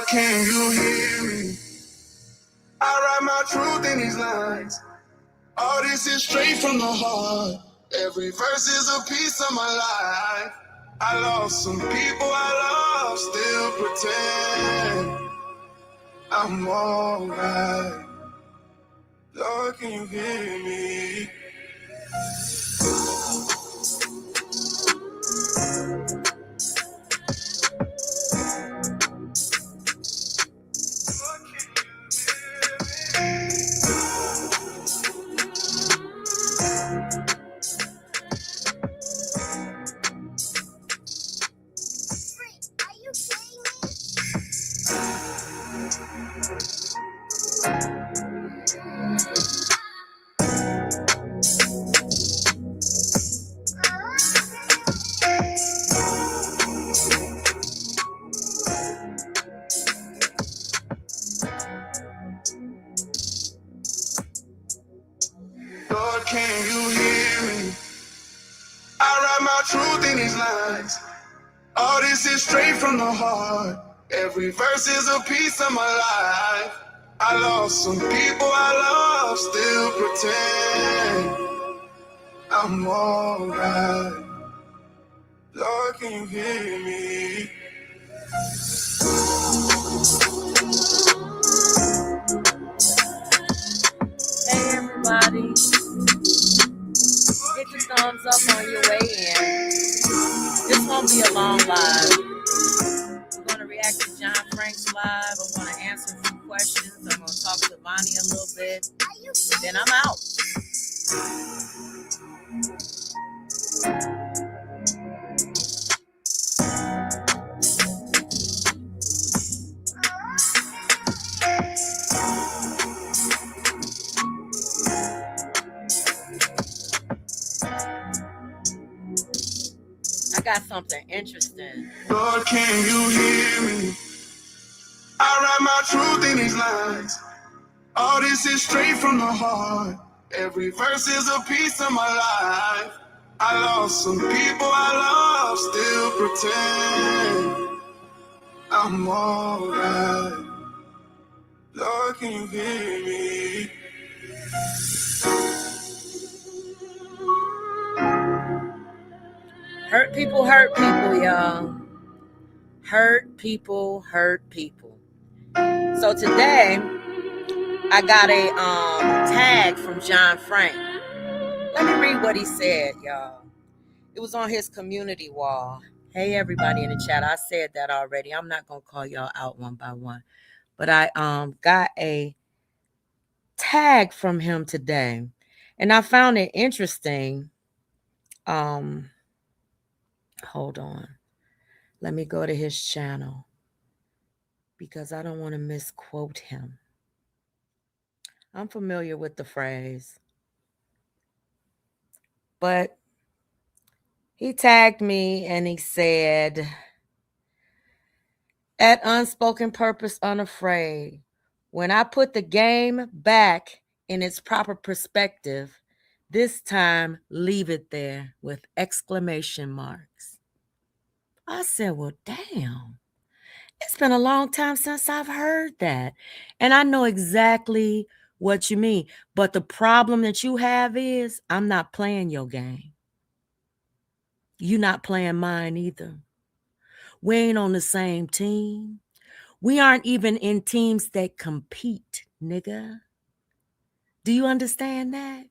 can you hear me? I write my truth in these lines. All this is straight from the heart. Every verse is a piece of my life. I lost some people I love, still pretend I'm alright. Lord, can you hear me? Lord, can you hear me? I write my truth in these lines. All this is straight from the heart. Every verse is a piece of my life. I lost some people I love, still pretend I'm alright. Lord, can you hear me? Hey everybody, hit the thumbs up on your way in. This won't be a long live. I'm going to react to John Frank's live. I'm going to answer some questions. I'm going to talk to Bonnie a little bit. Then I'm out. I got something interesting. Lord, can you hear me? I write my truth in these lines. All this is straight from the heart. Every verse is a piece of my life. I lost some people I love, still pretend I'm alright. Lord, can you hear me? Hurt people, y'all. Hurt people. So today, I got a tag from John Frank. Let me read what he said, y'all. It was on his community wall. Hey, everybody in the chat. I said that already. I'm not going to call y'all out one by one. But I got a tag from him today. And I found it interesting. Hold on. Let me go to his channel because I don't want to misquote him. I'm familiar with the phrase. But he tagged me and he said, at Unspoken Purpose Unafraid, when I put the game back in its proper perspective, this time leave it there with exclamation marks. I said, well, damn. It's been a long time since I've heard that. And I know exactly what you mean. But the problem that you have is I'm not playing your game. You're not playing mine either. We ain't on the same team. We aren't even in teams that compete, nigga. Do you understand that?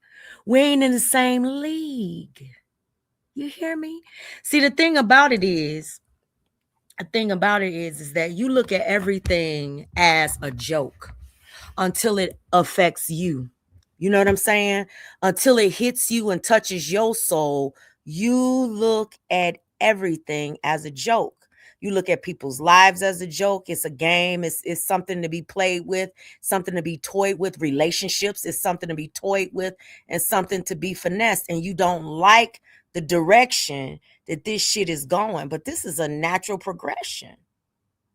We ain't in the same league. You hear me? See, the thing about it is that you look at everything as a joke until it affects you. You know what I'm saying? Until it hits you and touches your soul, you look at everything as a joke. You look at people's lives as a joke. It's a game. It's something to be played with, something to be toyed with. Relationships is something to be toyed with and something to be finessed. And you don't like the direction that this shit is going. But this is a natural progression.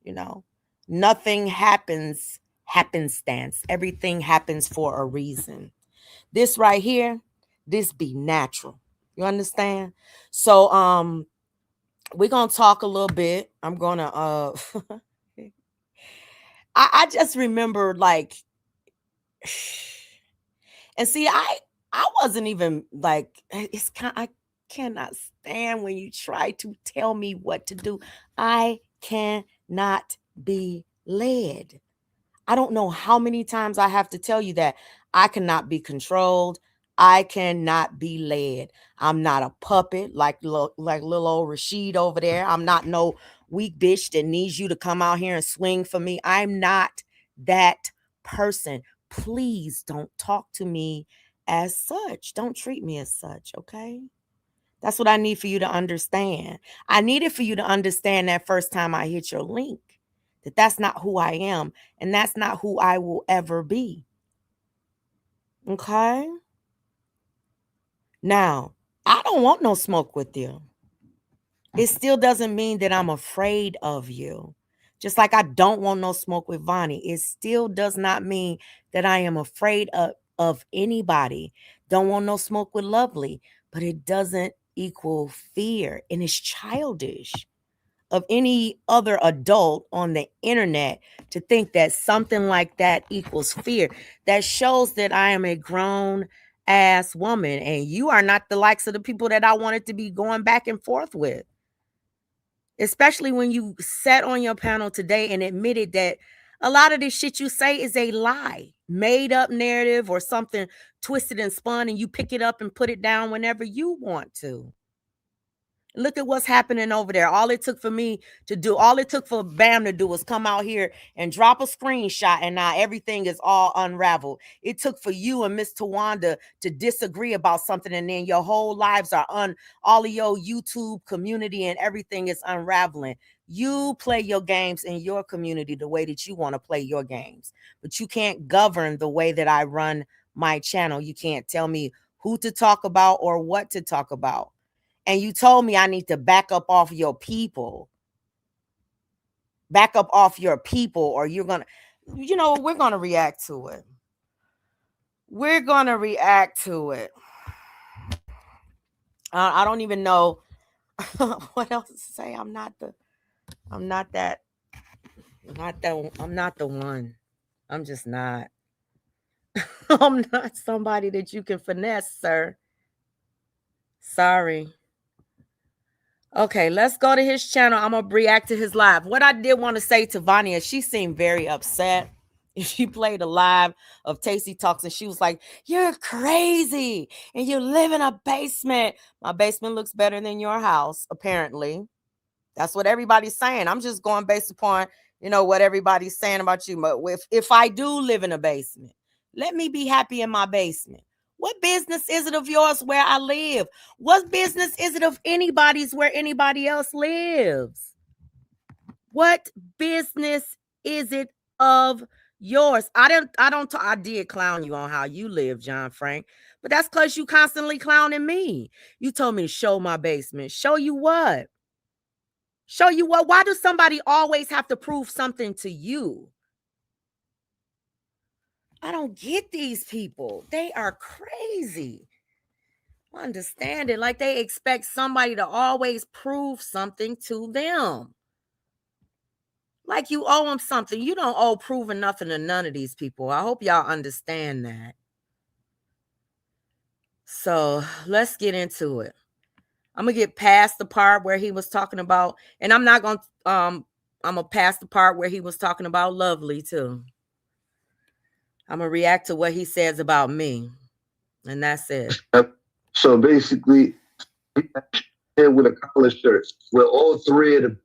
You know, nothing happens happenstance. Everything happens for a reason. This right here, this be natural. You understand? So, we're going to talk a little bit. I'm going to, I just remember like, and see, I wasn't even like, it's kind. I cannot stand when you try to tell me what to do. I cannot be led. I don't know how many times I have to tell you that I cannot be controlled. I cannot be led. I'm not a puppet like little old Rashid over there. I'm not no weak bitch that needs you to come out here and swing for me. I'm not that person. Please don't talk to me as such. Don't treat me as such, okay? That's what I need for you to understand. I needed for you to understand that first time I hit your link, that that's not who I am, and that's not who I will ever be. Okay? Now, I don't want no smoke with you. It still doesn't mean that I'm afraid of you. Just like I don't want no smoke with Vonnie. It still does not mean that I am afraid of anybody. Don't want no smoke with Lovely. But it doesn't equal fear. And it's childish of any other adult on the internet to think that something like that equals fear. That shows that I am a grown ass woman and you are not the likes of the people that I wanted to be going back and forth with. Especially when you sat on your panel today and admitted that a lot of this shit you say is a lie, made up narrative or something twisted and spun, and you pick it up and put it down whenever you want to. Look at what's happening over there. All it took for Bam to do was come out here and drop a screenshot, and now everything is all unraveled. It took for you and Miss Tawanda to disagree about something, and then your whole lives are all of your YouTube community and everything is unraveling. You play your games in your community the way that you want to play your games, but you can't govern the way that I run my channel. You can't tell me who to talk about or what to talk about. And you told me I need to back up off your people. Back up off your people, or you're going to, we're going to react to it. We're going to react to it. I don't even know what else to say. I'm not the one. I'm just not. I'm not somebody that you can finesse, sir. Sorry. Okay, let's go to his channel. I'm going to react to his live. What I did want to say to Vanya, she seemed very upset. She played a live of Tasty Talks and she was like, "You're crazy and you live in a basement." My basement looks better than your house, apparently. That's what everybody's saying. I'm just going based upon, what everybody's saying about you. But if I do live in a basement, let me be happy in my basement. What business is it of yours where I live? What business is it of anybody's where anybody else lives? What business is it of yours? I did clown you on how you live, John Frank, but that's because you constantly clowning me. You told me to show my basement. Show you what? Show you what? Why does somebody always have to prove something to you? I don't get these people. They are crazy. I understand it. Like they expect somebody to always prove something to them. Like you owe them something. You don't owe proving nothing to none of these people. I hope y'all understand that. So let's get into it. I'm gonna get past the part where he was talking about, and I'm gonna pass the part where he was talking about Lovely too. I'm gonna react to what he says about me, and that's it. So basically, here with a collar shirt, with all three of the,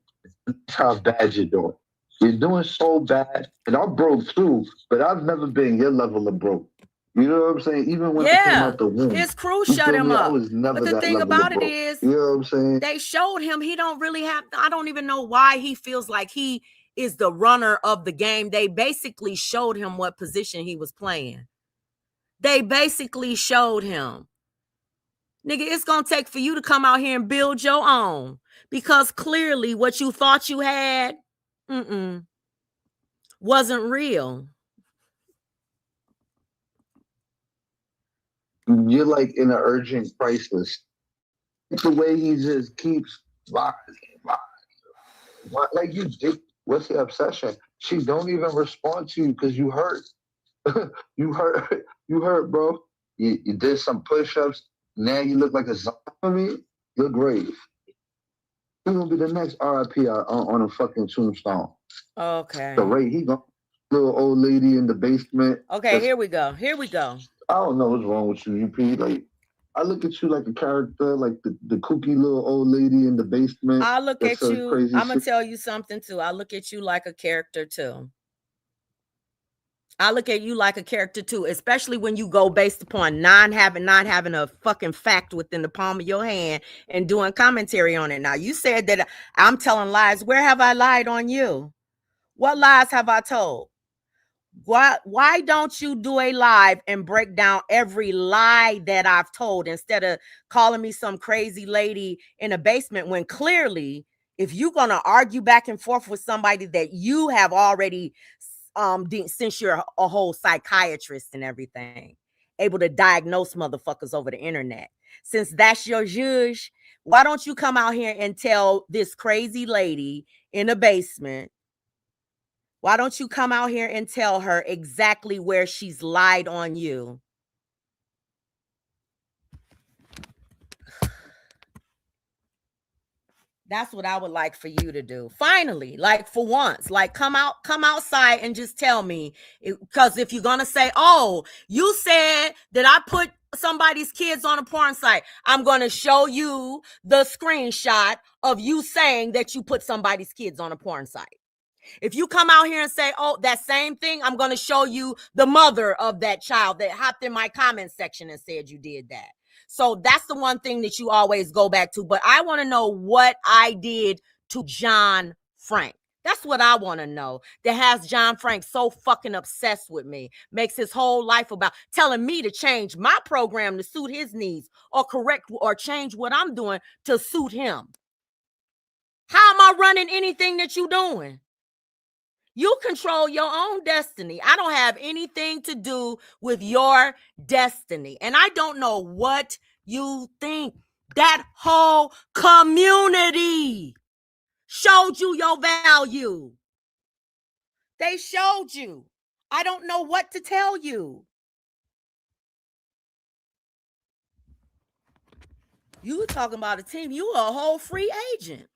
that's how bad you're doing. You're doing so bad, and I'm broke too, but I've never been your level of broke. You know what I'm saying? Even when I came out the womb, his crew shut him up. I was never but the that thing level about of it broke. is, you know what I'm saying? They showed him he don't really have. I don't even know why he feels like he is the runner of the game. They basically showed him what position he was playing. They basically showed him. Nigga, it's going to take for you to come out here and build your own. Because clearly what you thought you had wasn't real. You're like in an urgent crisis. The way he just keeps lying. Like you did What's the obsession? She don't even respond to you because you hurt. You hurt. You hurt, bro. You did some push-ups. Now you look like a zombie. Look great. You're gonna be the next RIP on a fucking tombstone. Okay. The rate he gonna little old lady in the basement. Okay, here we go. Here we go. I don't know what's wrong with you, UP. Like I look at you like a character, like the kooky little old lady in the basement. I look that at says you. crazy I'm gonna shit. tell you something too. I look at you like a character too. I look at you like a character too, especially when you go based upon not having a fucking fact within the palm of your hand and doing commentary on it. Now, you said that I'm telling lies. Where have I lied on you? What lies have I told? Why don't you do a live and break down every lie that I've told instead of calling me some crazy lady in a basement, when clearly, if you're going to argue back and forth with somebody that you have already, since you're a whole psychiatrist and everything, able to diagnose motherfuckers over the internet, since that's your judge, why don't you come out here and tell this crazy lady in a basement, why don't you come out here and tell her exactly where she's lied on you? That's what I would like for you to do. Finally, like for once, like come outside and just tell me. Because if you're going to say, oh, you said that I put somebody's kids on a porn site, I'm going to show you the screenshot of you saying that you put somebody's kids on a porn site. If you come out here and say, oh, that same thing, I'm going to show you the mother of that child that hopped in my comment section and said you did that. So that's the one thing that you always go back to. But I want to know what I did to John Frank. That's what I want to know. That has John Frank so fucking obsessed with me. Makes his whole life about telling me to change my program to suit his needs, or correct or change what I'm doing to suit him. How am I running anything that you're doing? You control your own destiny. I don't have anything to do with your destiny. And I don't know what you think. That whole community showed you your value. They showed you. I don't know what to tell you. You talking about a team. You a whole free agent.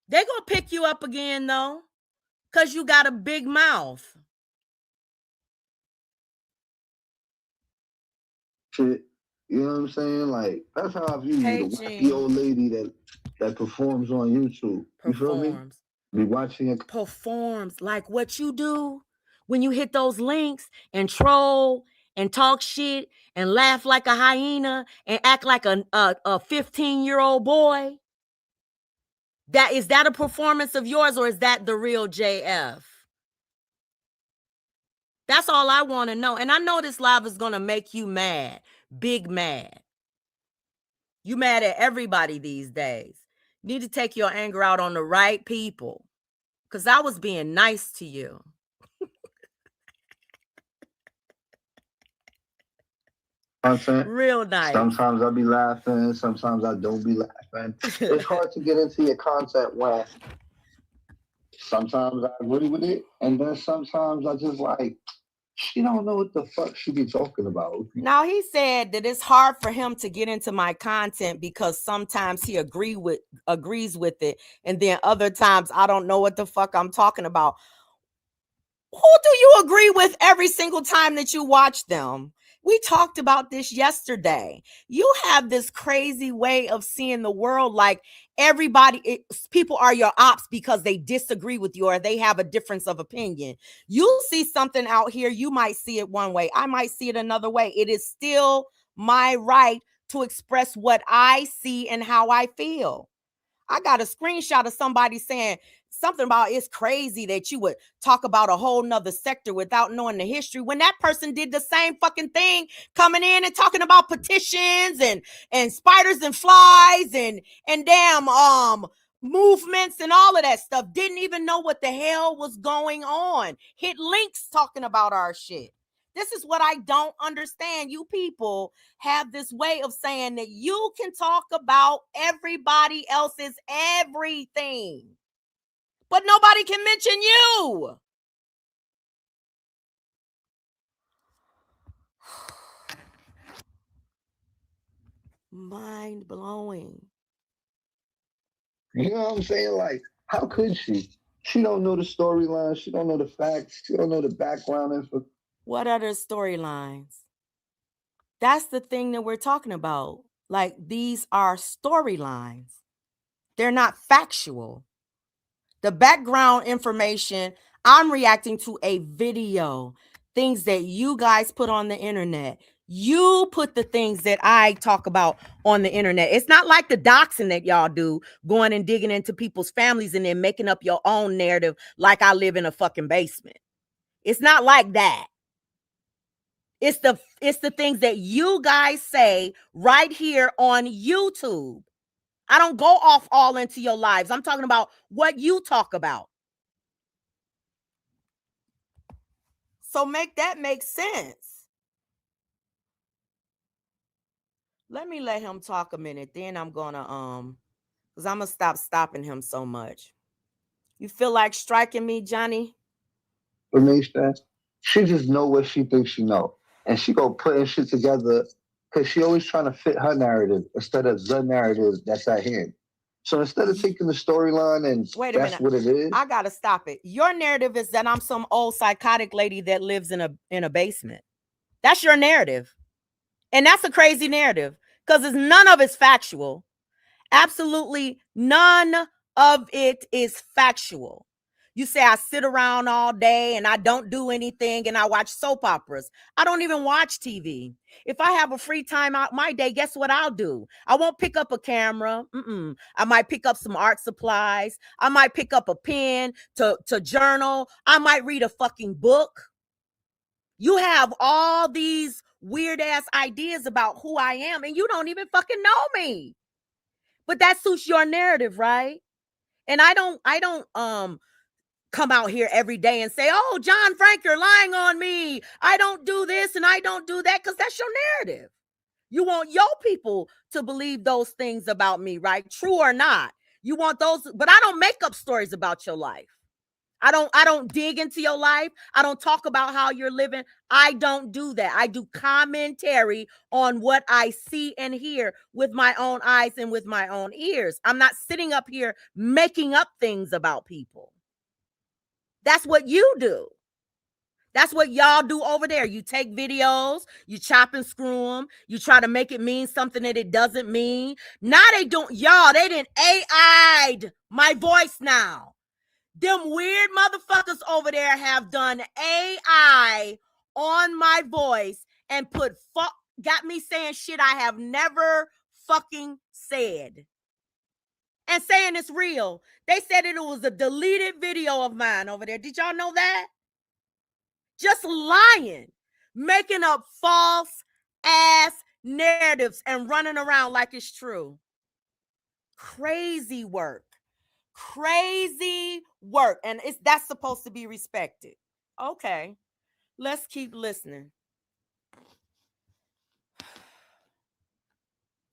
They gonna pick you up again though, because you got a big mouth. Shit. You know what I'm saying? Like that's how I view you, Hey, the wacky Gene. old lady that performs on YouTube. You feel me? Performs. Be watching it. Performs like what you do when you hit those links and troll and talk shit and laugh like a hyena and act like a 15-year-old boy. Is that a performance of yours, or is that the real JF? That's all I want to know. And I know this live is going to make you mad, big mad. You mad at everybody these days. You need to take your anger out on the right people, because I was being nice to you. Content. Real nice. Sometimes I'll be laughing. Sometimes I don't be laughing. It's hard to get into your content when sometimes I agree with it, and then sometimes I just like, she don't know what the fuck she be talking about. Now, he said that it's hard for him to get into my content because sometimes he agrees with it, and then other times I don't know what the fuck I'm talking about. Who do you agree with every single time that you watch them? We talked about this yesterday. You have this crazy way of seeing the world like people are your ops because they disagree with you or they have a difference of opinion. You see something out here, you might see it one way. I might see it another way. It is still my right to express what I see and how I feel. I got a screenshot of somebody saying something about it's crazy that you would talk about a whole nother sector without knowing the history, when that person did the same fucking thing, coming in and talking about petitions and spiders and flies and damn movements and all of that stuff. Didn't even know what the hell was going on. Hit links talking about our shit. This is what I don't understand. You people have this way of saying that you can talk about everybody else's everything. but nobody can mention you. Mind blowing. You know what I'm saying? Like, how could she? She don't know the storyline. She don't know the facts. She don't know the background info. What other storylines? That's the thing that we're talking about. Like, these are storylines. They're not factual. The background information, I'm reacting to a video, things that you guys put on the internet. You put the things that I talk about on the internet. It's not like the doxing that y'all do, going and digging into people's families and then making up your own narrative like I live in a fucking basement. It's not like that. It's the things that you guys say right here on YouTube. I don't go off all into your lives. I'm talking about what you talk about. So make that make sense. Let me let him talk a minute. Then I'm gonna because I'm gonna stop stopping him so much. You feel like striking me, Johnny? For me, she just know what she thinks she know, and she go putting shit together because she always trying to fit her narrative instead of the narrative that's at hand. So instead of taking the storyline and wait a minute, what it is, I gotta stop it. Your narrative is that I'm some old psychotic lady that lives in a basement. That's your narrative, and that's a crazy narrative because none of it's factual. Absolutely none of it is factual. You say I sit around all day and I don't do anything and I watch soap operas. I don't even watch TV. If I have a free time out my day, guess what I'll do? I won't pick up a camera. I might pick up some art supplies. I might pick up a pen to journal. I might read a fucking book. You have all these weird ass ideas about who I am and you don't even fucking know me. But that suits your narrative, right? And I don't come out here every day and say, "Oh, John Frank, you're lying on me. I don't do this and I don't do that," because that's your narrative. You want your people to believe those things about me, right? True or not. You want those, but I don't make up stories about your life. I don't dig into your life. I don't talk about how you're living. I don't do that. I do commentary on what I see and hear with my own eyes and with my own ears. I'm not sitting up here making up things about people. That's what you do. That's what y'all do over there. You take videos, you chop and screw them, you try to make it mean something that it doesn't mean. Now they don't, y'all, they didn't AI'd my voice now. Them weird motherfuckers over there have done AI on my voice and got me saying shit I have never fucking said. And saying it's real. They said it was a deleted video of mine over there. Did y'all know that? Just lying, making up false ass narratives and running around like it's true. Crazy work. Crazy work. And that's supposed to be respected. Okay, let's keep listening.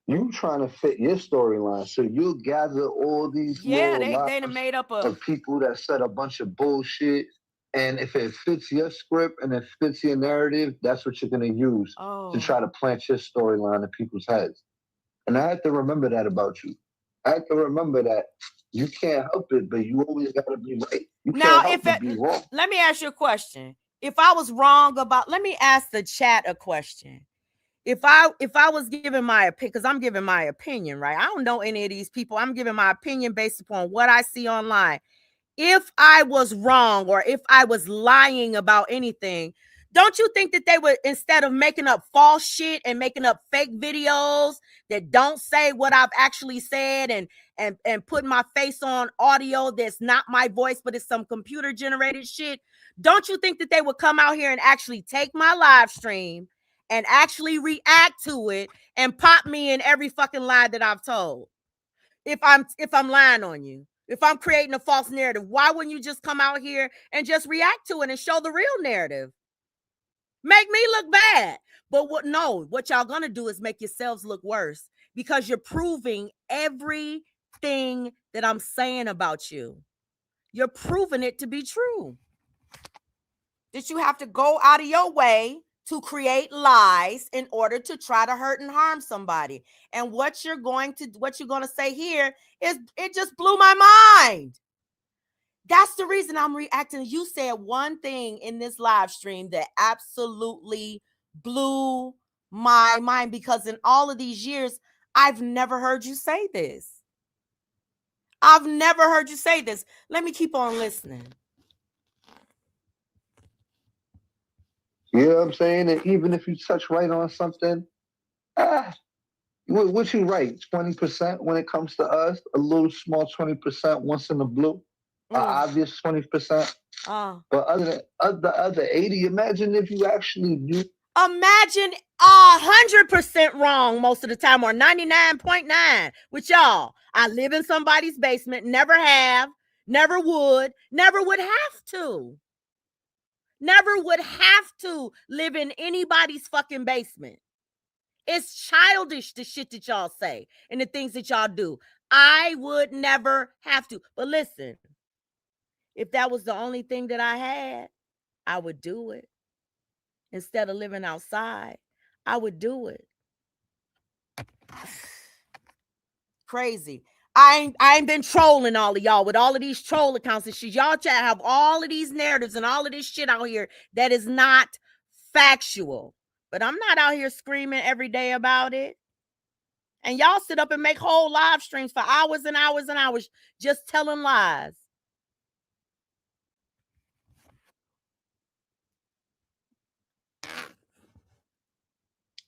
You trying to fit your storyline, so you gather all these they made up of people that said a bunch of bullshit, and if it fits your script and it fits your narrative, that's what you're gonna use to try to plant your storyline in people's heads. And I have to remember that about you. I have to remember that you can't help it, but you always gotta be right. You can't help it be wrong. Let me ask you a question. If I was wrong about, let me ask the chat a question. If I was giving my opinion, because I'm giving my opinion, right? I don't know any of these people. I'm giving my opinion based upon what I see online. If I was wrong or if I was lying about anything, don't you think that they would, instead of making up false shit and making up fake videos that don't say what I've actually said and putting my face on audio that's not my voice, but it's some computer generated shit, don't you think that they would come out here and actually take my live stream and actually react to it and pop me in every fucking lie that I've told? If I'm lying on you, if I'm creating a false narrative, why wouldn't you just come out here and just react to it and show the real narrative? Make me look bad. But what y'all gonna do is make yourselves look worse, because you're proving everything that I'm saying about you. You're proving it to be true. That you have to go out of your way to create lies in order to try to hurt and harm somebody. And what you're going to say here is, it just blew my mind. That's the reason I'm reacting. You said one thing in this live stream that absolutely blew my mind, because in all of these years, I've never heard you say this. I've never heard you say this. Let me keep on listening. You know what I'm saying? And even if you touch right on something, what you right? 20% when it comes to us, a little small 20% once in the blue, obvious 20%. But other 80, imagine if you actually knew. Imagine 100% wrong most of the time, or 99.9 with y'all. I live in somebody's basement, never have, never would have to. Never would have to live in anybody's fucking basement. It's childish, the shit that y'all say and the things that y'all do. I would never have to. But listen, if that was the only thing that I had, I would do it. Instead of living outside, I would do it. Crazy. I ain't been trolling all of y'all with all of these troll accounts and shit. Y'all have all of these narratives and all of this shit out here that is not factual. But I'm not out here screaming every day about it. And y'all sit up and make whole live streams for hours and hours and hours just telling lies.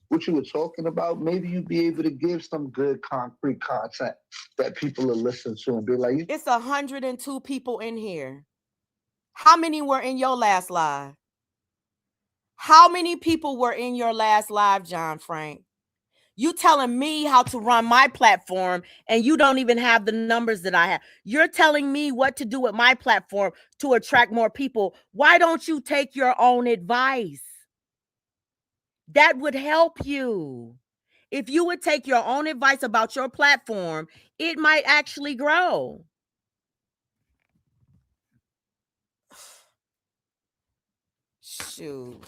What you were talking about, maybe you'd be able to give some good concrete content that people will listen to and be like, it's 102 people in here. How many were in your last live? How many people were in your last live, John Frank? You telling me how to run my platform and you don't even have the numbers that I have. You're telling me what to do with my platform to attract more people. Why don't you take your own advice? That would help you. If you would take your own advice about your platform, it might actually grow. Shoot.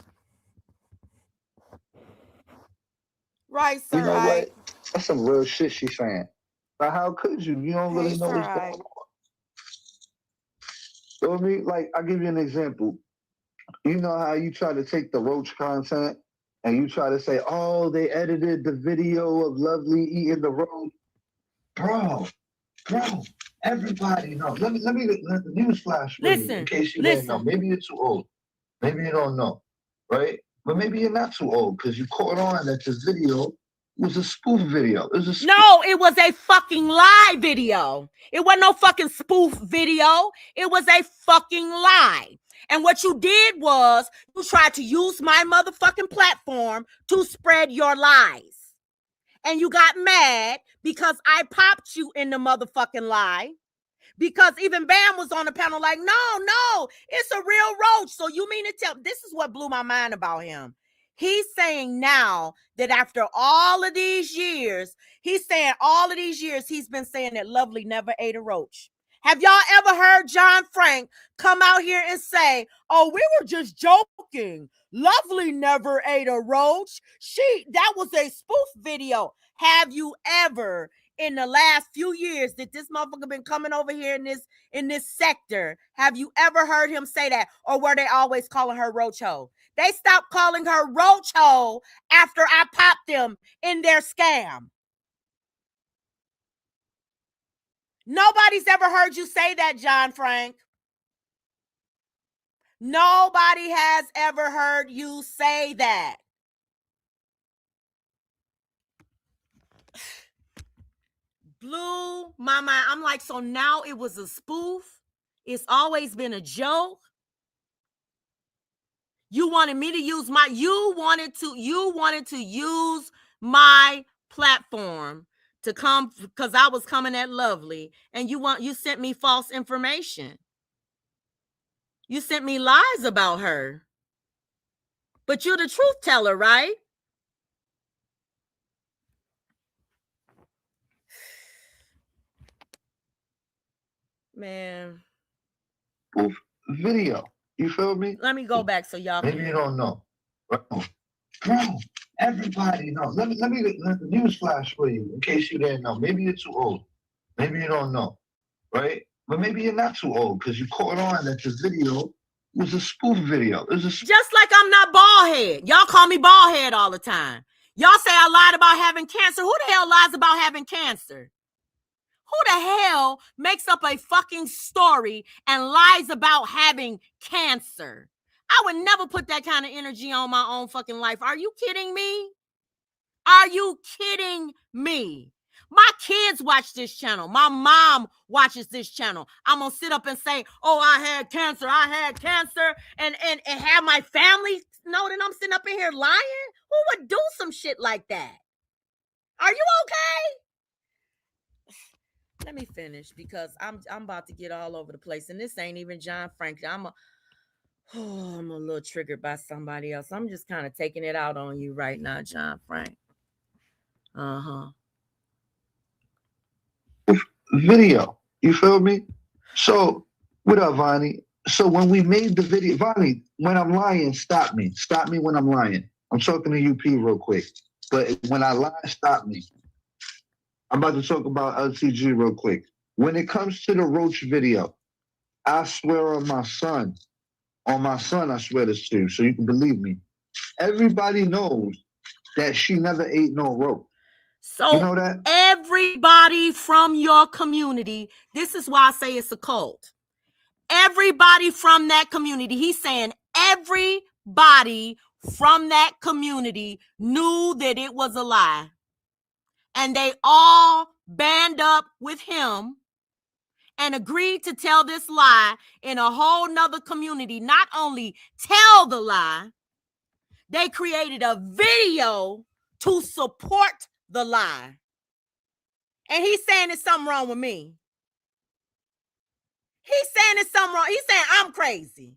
Right, sir. You know what? That's some real shit she's saying. But how could you? You don't really know what's going on. So I mean, like, I'll give you an example. You know how you try to take the roach content and you try to say, oh, they edited the video of Lovely eating the roach. Bro, everybody knows. Let me newsflash for you in case you didn't know. Maybe you're too old. Maybe you don't know, right? But maybe you're not too old because you caught on that this video was a spoof video. It was a spoof. No, it was a fucking lie video. It wasn't no fucking spoof video. It was a fucking lie. And what you did was you tried to use my motherfucking platform to spread your lies. And you got mad because I popped you in the motherfucking lie. Because even Bam was on the panel like, no, it's a real roach. So you mean to tell, this is what blew my mind about him. He's saying now that after all of these years, he's been saying that Lovely never ate a roach. Have y'all ever heard John Frank come out here and say, oh, we were just joking. Lovely never ate a roach. That was a spoof video. Have you ever, in the last few years that this motherfucker been coming over here in this sector, have you ever heard him say that? Or were they always calling her Roach Ho? They stopped calling her Roach Ho after I popped them in their scam. Nobody's ever heard you say that, John Frank. Nobody has ever heard you say that. Blew my mind. I'm like, so now it was a spoof? It's always been a joke? You wanted me to use you wanted to use my platform to come because I was coming at Lovely, and you sent me false information. You sent me lies about her. But you're the truth teller, right? Man, spoof video. You feel me? Let me go back so y'all Maybe can you don't know. Bro, everybody knows. Let me news flash for you in case you didn't know. Maybe you're too old. Maybe you don't know, right? But maybe you're not too old because you caught on that the video was a spoof video. It was a just like I'm not bald head. Y'all call me bald head all the time. Y'all say I lied about having cancer. Who the hell lies about having cancer? Who the hell makes up a fucking story and lies about having cancer? I would never put that kind of energy on my own fucking life. Are you kidding me? Are you kidding me? My kids watch this channel. My mom watches this channel. I'm going to sit up and say, oh, I had cancer. I had cancer. And have my family know that I'm sitting up in here lying? Who would do some shit like that? Are you okay? Let me finish because I'm about to get all over the place. And this ain't even John Frank. I'm a little triggered by somebody else. I'm just kind of taking it out on you right now, John Frank. video. You feel me? So, what up, Vonnie? So when we made the video, Vonnie, when I'm lying, stop me. Stop me when I'm lying. I'm talking to UP real quick. But when I lie, stop me. I'm about to talk about LTG real quick. When it comes to the roach video, I swear on my son, I swear this to you, so you can believe me. Everybody knows that she never ate no roach. So you know that? Everybody from your community, this is why I say it's a cult. Everybody from that community, he's saying everybody from that community knew that it was a lie. And they all band up with him and agreed to tell this lie in a whole nother community. Not only tell the lie, they created a video to support the lie. And he's saying there's something wrong with me. He's saying there's something wrong. He's saying I'm crazy.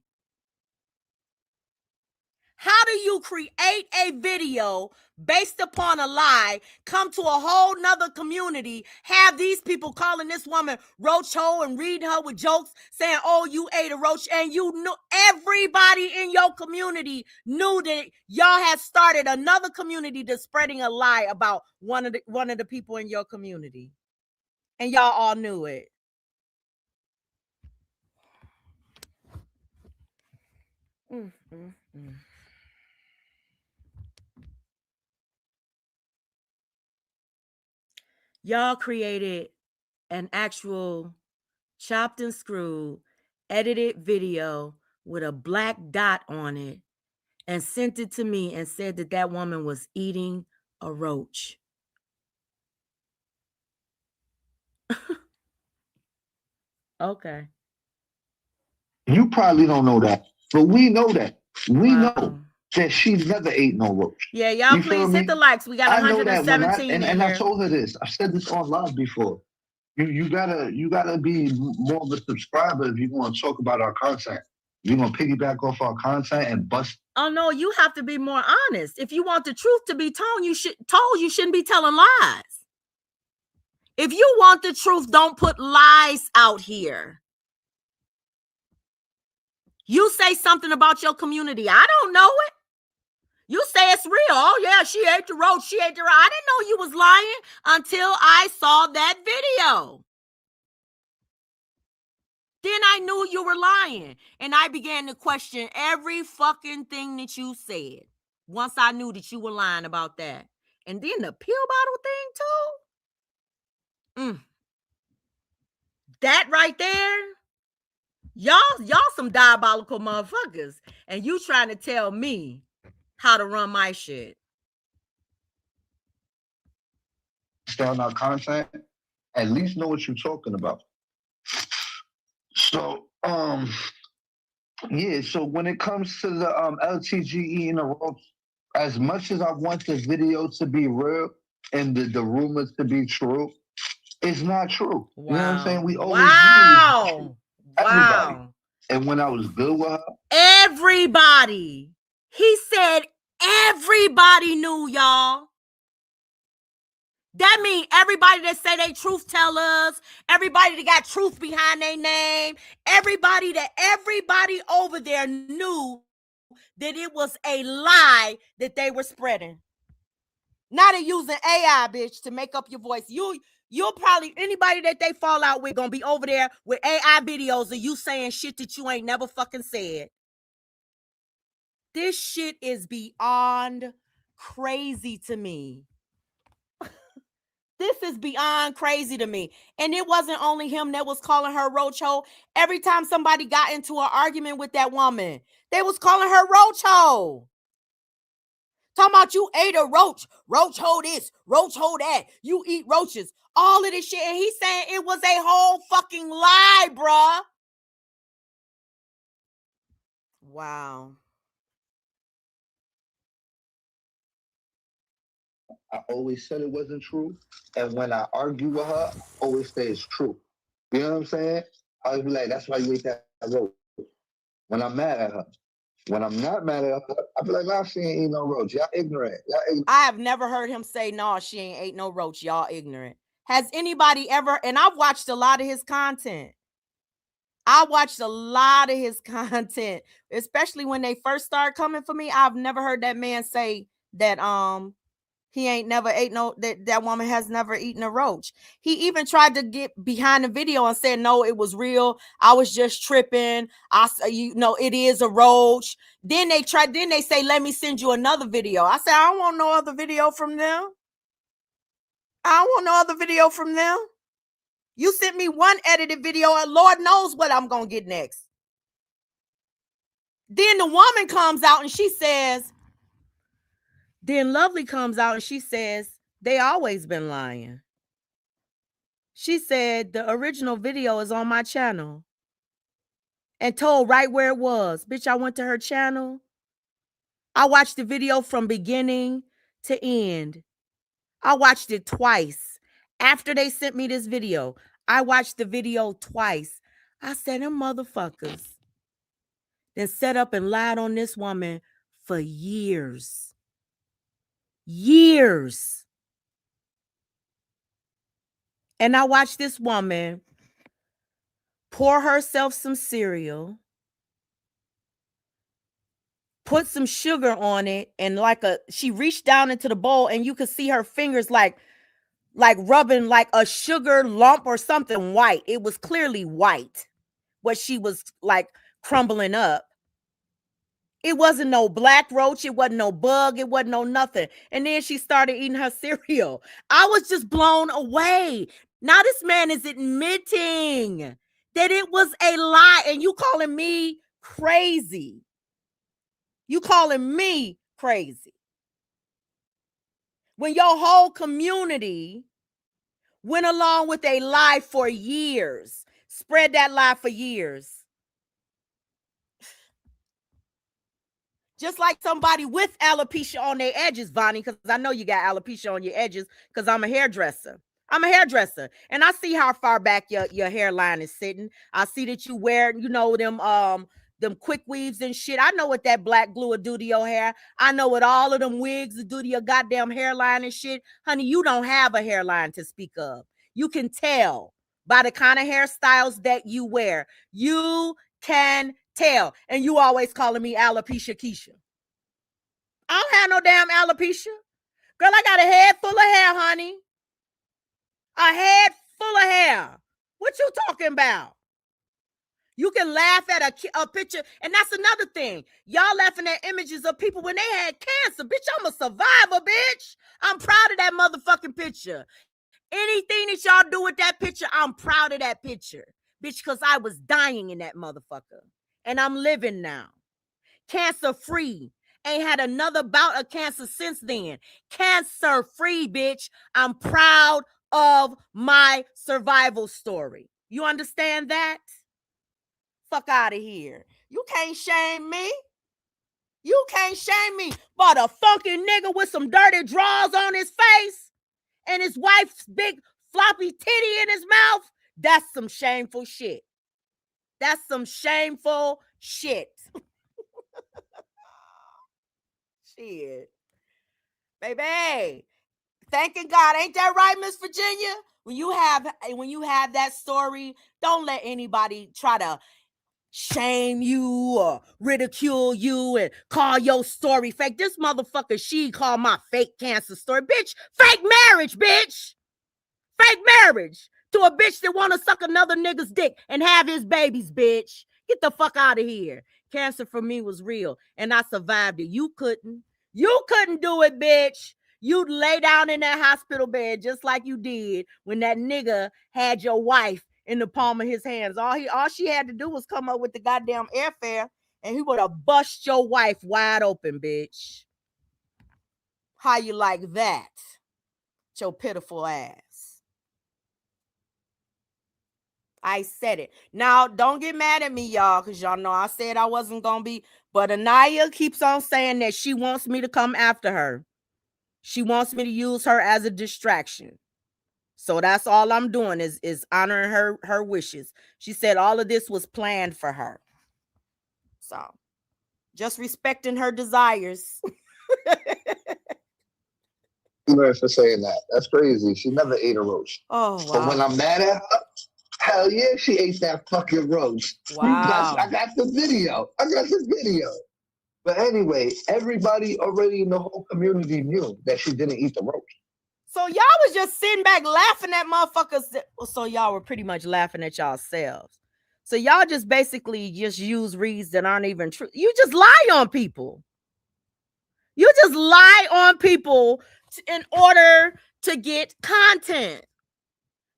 How do you create a video based upon a lie, come to a whole nother community, have these people calling this woman roach hole and reading her with jokes saying, oh, you ate a roach, and you knew, everybody in your community knew that y'all had started another community that's spreading a lie about one of the people in your community. And y'all all knew it. Y'all created an actual chopped and screwed, edited video with a black dot on it and sent it to me and said that that woman was eating a roach. Okay. You probably don't know that, but we know that. We know that she never ate no roach. Yeah, y'all please hit the likes. We got 117 in and here. I told her this. I said this on live before. You gotta be more of a subscriber if you want to talk about our content. You're gonna piggyback off our content and bust. Oh no, you have to be more honest. If you want the truth to be told, you shouldn't be telling lies. If you want the truth, don't put lies out here. You say something about your community. I don't know it. You say it's real. Oh, yeah, she ate the roach. She ate the roach. I didn't know you was lying until I saw that video. Then I knew you were lying. And I began to question every fucking thing that you said. Once I knew that you were lying about that. And then the pill bottle thing, too. That right there. Y'all some diabolical motherfuckers. And you trying to tell me how to run my shit. Stay on our content, at least know what you're talking about. So, yeah, so when it comes to the LTG eating the roach, as much as I want the video to be real and the rumors to be true, it's not true. Wow. You know what I'm saying? We always knew everybody. And when I was good with her, everybody. He said everybody knew, y'all. That means everybody that say they truth tellers, everybody that got truth behind their name, everybody over there knew that it was a lie that they were spreading. Now they're using AI, bitch, to make up your voice. You'll probably, anybody that they fall out with gonna be over there with AI videos of you saying shit that you ain't never fucking said. This shit is beyond crazy to me. This is beyond crazy to me. And it wasn't only him that was calling her roach hole. Every time somebody got into an argument with that woman, they was calling her roach hole. Talking about you ate a roach hole this, roach hole that, you eat roaches, all of this shit. And he's saying it was a whole fucking lie, bruh. Wow. I always said it wasn't true. And when I argue with her, I always say it's true. You know what I'm saying? I always be like, that's why you ate that roach. When I'm mad at her. When I'm not mad at her, I be like, nah, she ain't eat no roach. Y'all ignorant. I have never heard him say, no, she ain't ate no roach. Y'all ignorant. Has anybody ever, and I've watched a lot of his content. Especially when they first started coming for me. I've never heard that man say that he ain't never ate that woman has never eaten a roach. He even tried to get behind the video and said, no, it was real. I was just tripping. It is a roach. Then they say, let me send you another video. I said, I don't want no other video from them. You sent me one edited video and Lord knows what I'm going to get next. Then the woman comes out and she says, then Lovely comes out and she says, they always been lying. She said, the original video is on my channel. And told right where it was. Bitch, I went to her channel. I watched the video from beginning to end. I watched it twice. After they sent me this video, I watched the video twice. I said, them motherfuckers then set up and lied on this woman for years. Years. And I watched this woman pour herself some cereal, put some sugar on it, and she reached down into the bowl and you could see her fingers like rubbing like a sugar lump or something white. It was clearly white, what she was like crumbling up. It wasn't no black roach. It wasn't no bug. It wasn't no nothing. And then she started eating her cereal. I was just blown away. Now this man is admitting that it was a lie. And you calling me crazy. When your whole community went along with a lie for years, spread that lie for years. Just like somebody with alopecia on their edges, Vonnie, because I know you got alopecia on your edges because I'm a hairdresser. And I see how far back your hairline is sitting. I see that you wear, them quick weaves and shit. I know what that black glue will do to your hair. I know what all of them wigs will do to your goddamn hairline and shit. Honey, you don't have a hairline to speak of. You can tell by the kind of hairstyles that you wear. You can tell. And you always calling me alopecia Keisha. I don't have no damn alopecia. Girl, I got a head full of hair, honey. A head full of hair. What you talking about? You can laugh at a picture. And that's another thing. Y'all laughing at images of people when they had cancer. Bitch, I'm a survivor, bitch. I'm proud of that motherfucking picture. Anything that y'all do with that picture, I'm proud of that picture. Bitch, because I was dying in that motherfucker. And I'm living now. Cancer free. Ain't had another bout of cancer since then. Cancer free, bitch. I'm proud of my survival story. You understand that? Fuck out of here. You can't shame me. But a funky nigga with some dirty drawers on his face and his wife's big floppy titty in his mouth. That's some shameful shit. Shit. Baby. Thanking God. Ain't that right, Miss Virginia? When you have that story, don't let anybody try to shame you or ridicule you and call your story fake. This motherfucker, she called my fake cancer story. Bitch, fake marriage, bitch. Fake marriage to a bitch that want to suck another nigga's dick and have his babies, bitch. Get the fuck out of here. Cancer for me was real and I survived it. You couldn't. You couldn't do it, bitch. You'd lay down in that hospital bed just like you did when that nigga had your wife in the palm of his hands. All she had to do was come up with the goddamn airfare and he would have bust your wife wide open, bitch. How you like that? Your pitiful ass. I said it. Now, don't get mad at me, y'all, because y'all know I said I wasn't going to be. But Anaya keeps on saying that she wants me to come after her. She wants me to use her as a distraction. So that's all I'm doing is honoring her wishes. She said all of this was planned for her. So just respecting her desires. For saying that. That's crazy. She never ate a roast. Oh, wow. But when I'm mad at her, hell yeah, she ate that fucking roast. Wow. I got the video. But anyway, everybody already in the whole community knew that she didn't eat the roast. So y'all was just sitting back laughing at motherfuckers. So y'all were pretty much laughing at yourselves. So y'all just basically just use reads that aren't even true. You just lie on people. You just lie on people in order to get content.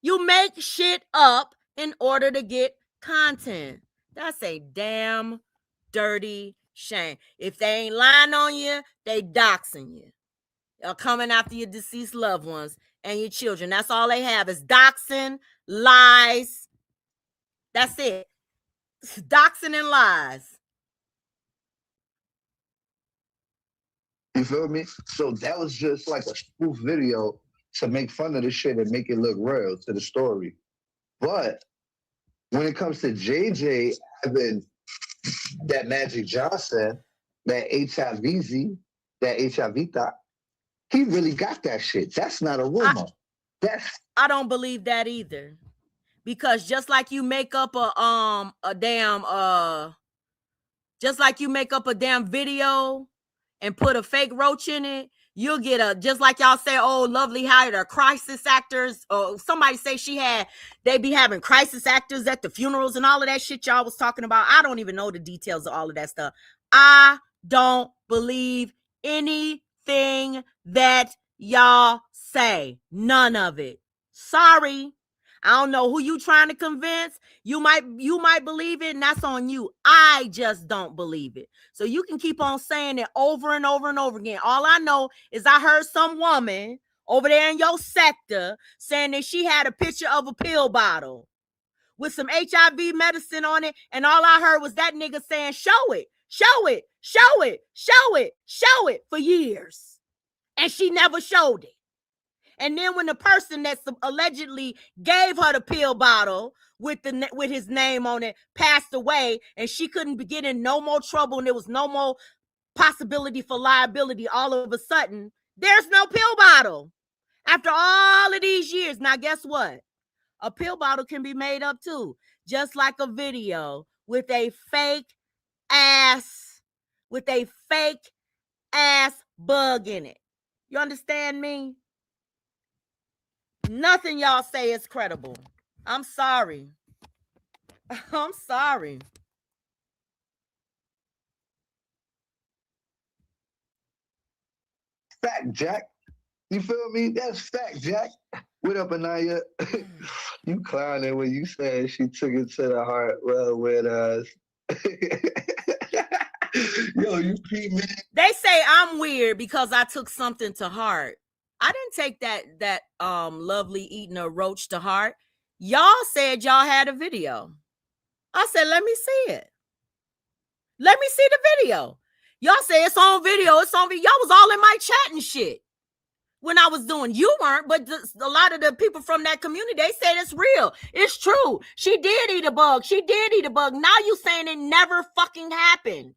You make shit up in order to get content. That's a damn dirty shame. If they ain't lying on you, they doxing you. They're coming after your deceased loved ones and your children. That's all they have is doxing, lies. That's it. Doxing and lies. You feel me? So that was just like a spoof video to make fun of the shit and make it look real to the story. But when it comes to JJ having that Magic Johnson, that HIVZ, that HIV thought, he really got that shit. That's not a rumor. I don't believe that either. Because just like you make up a damn video and put a fake roach in it, you'll get just like y'all say, oh, Lovely hired a crisis actors, or somebody say they be having crisis actors at the funerals and all of that shit y'all was talking about. I don't even know the details of all of that stuff. I don't believe anything that y'all say. None of it. Sorry. I don't know who you trying to convince. You might believe it, and that's on you. I just don't believe it. So you can keep on saying it over and over and over again. All I know is I heard some woman over there in your sector saying that she had a picture of a pill bottle with some HIV medicine on it, and all I heard was that nigga saying, show it, show it, show it, show it, show it for years. And she never showed it. And then when the person that allegedly gave her the pill bottle with his name on it passed away, and she couldn't get in no more trouble, and there was no more possibility for liability, all of a sudden, there's no pill bottle. After all of these years, now guess what? A pill bottle can be made up too, just like a video with a fake ass bug in it. You understand me? Nothing y'all say is credible. I'm sorry. I'm sorry. Fact, Jack. You feel me? That's fact, Jack. What up, Anaya? You clowning when you said she took it to the heart. Well, with us. Yo, you peep me. They say I'm weird because I took something to heart. I didn't take that Lovely eating a roach to heart. Y'all said y'all had a video. I said, let me see it. Let me see the video. Y'all say it's on video. It's on video. Y'all was all in my chat and shit when I was doing. You weren't, but a lot of the people from that community, they said it's real. It's true. She did eat a bug. She did eat a bug. Now you saying it never fucking happened.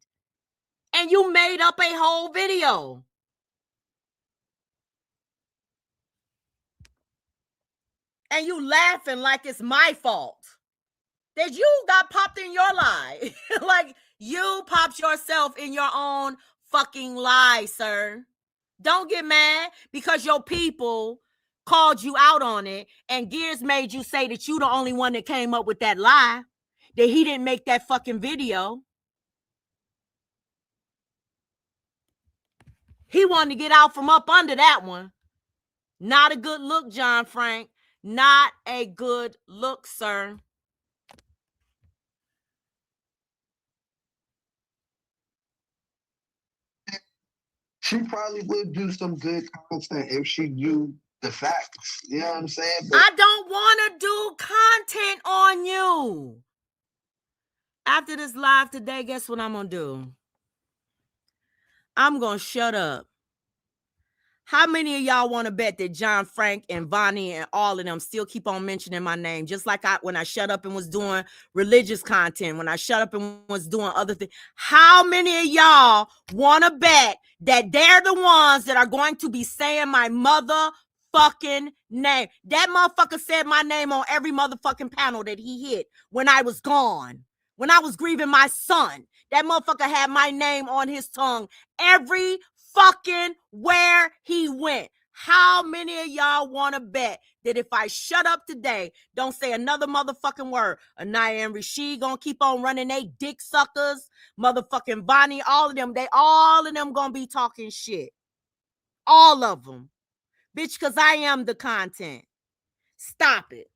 And you made up a whole video. And you laughing like it's my fault that you got popped in your lie. Like you popped yourself in your own fucking lie, sir. Don't get mad because your people called you out on it and Gears made you say that you the only one that came up with that lie, that he didn't make that fucking video. He wanted to get out from up under that one. Not a good look, John Frank. Not a good look, sir. She probably would do some good content if she knew the facts. You know what I'm saying? But I don't want to do content on you. After this live today, guess what I'm going to do? I'm going to shut up. How many of y'all want to bet that John Frank and Vonnie and all of them still keep on mentioning my name? Just like when I shut up and was doing religious content, when I shut up and was doing other things. How many of y'all want to bet that they're the ones that are going to be saying my motherfucking name? That motherfucker said my name on every motherfucking panel that he hit when I was gone. When I was grieving my son, that motherfucker had my name on his tongue every fucking where he went. How many of y'all want to bet that if I shut up today, don't say another motherfucking word, Anaya and Rashid gonna keep on running they dick suckers, motherfucking Vonnie, all of them gonna be talking shit. All of them. Bitch, because I am the content. Stop it.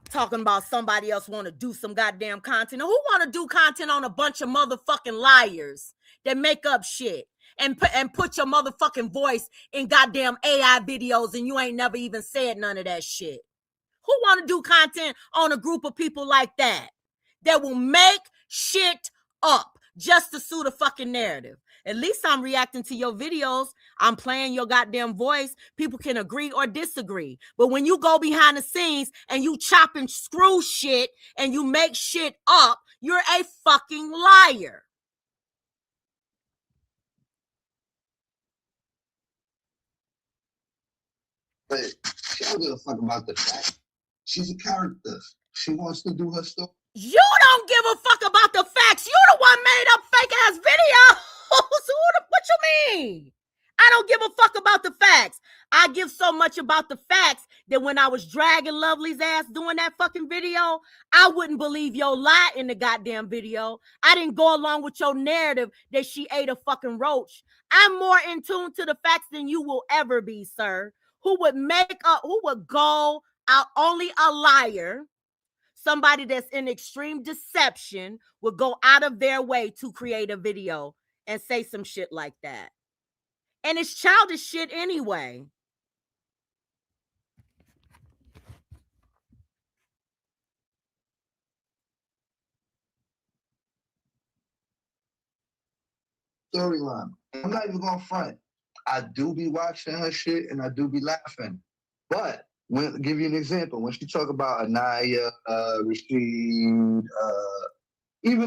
Talking about somebody else want to do some goddamn content. Who want to do content on a bunch of motherfucking liars that make up shit and put your motherfucking voice in goddamn AI videos and you ain't never even said none of that shit? Who want to do content on a group of people like that will make shit up just to suit a fucking narrative? At least I'm reacting to your videos. I'm playing your goddamn voice. People can agree or disagree. But when you go behind the scenes and you chop and screw shit and you make shit up, you're a fucking liar. But she don't give a fuck about the fact. She's a character. She wants to do her story. You don't give a fuck about the facts. You the one made up fake ass videos. What you mean? I don't give a fuck about the facts. I give so much about the facts that when I was dragging Lovely's ass doing that fucking video, I wouldn't believe your lie in the goddamn video. I didn't go along with your narrative that she ate a fucking roach. I'm more in tune to the facts than you will ever be, sir. Who would go out, only a liar, somebody that's in extreme deception would go out of their way to create a video and say some shit like that. And it's childish shit anyway. Storyline. I'm not even going to front. I do be watching her shit and I do be laughing. But give you an example. When she talk about Anaya, Rashid, even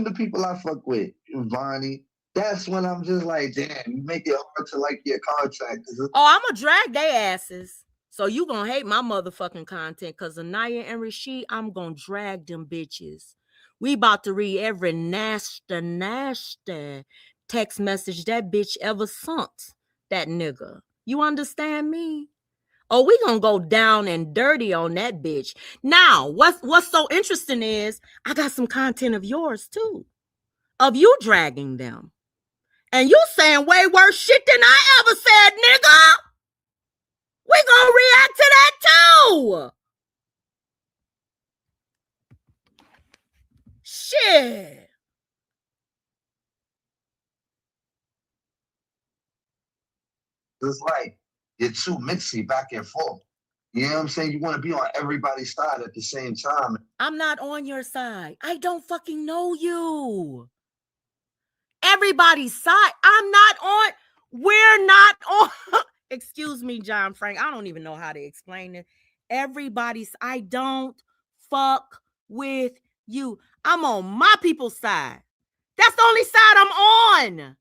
the people I fuck with, Vonnie, that's when I'm just like, damn, you make it hard to like your contact. I'm going to drag their asses. So you going to hate my motherfucking content because Anaya and Rashid, I'm going to drag them bitches. We about to read every nasty text message that bitch ever sent that nigga. You understand me? Oh, we gonna go down and dirty on that bitch. Now, what's so interesting is I got some content of yours too, of you dragging them. And you saying way worse shit than I ever said, nigga. We gonna react to that too. Shit. It's like you're too mixy back and forth. You know what I'm saying? You want to be on everybody's side at the same time. I'm not on your side. I don't fucking know you. Everybody's side. I'm not on. We're not on. Excuse me, John Frank. I don't even know how to explain it. I don't fuck with you. I'm on my people's side. That's the only side I'm on.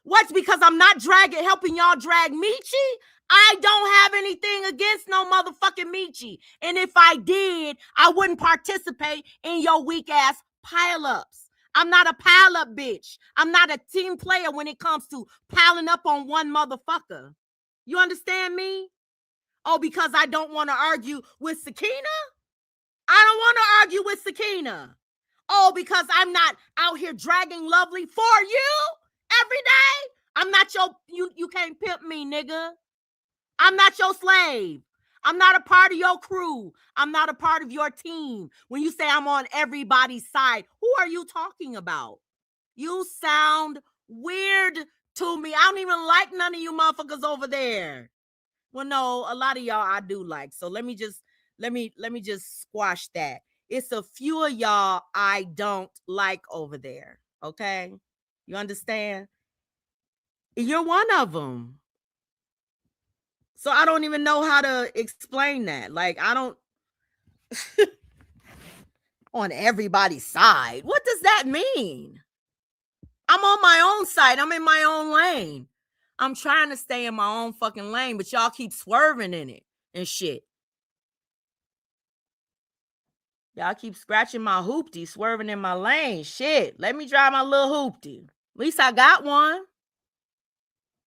What's because I'm not helping y'all drag Michi? I don't have anything against no motherfucking Michi. And if I did, I wouldn't participate in your weak ass pile-ups. I'm not a pile-up bitch. I'm not a team player when it comes to piling up on one motherfucker. You understand me? Oh, because I don't want to argue with Sakina? I don't want to argue with Sakina. Oh, because I'm not out here dragging Lovely for you every day? I'm not you can't pimp me, nigga. I'm not your slave. I'm not a part of your crew. I'm not a part of your team. When you say I'm on everybody's side, who are you talking about? You sound weird to me. I don't even like none of you motherfuckers over there. Well, no, a lot of y'all I do like. So let me just squash that. It's a few of y'all I don't like over there. Okay? You understand? You're one of them. So I don't even know how to explain that. Like, I don't on everybody's side. What does that mean? I'm on my own side. I'm in my own lane. I'm trying to stay in my own fucking lane, but y'all keep swerving in it and shit. Y'all keep scratching my hoopty, swerving in my lane. Shit, let me drive my little hoopty. At least I got one.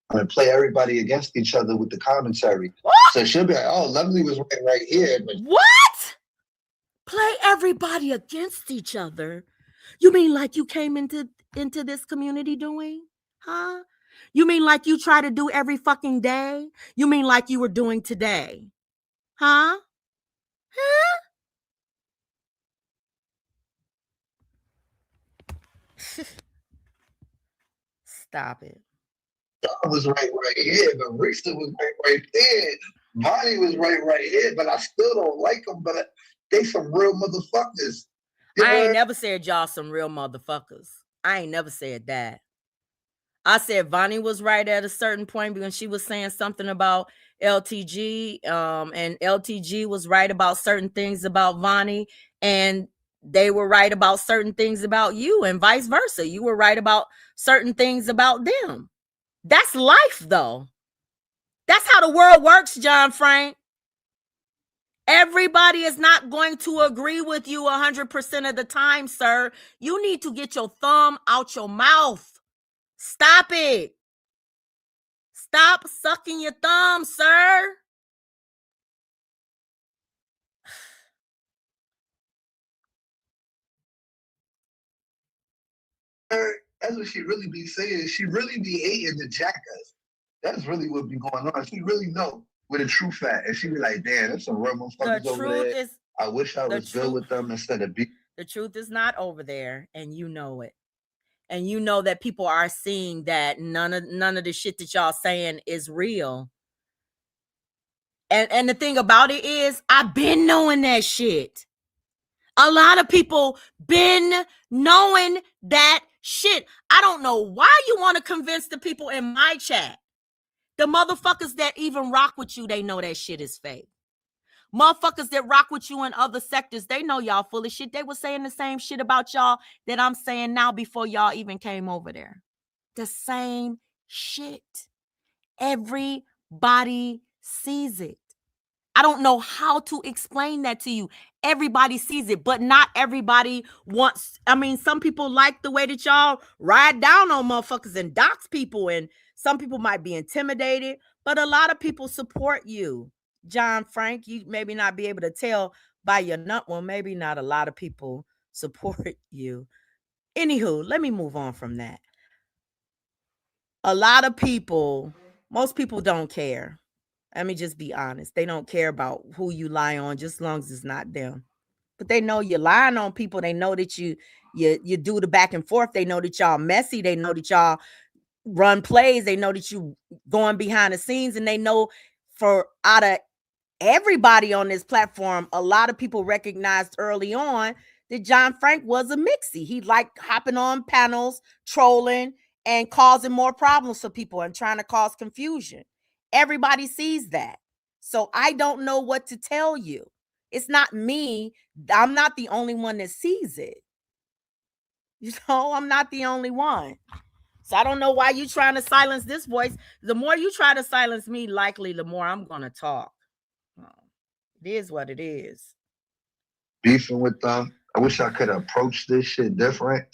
I'm gonna play everybody against each other with the commentary. What? So she'll be like, "Oh, Lovely was right here." But what? Play everybody against each other? You mean like you came into this community doing? Huh? You mean like you try to do every fucking day? You mean like you were doing today? Huh? Huh? Stop it. I was right here, but Rista was right there. Bonnie was right here, but I still don't like them. But they some real motherfuckers. I ain't never said y'all some real motherfuckers. I ain't never said that. I said Vonnie was right at a certain point because she was saying something about LTG, and LTG was right about certain things about Vonnie, and they were right about certain things about you, and vice versa. You were right about certain things about them. That's life, though. That's how the world works, John Frank. Everybody is not going to agree with you 100% of the time, sir. You need to get your thumb out your mouth. Stop it. Stop sucking your thumb, sir. That's what she really be saying. She really be hating the jackass. That's really what be going on. She really know where the truth at. And she be like, damn, there's some real motherfuckers over there. I wish I was good with them instead of being. The truth is not over there, and you know it. And you know that people are seeing that none of the shit that y'all saying is real. And the thing about it is, I've been knowing that shit. A lot of people been knowing that shit. I don't know why you want to convince the people in my chat. The motherfuckers that even rock with you, they know that shit is fake. Motherfuckers that rock with you in other sectors, they know y'all full of shit. They were saying the same shit about y'all that I'm saying now before y'all even came over there. The same shit. Everybody sees it. I don't know how to explain that to you. Everybody sees it, but not everybody wants. I mean, some people like the way that y'all ride down on motherfuckers and dox people, and some people might be intimidated, but a lot of people support you. John Frank, you maybe not be able to tell by your nut. Well, maybe not a lot of people support you. Anywho, let me move on from that. A lot of people, most people don't care. Let me just be honest. They don't care about who you lie on, just as long as it's not them. But they know you're lying on people. They know that you do the back and forth. They know that y'all messy. They know that y'all run plays. They know that you going behind the scenes, and they know for out of everybody on this platform, a lot of people recognized early on that John Frank was a mixie. He liked hopping on panels, trolling, and causing more problems for people and trying to cause confusion. Everybody sees that. So I don't know what to tell you. It's not me. I'm not the only one that sees it. You know, I'm not the only one. So I don't know why you trying to silence this voice. The more you try to silence me, likely the more I'm gonna talk. It is what it is. Beefing with them. I wish I could approach this shit different.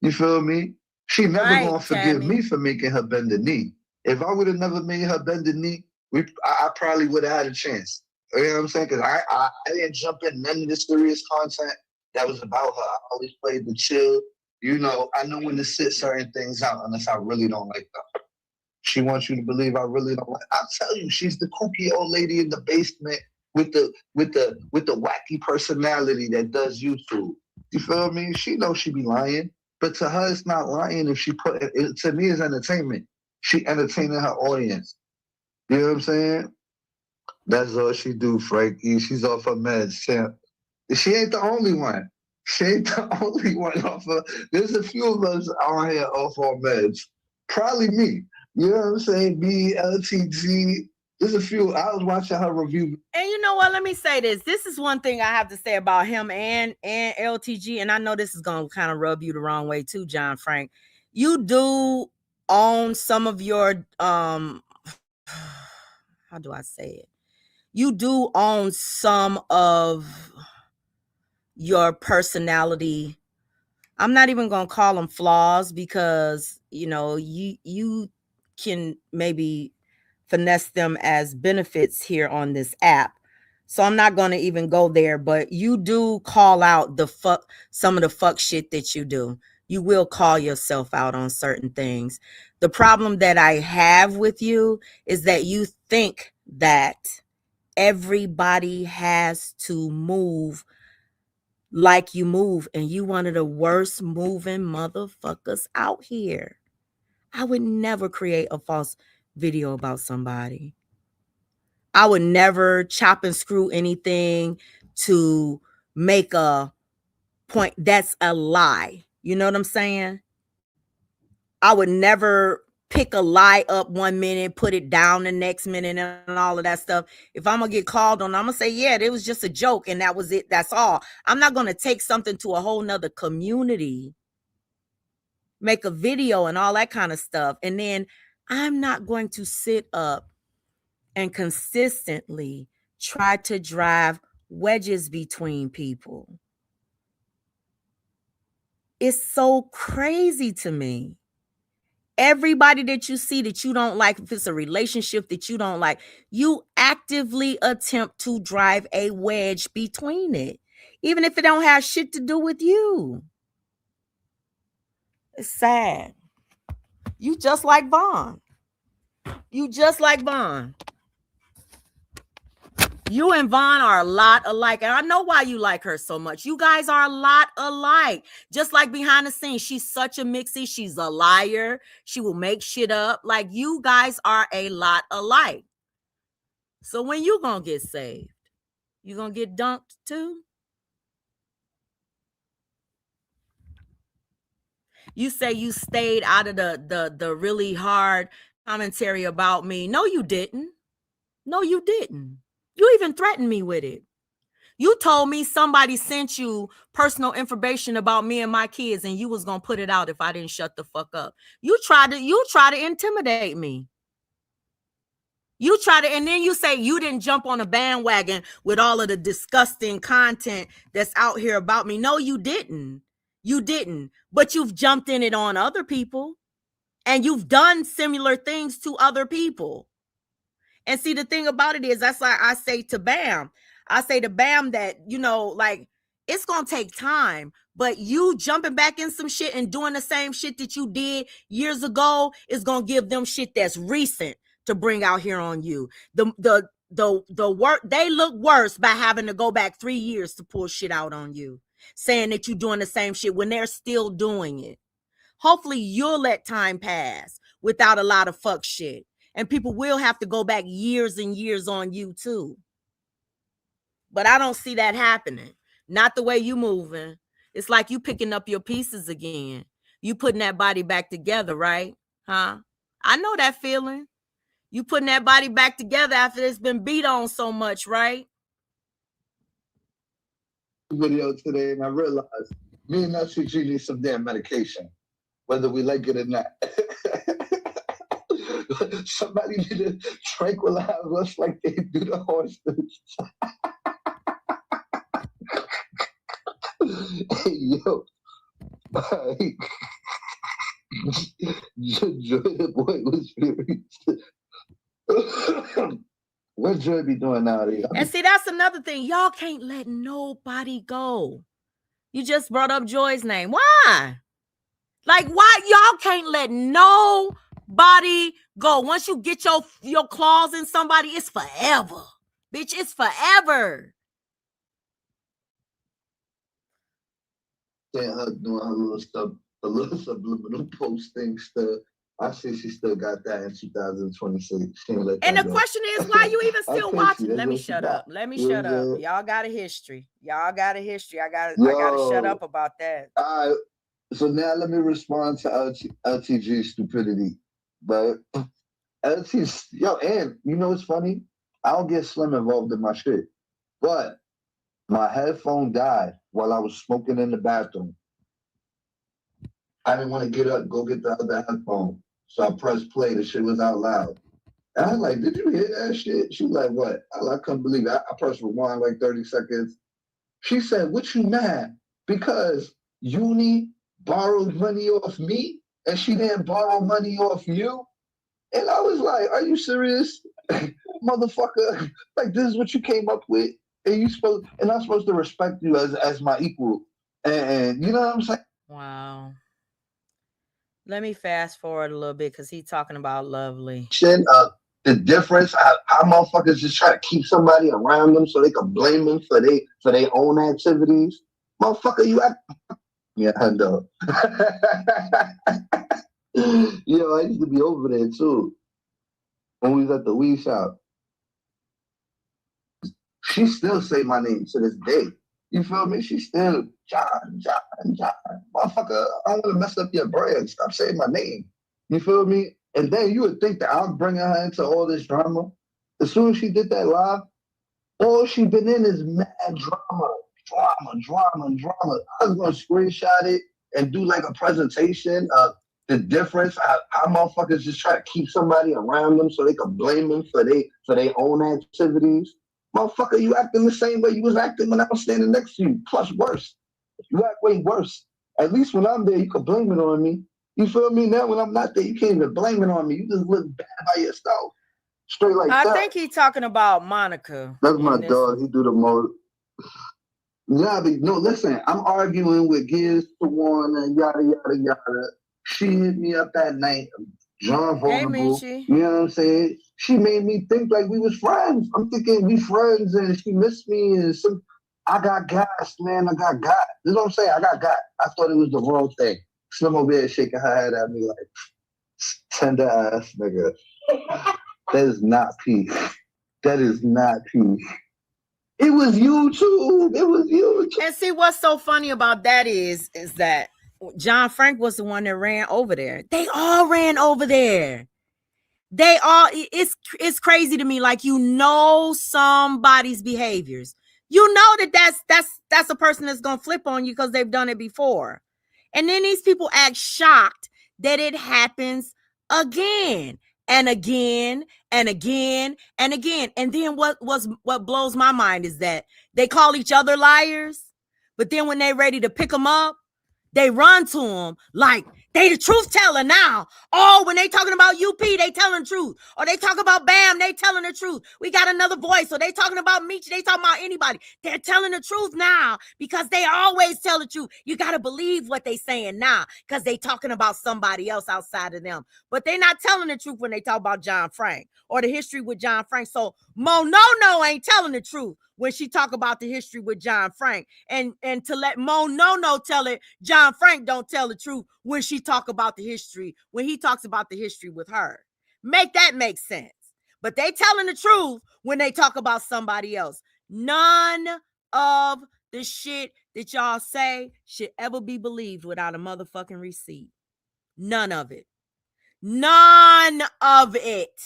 You feel me? She never Right, gonna forgive Tammy. me for making her bend the knee. If I would have never made her bend the knee, I probably would have had a chance. You know what I'm saying? Because I didn't jump in none of the serious content that was about her. I always played the chill. You know, I know when to sit certain things out unless I really don't like them. She wants you to believe I really don't like. I'll tell you, she's the kooky old lady in the basement with the wacky personality that does YouTube. You feel me? She knows she be lying, but to her it's not lying if she put it. To me, it's entertainment. She entertaining her audience. You know what I'm saying? That's all she do, Frankie. She's off her meds, champ. She ain't the only one. She ain't the only one off her. There's a few of us out here off our meds. Probably me. You know what I'm saying? Me, LTG. There's a few. I was watching her review. And you know what? Let me say this. This is one thing I have to say about him and LTG. And I know this is gonna kind of rub you the wrong way too, John Frank. You do own some of your how do I say it? You do own some of your personality. I'm not even gonna call them flaws because you can maybe finesse them as benefits here on this app. So I'm not going to even go there, but you do call out some of the fuck shit that you do. You will call yourself out on certain things. The problem that I have with you is that you think that everybody has to move like you move, and you one of the worst moving motherfuckers out here. I would never create a false video about somebody. I would never chop and screw anything to make a point. That's a lie. You know what I'm saying? I would never pick a lie up one minute, put it down the next minute, and all of that stuff. If I'm going to get called on, I'm going to say, yeah, it was just a joke, and that was it. That's all. I'm not going to take something to a whole nother community, make a video and all that kind of stuff. And then I'm not going to sit up and consistently try to drive wedges between people. It's so crazy to me. Everybody that you see that you don't like, if it's a relationship that you don't like, you actively attempt to drive a wedge between it, even if it don't have shit to do with you. It's sad. You just like Vaughn. You just like Vaughn. You and Vaughn are a lot alike. And I know why you like her so much. You guys are a lot alike. Just like behind the scenes, she's such a mixie. She's a liar. She will make shit up. Like, you guys are a lot alike. So when you gonna get saved? You gonna get dunked too? You say you stayed out of the really hard commentary about me. No, you didn't. No, you didn't. You even threatened me with it. You told me somebody sent you personal information about me and my kids, and you was gonna put it out if I didn't shut the fuck up. You try to intimidate me. And then you say you didn't jump on a bandwagon with all of the disgusting content that's out here about me. No, you didn't. You didn't. But you've jumped in it on other people, and you've done similar things to other people. And see, the thing about it is, that's why I say to Bam that, like, it's going to take time, but you jumping back in some shit and doing the same shit that you did years ago is going to give them shit that's recent to bring out here on you. The work, they look worse by having to go back 3 years to pull shit out on you, saying that you're doing the same shit when they're still doing it. Hopefully you'll let time pass without a lot of fuck shit. And people will have to go back years and years on you too. But I don't see that happening. Not the way you moving. It's like you picking up your pieces again. You putting that body back together, right? Huh? I know that feeling. You putting that body back together after it's been beat on so much, right? Video today, and I realized me and LCG need some damn medication, whether we like it or not. Somebody need to tranquilize us like they do the horses. Hey, yo. Joy boy was furious. What Joy be doing nowadays? And see, that's another thing. Y'all can't let nobody go. You just brought up Joy's name. Why? Like, why y'all can't let nobody go? Once you get your claws in somebody, it's forever. Bitch, it's forever. Yeah, her doing her little stuff, the little subliminal posting stuff. I see she still got that in 2026. She ain't let And that the go. question is, why you even still watching? Let me shut up. Let me shut up. Saying? Y'all got a history. Y'all got a history. I gotta shut up about that. All right. So now let me respond to LTG stupidity. But LT, yo, and you know what's funny? I don't get Slim involved in my shit. But my headphone died while I was smoking in the bathroom. I didn't want to get up, go get the other headphone. So I pressed play. The shit was out loud. And I was like, did you hear that shit? She was like, what? I couldn't believe it. I pressed rewind like 30 seconds. She said, what you mad? Because Uni borrowed money off me and she didn't borrow money off you? And I was like, are you serious? Motherfucker, like this is what you came up with. And I'm supposed to respect you as my equal. And you know what I'm saying? Wow. Let me fast forward a little bit because he's talking about Lovely. The difference, how motherfuckers just try to keep somebody around them so they can blame them for their own activities. Motherfucker, you act. Yeah, I know. Yo, I used to be over there too. When we was at the weed shop. She still say my name to this day. You feel me? She still, John. Motherfucker, I don't want to mess up your brand. Stop saying my name. You feel me? And then you would think that I'm bringing her into all this drama. As soon as she did that live, all she been in is mad drama. I was going to screenshot it and do like a presentation of the difference, how motherfuckers just try to keep somebody around them so they can blame them for their own activities. Motherfucker, you acting the same way you was acting when I was standing next to you, plus worse. You act way worse. At least when I'm there, you can blame it on me. You feel me? Now when I'm not there, you can't even blame it on me. You just look bad by yourself. Straight like that. I think he's talking about Monica. That's my dog. He do the most. Yeah, but no, listen, I'm arguing with Giz for one and yada, yada, yada. She hit me up that night. John vulnerable. Hey, you know what I'm saying? She made me think like we was friends. I'm thinking we friends and she missed me and I got gas, man. I got got. You know what I'm saying? I got got. I thought it was the wrong thing. Slim over there shaking her head at me like, tender ass nigga. That is not peace. That is not peace. It was you too. It was you too. And see, what's so funny about that is that John Frank was the one that ran over there. They all ran over there. They all, it's crazy to me. Like, you know, somebody's behaviors. You know that's a person that's going to flip on you because they've done it before. And then these people act shocked that it happens again and again and again and again. And then what blows my mind is that they call each other liars, but then when they're ready to pick them up, they run to them like they the truth teller now. Oh, when they talking about UP, they telling the truth. Or they talk about BAM, they telling the truth. We got another voice. Or they talking about Meech, they talking about anybody. They're telling the truth now because they always tell the truth. You got to believe what they saying now because they talking about somebody else outside of them. But they not telling the truth when they talk about John Frank or the history with John Frank. So Mo No ain't telling the truth when she talk about the history with John Frank. And to let Mo No tell it, John Frank don't tell the truth when she talk about the history, when he talks about the history with her. Make that make sense. But they telling the truth when they talk about somebody else. None of the shit that y'all say should ever be believed without a motherfucking receipt. None of it. None of it.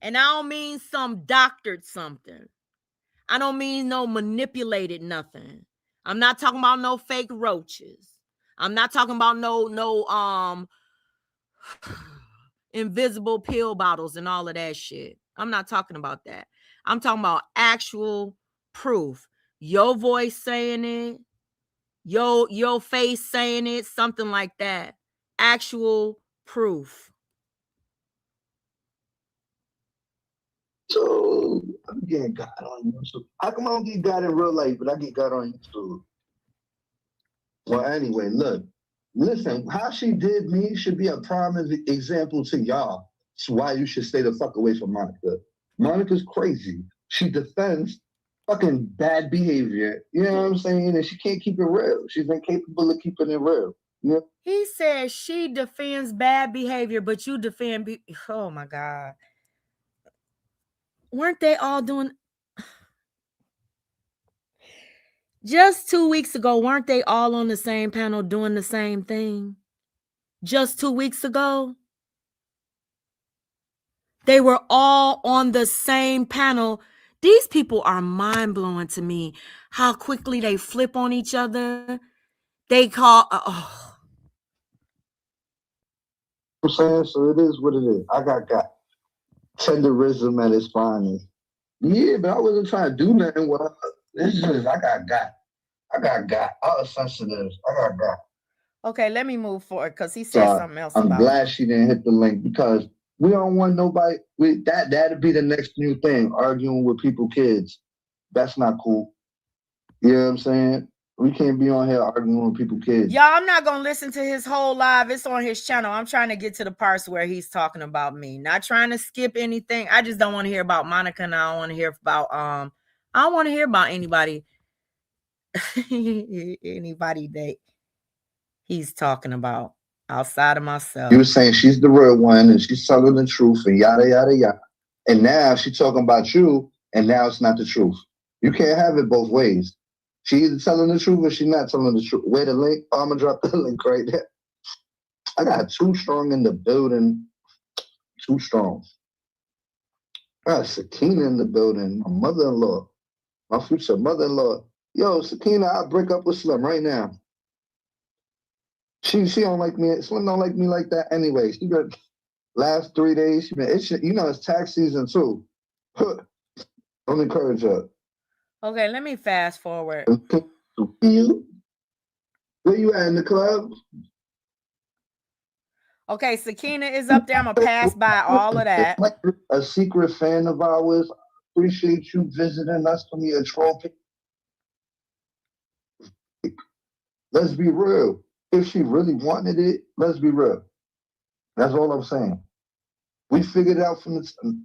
And I don't mean some doctored something. I don't mean no manipulated nothing. I'm not talking about no fake roaches. I'm not talking about no invisible pill bottles and all of that shit. I'm not talking about that. I'm talking about actual proof. Your voice saying it, your face saying it, something like that. Actual proof. So I'm getting God on YouTube. How come I don't get God in real life, but I get God on YouTube? Well, anyway, look, listen, how she did me should be a prime example to y'all. It's why you should stay the fuck away from Monica. Monica's crazy. She defends fucking bad behavior. You know what I'm saying? And she can't keep it real. She's incapable of keeping it real. You know? He says she defends bad behavior, but you defend. Oh my God. Weren't they all doing? Just 2 weeks ago, weren't they all on the same panel doing the same thing? Just 2 weeks ago, they were all on the same panel. These people are mind-blowing to me, how quickly they flip on each other. They call, I'm saying? So it is what it is. I got tenderism at its finest. Yeah, but I wasn't trying to do nothing with her. This is, I got all sensitive. I got. Okay, let me move forward because he said something else. I'm glad she didn't hit the link because we don't want nobody. That'd be the next new thing, arguing with people's kids. That's not cool. You know what I'm saying? We can't be on here arguing with people's kids. Y'all, I'm not gonna listen to his whole live. It's on his channel. I'm trying to get to the parts where he's talking about me. Not trying to skip anything. I just don't want to hear about Monica, and I don't want to hear about I don't want to hear about anybody that he's talking about outside of myself. You were saying she's the real one and she's telling the truth and yada yada yada. And now she's talking about you, and now it's not the truth. You can't have it both ways. She's either telling the truth or she's not telling the truth. Where the link? I'm gonna drop the link right there. I got Too Strong in the building. Too Strong. I got Sakina in the building. My mother-in-law. My future mother-in-law. Yo, Sakina, I'll break up with Slim right now. She don't like me. Slim don't like me like that anyway. She got last 3 days. She been itching. You know it's tax season too. Don't encourage her. Okay, let me fast forward. Where you at in the club? Okay, Sakina is up there. I'm gonna pass by all of that. A secret fan of ours. Appreciate you visiting us for me a trophy. Let's be real. If she really wanted it, let's be real. That's all I'm saying. We figured out from the.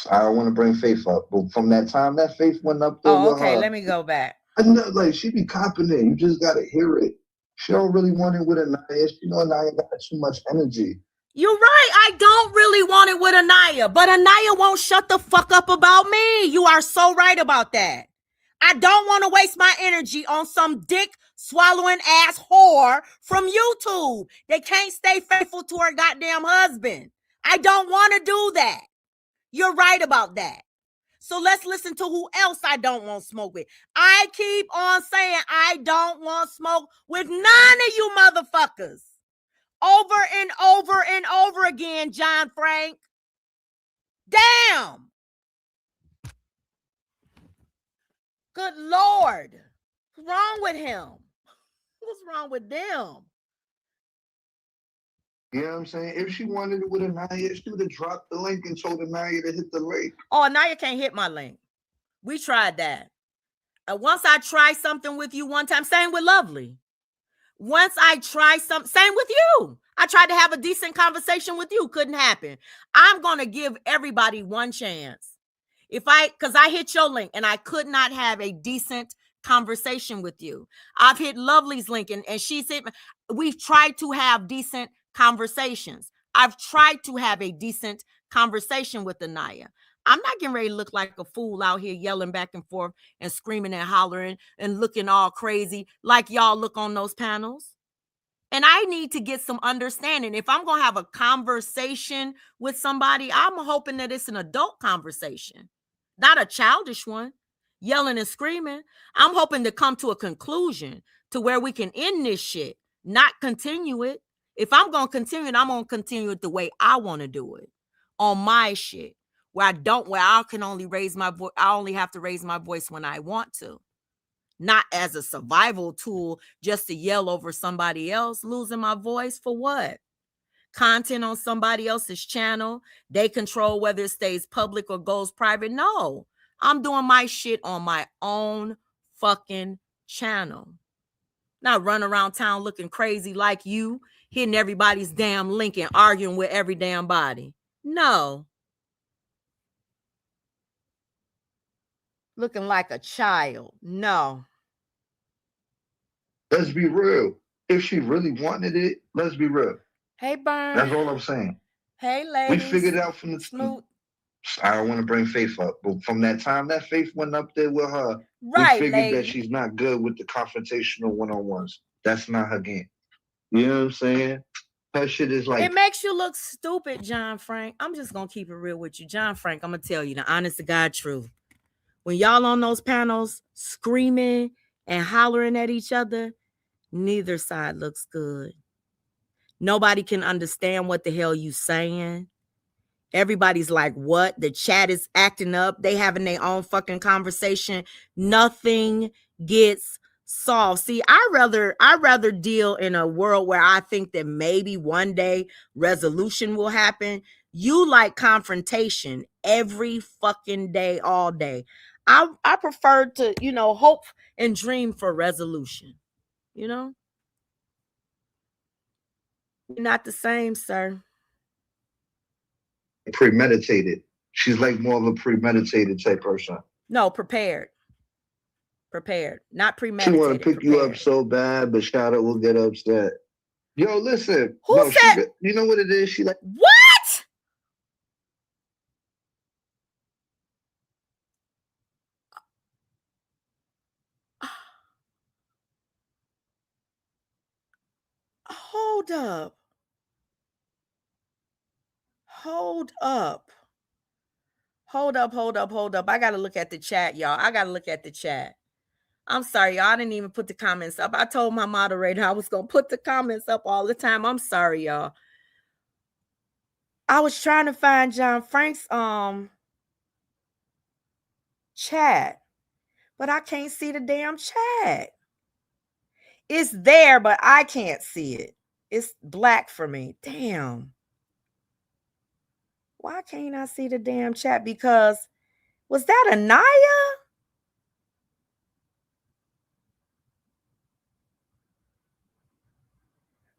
I don't want to bring Faith up, but from that time that Faith went up there. Oh, okay. Let me go back. I know, like she be copping it. You just gotta hear it. She don't really want it with Anaya. She know Anaya got too much energy. You're right. I don't really want it with Anaya, but Anaya won't shut the fuck up about me. You are so right about that. I don't want to waste my energy on some dick swallowing ass whore from YouTube that can't stay faithful to her goddamn husband. I don't want to do that. You're right about that. So let's listen to who else I don't want smoke with. I keep on saying I don't want smoke with none of you motherfuckers. Over and over and over again, John Frank. Damn. Good Lord. What's wrong with him? What's wrong with them? You know what I'm saying? If she wanted it with Anaya, she would have dropped the link and told Anaya to hit the link. Oh, Anaya can't hit my link. We tried that. Once I try something with you one time, same with Lovely. Once I try something, same with you. I tried to have a decent conversation with you. Couldn't happen. I'm going to give everybody one chance. Because I hit your link and I could not have a decent conversation with you. I've hit Lovely's link and she's hit. We've tried to have decent conversations. I've tried to have a decent conversation with Anaya. I'm not getting ready to look like a fool out here yelling back and forth and screaming and hollering and looking all crazy like y'all look on those panels. And I need to get some understanding. If I'm going to have a conversation with somebody, I'm hoping that it's an adult conversation, not a childish one, yelling and screaming. I'm hoping to come to a conclusion to where we can end this shit, not continue it. If I'm going to continue it, I'm going to continue it the way I want to do it, on my shit, where I can only raise my voice. I only have to raise my voice when I want to, not as a survival tool, just to yell over somebody else. Losing my voice for what? Content on somebody else's channel. They control whether it stays public or goes private. No, I'm doing my shit on my own fucking channel. Not run around town looking crazy like you, hitting everybody's damn link and arguing with every damn body. No. Looking like a child. No. Let's be real. If she really wanted it, let's be real. Hey, Burn. That's all I'm saying. Hey, ladies. We figured out from the Smooth. I don't want to bring Faith up, but from that time that Faith went up there with her, right, we figured lady. that she's not good with the confrontational one-on-ones. That's not her game. You know what I'm saying? Her shit is like... It makes you look stupid, John Frank. I'm just going to keep it real with you. John Frank, I'm going to tell you the honest to God truth. When y'all on those panels screaming and hollering at each other, neither side looks good. Nobody can understand what the hell you saying. Everybody's like, what? The chat is acting up. They having their own fucking conversation. Nothing gets solved. See, I rather deal in a world where I think that maybe one day resolution will happen. You like confrontation every fucking day, all day. I prefer to, hope and dream for resolution. You're not the same, sir. Premeditated. She's like more of a premeditated type person. No, prepared, not premeditated. She want to pick you up so bad, but Shadow will get upset. Yo, listen. Who said? You know what it is? She like what? Hold up. I got to look at the chat, y'all. I'm sorry, y'all. I didn't even put the comments up. I told my moderator I was going to put the comments up all the time. I'm sorry, y'all. I was trying to find John Frank's chat, but I can't see the damn chat. It's there, but I can't see it. It's black for me. Damn. Why can't I see the damn chat? Because was that Anaya?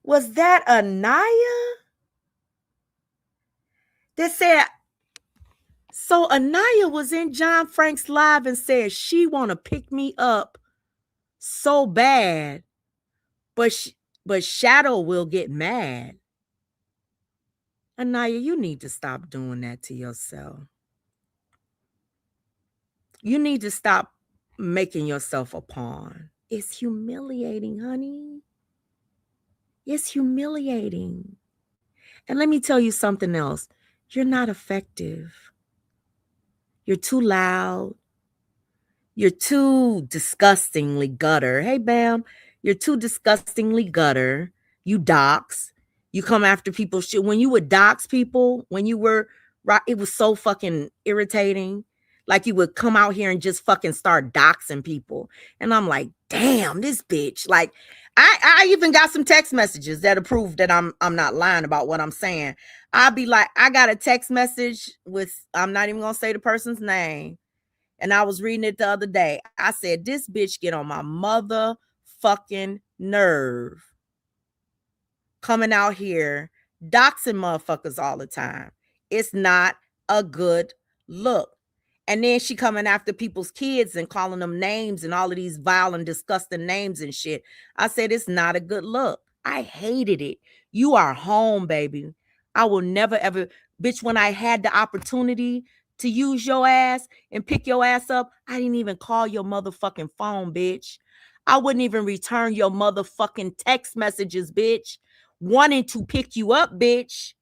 Was that Anaya? They said, so Anaya was in John Frank's live and said she want to pick me up so bad, but Shadow will get mad. Anaya, you need to stop doing that to yourself. You need to stop making yourself a pawn. It's humiliating, honey. It's humiliating. And let me tell you something else. You're not effective. You're too loud. You're too disgustingly gutter. Hey, Bam, you're too disgustingly gutter. You dox. You come after people's shit. When you would dox people, it was so fucking irritating. Like you would come out here and just fucking start doxing people. And I'm like, damn, this bitch. Like, I even got some text messages that prove that I'm not lying about what I'm saying. I'll be like, I got a text message with, I'm not even going to say the person's name. And I was reading it the other day. I said, this bitch get on my motherfucking nerve. Coming out here, doxing motherfuckers all the time. It's not a good look. And then she coming after people's kids and calling them names and all of these vile and disgusting names and shit. I said, it's not a good look. I hated it. You are home, baby. I will never, ever, bitch, when I had the opportunity to use your ass and pick your ass up, I didn't even call your motherfucking phone, bitch. I wouldn't even return your motherfucking text messages, bitch. Wanting to pick you up, bitch.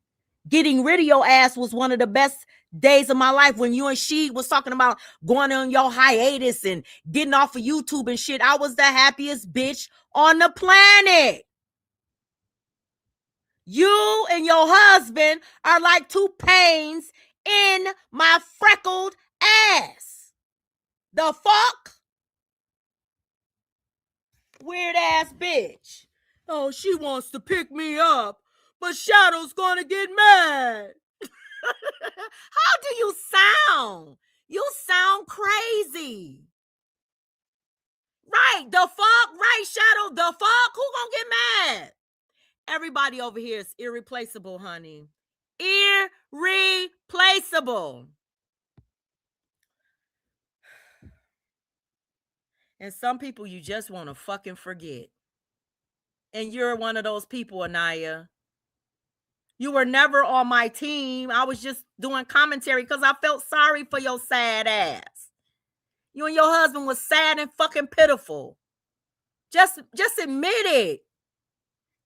Getting rid of your ass was one of the best days of my life when you and she was talking about going on your hiatus and getting off of YouTube and shit. I was the happiest bitch on the planet. You and your husband are like two pains in my freckled ass. The fuck? Weird ass bitch. Oh, she wants to pick me up, but Shadow's gonna get mad. How do you sound? You sound crazy. Right, the fuck? Right, Shadow, the fuck? Who gonna get mad? Everybody over here is irreplaceable, honey. Irreplaceable. And some people you just want to fucking forget. And you're one of those people, Anaya. You were never on my team. I was just doing commentary because I felt sorry for your sad ass. You and your husband was sad and fucking pitiful. Just admit it.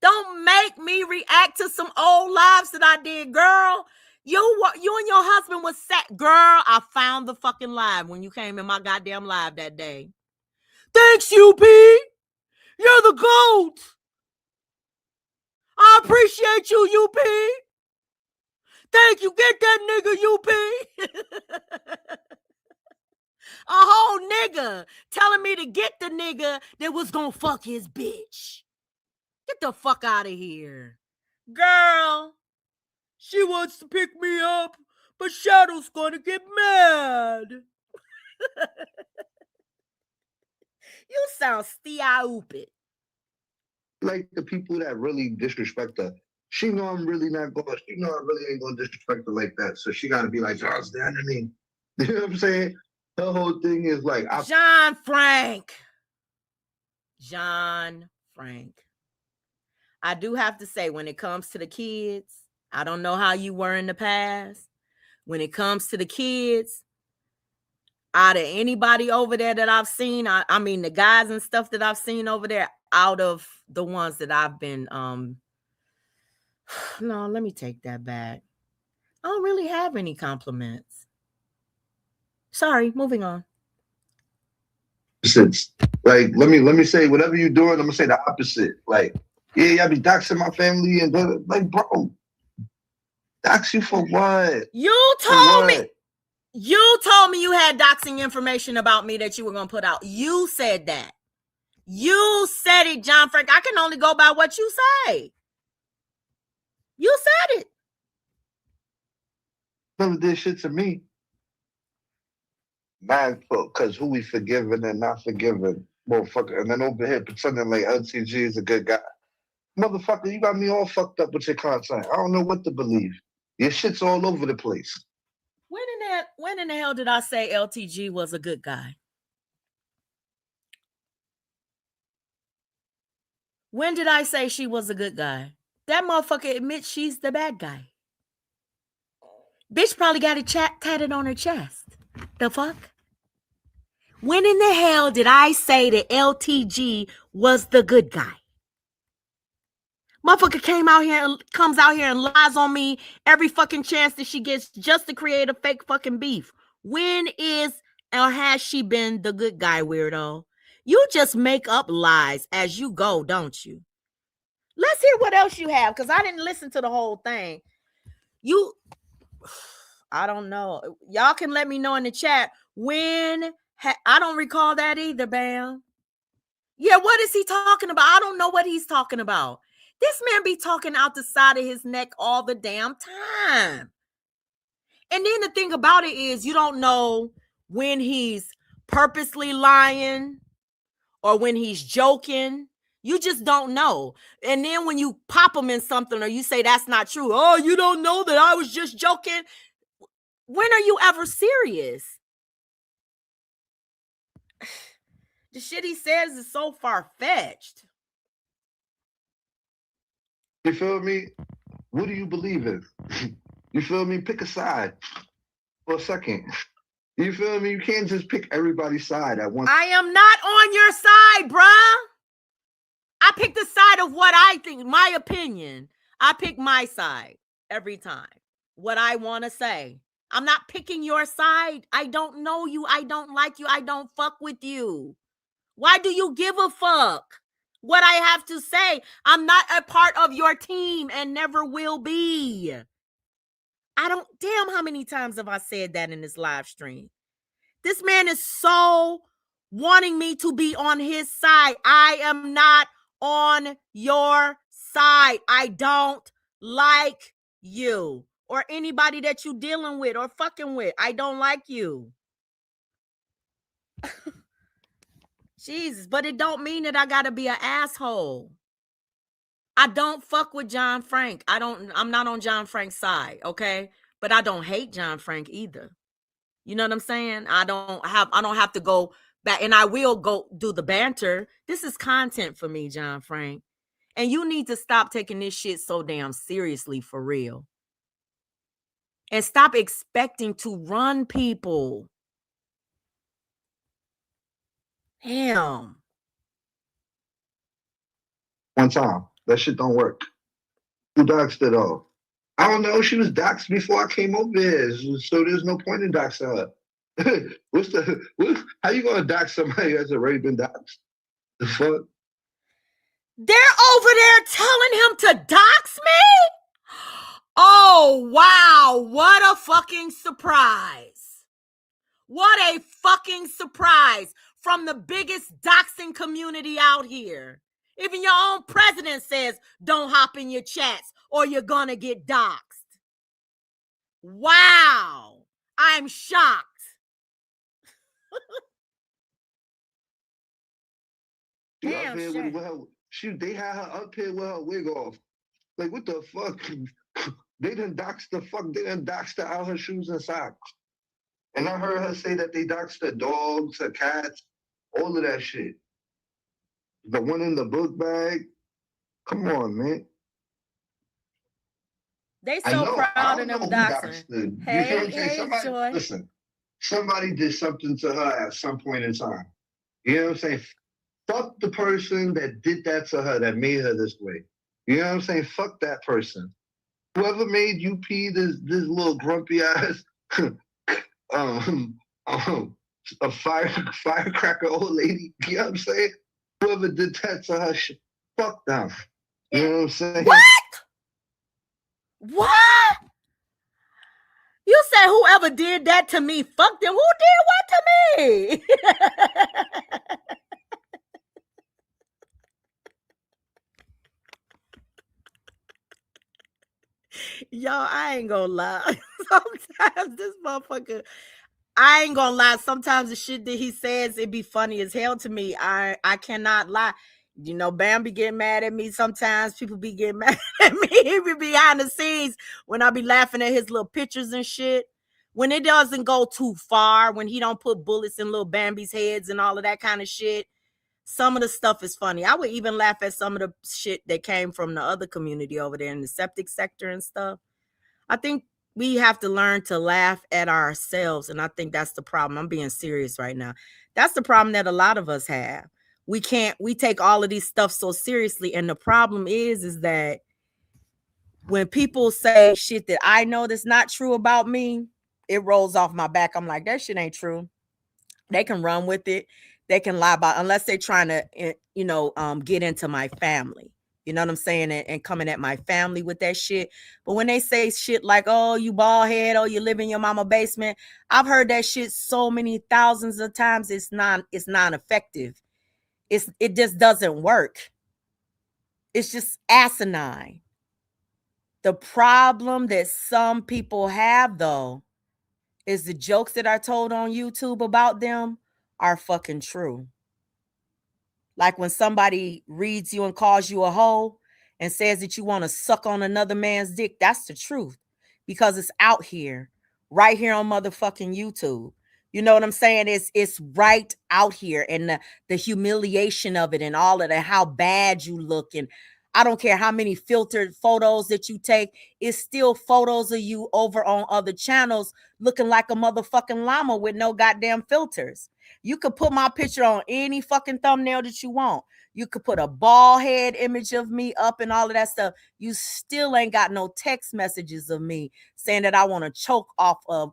Don't make me react to some old lives that I did, girl. You and your husband was sad. Girl, I found the fucking live when you came in my goddamn live that day. Thanks, UP. You're the GOAT. I appreciate you, UP. Thank you. Get that nigga, UP. A whole nigga telling me to get the nigga that was gonna fuck his bitch. Get the fuck out of here. Girl, she wants to pick me up, but Shadow's gonna get mad. You sound stupid. Like the people that really disrespect her. She know I'm really not going. She know I really ain't gonna disrespect her like that. So she got to be like, John, stand to me. You know what I'm saying? Her whole thing is like, John Frank. I do have to say, when it comes to the kids, I don't know how you were in the past. When it comes to the kids, out of anybody over there that I've seen, I mean the guys and stuff that I've seen over there, out of the ones that I've been, no, let me take that back. I don't really have any compliments. Sorry, moving on. Like, let me say, whatever you're doing, I'm gonna say the opposite. Like, yeah, I be doxing my family and like, bro, dox you for what? You told me you had doxing information about me that you were gonna put out. You said that. You said it, John Frank. I can only go by what you say. You said it. Never did shit to me. Man, because who we forgiving and not forgiving, motherfucker. And then over here pretending like LTG is a good guy. Motherfucker, you got me all fucked up with your content. I don't know what to believe. Your shit's all over the place. When in the hell did I say LTG was a good guy? When did I say she was a good guy? That motherfucker admits she's the bad guy. Bitch probably got it tatted on her chest. The fuck? When in the hell did I say that LTG was the good guy? Motherfucker comes out here and lies on me every fucking chance that she gets just to create a fake fucking beef. When is or has she been the good guy, weirdo? You just make up lies as you go, don't you? Let's hear what else you have, because I didn't listen to the whole thing. I don't know. Y'all can let me know in the chat when. I don't recall that either, Bam. Yeah, what is he talking about? I don't know what he's talking about. This man be talking out the side of his neck all the damn time. And then the thing about it is, you don't know when he's purposely lying or when he's joking. You just don't know. And then when you pop him in something or you say that's not true, oh, you don't know that I was just joking. When are you ever serious? The shit he says is so far-fetched. You feel me? What do you believe in? You feel me? Pick a side for a second. You feel me? You can't just pick everybody's side at once. I am not on your side, bruh. I pick the side of what I think, my opinion. I pick my side every time. What I want to say. I'm not picking your side. I don't know you. I don't like you. I don't fuck with you. Why do you give a fuck? what I have to say. I'm not a part of your team and never will be. I don't, damn, how many times have I said that in this live stream? This man is so wanting me to be on his side. I am not on your side. I don't like you or anybody that you dealing with or fucking with. I don't like you. Jesus, but it don't mean that I gotta be an asshole. I don't fuck with John Frank. I'm not on John Frank's side, okay? But I don't hate John Frank either. You know what I'm saying? I don't have to go back, and I will go do the banter. This is content for me, John Frank. And you need to stop taking this shit so damn seriously, for real. And stop expecting to run people. Damn. One time. That shit don't work. Who doxed it all? I don't know. She was doxed before I came over here, so there's no point in doxing her. How you gonna dox somebody that's already been doxed? The fuck? They're over there telling him to dox me? Oh, wow. What a fucking surprise. What a fucking surprise from the biggest doxing community out here. Even your own president says, don't hop in your chats or you're gonna get doxed. Wow. I'm shocked. Damn, they had her up here with her wig off. Like, what the fuck? They done doxed her out her shoes and socks. And I heard her say that they doxed her dogs, her cats, all of that shit. The one in the book bag. Come on, man. They so proud of them doxing. Hey, listen, somebody did something to her at some point in time. You know what I'm saying? Fuck the person that did that to her, that made her this way. You know what I'm saying? Fuck that person. Whoever made you pee, this little grumpy ass, a firecracker old lady. You know what I'm saying? Whoever did that to her, fuck them. You know what I'm saying? What? You said whoever did that to me, fuck them. Who did what to me? Y'all, I ain't gonna lie. Sometimes this motherfucker, I ain't gonna lie. Sometimes the shit that he says, it be funny as hell to me. I cannot lie. You know, Bam be getting mad at me. Sometimes people be getting mad at me. He be behind the scenes when I be laughing at his little pictures and shit. When it doesn't go too far, when he don't put bullets in little Bambi's heads and all of that kind of shit, some of the stuff is funny. I would even laugh at some of the shit that came from the other community over there in the septic sector and stuff. I think we have to learn to laugh at ourselves. And I think that's the problem. I'm being serious right now. That's the problem that a lot of us have. We take all of these stuff so seriously. And the problem is that when people say shit that I know that's not true about me, it rolls off my back. I'm like, that shit ain't true. They can run with it. They can lie about, unless they're trying to, get into my family. You know what I'm saying? And coming at my family with that shit. But when they say shit like, oh, you bald head, oh, you live in your mama basement, I've heard that shit so many thousands of times. It's non-effective. It just doesn't work. It's just asinine. The problem that some people have, though, is the jokes that are told on YouTube about them are fucking true. Like when somebody reads you and calls you a hoe and says that you want to suck on another man's dick, that's the truth, because it's out here, right here on motherfucking YouTube. You know what I'm saying? It's right out here, and the humiliation of it and all of that, how bad you look, and I don't care how many filtered photos that you take, it's still photos of you over on other channels looking like a motherfucking llama with no goddamn filters. You could put my picture on any fucking thumbnail that you want. You could put a bald head image of me up and all of that stuff. You still ain't got no text messages of me saying that I want to choke off a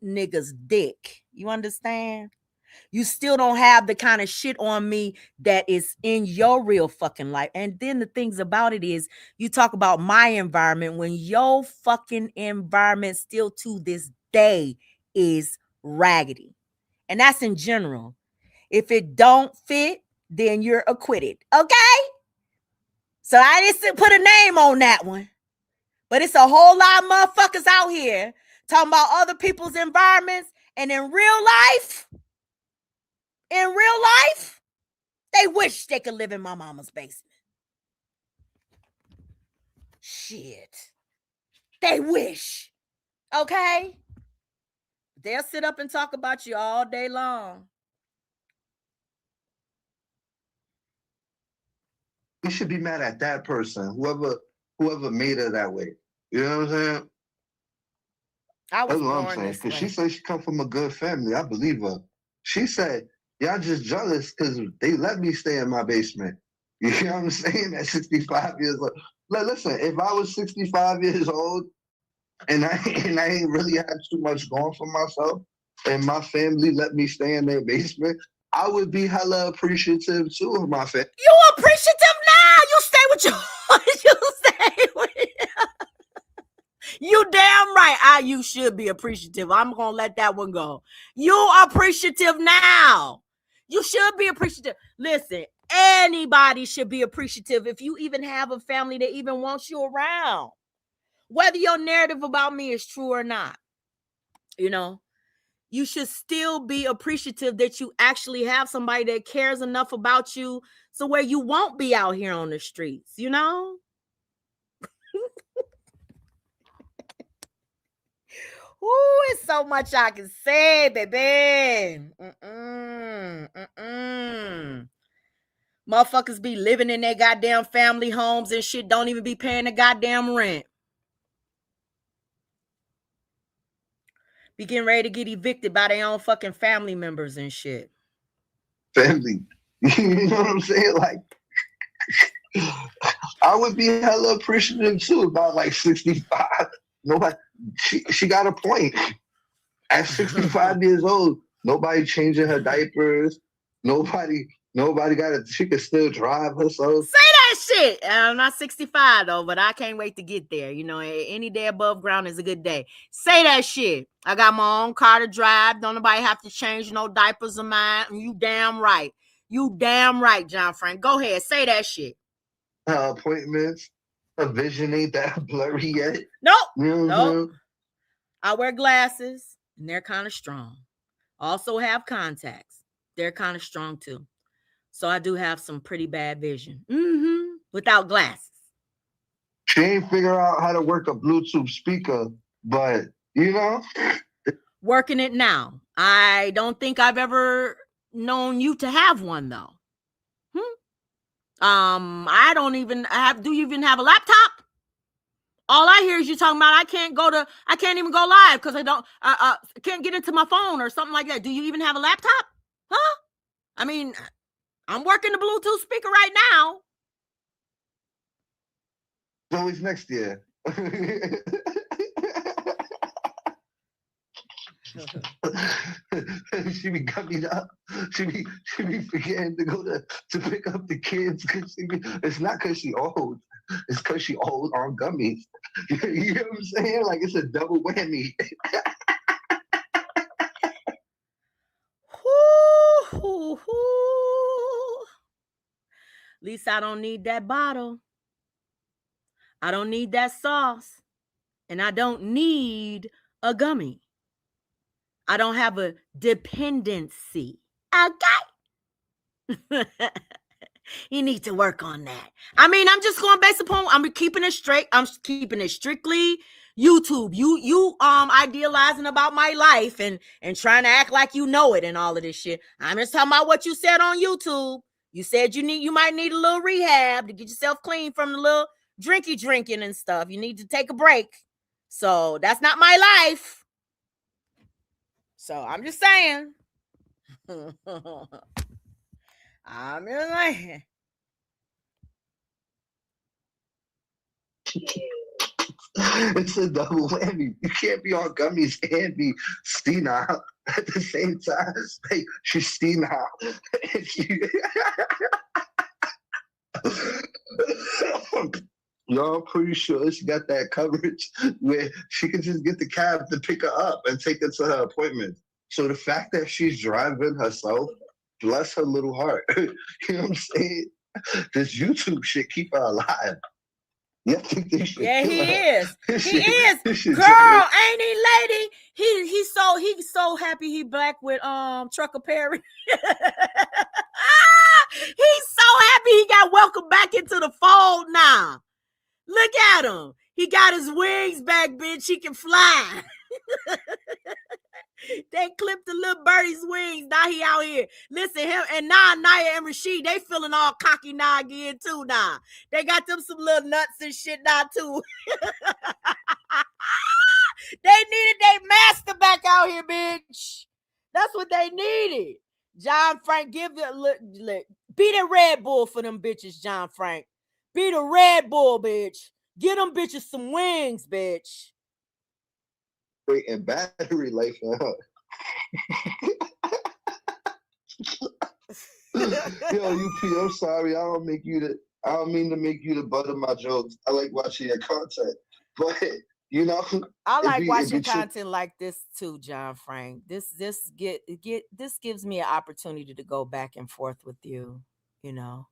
nigga's dick. You understand? You still don't have the kind of shit on me that is in your real fucking life. And then the things about it is, you talk about my environment when your fucking environment still to this day is raggedy. And that's in general. If it don't fit, then you're acquitted. Okay? So I didn't put a name on that one. But it's a whole lot of motherfuckers out here talking about other people's environments. And in real life, they wish they could live in my mama's basement. Shit. They wish. Okay? They'll sit up and talk about you all day long. You should be mad at that person, whoever made her that way. You know what I'm saying? That's what I'm saying. Because she said she come from a good family. I believe her. She said, y'all just jealous because they let me stay in my basement. You know what I'm saying? At 65 years old. Listen, if I was 65 years old and I ain't really had too much going for myself and my family let me stay in their basement, I would be hella appreciative too of my family. You appreciative now? You stay with your you stay with you damn right. You should be appreciative. I'm gonna let that one go. You appreciative now. You should be appreciative. Listen, anybody should be appreciative if you even have a family that even wants you around. Whether your narrative about me is true or not, you know, you should still be appreciative that you actually have somebody that cares enough about you so where you won't be out here on the streets, you know? Ooh, it's so much I can say, baby. Motherfuckers be living in their goddamn family homes and shit, don't even be paying the goddamn rent. Be getting ready to get evicted by their own fucking family members and shit. Family. You know what I'm saying? Like, I would be hella appreciative too about like 65. Nobody, she got a point. At 65 years old, nobody changing her diapers. Nobody got it. She could still drive herself. Say that shit. I'm not 65 though, but I can't wait to get there. You know, any day above ground is a good day. Say that shit. I got my own car to drive. Don't nobody have to change no diapers of mine. You damn right. You damn right, John Frank. Go ahead. Say that shit. Appointments. Her vision ain't that blurry yet. Nope. Mm-hmm. Nope. I wear glasses and they're kind of strong. Also have contacts. They're kind of strong too. So I do have some pretty bad vision. Without glasses. She ain't figure out how to work a Bluetooth speaker, but you know. Working it now. I don't think I've ever known you to have one though. I don't even have, do you even have a laptop? All I hear is you talking about I can't even go live because I can't get into my phone or something like that. Do you even have a laptop? Huh? I mean, I'm working the Bluetooth speaker right now. It's always next year. She be gummied up. She be forgetting to go to pick up the kids because it's not because she old. It's because she old on gummies. You know what I'm saying? Like it's a double whammy. At least I don't need that bottle. I don't need that sauce. And I don't need a gummy. I don't have a dependency. Okay. You need to work on that. I mean, I'm just going based upon, I'm keeping it straight. I'm keeping it strictly YouTube. You idealizing about my life and trying to act like you know it and all of this shit. I'm just talking about what you said on YouTube. You said you might need a little rehab to get yourself clean from the little drinking and stuff. You need to take a break. So that's not my life. So I'm just saying. I'm just saying. It's a double whammy. You can't be on gummies and be senile at the same time. Like, she's senile. Y'all, I'm pretty sure she got that coverage where she can just get the cab to pick her up and take her to her appointment. So the fact that she's driving herself, bless her little heart. You know what I'm saying? This YouTube shit keep her alive. Yeah, I think they should Yeah, kill he her. is. He is. This shit Girl, ain't he, lady? He's so happy he black with Trucker Perry. He's so happy he got welcomed back into the fold now. Look at him. He got his wings back, bitch. He can fly. They clipped the little birdie's wings. Now he out here. Listen, him and now Naya and Rashid, they feeling all cocky now again too now. They got them some little nuts and shit now too. They needed their master back out here, bitch. That's what they needed. John Frank, give the be the Red Bull for them bitches, John Frank. Be the Red Bull, bitch. Get them bitches some wings, bitch. and battery life for her. Yo, UP, I'm sorry. I don't mean to make you the butt of my jokes. I like watching your content. But you know, I like watching content like this too, John Frank. This gives me an opportunity to go back and forth with you, you know.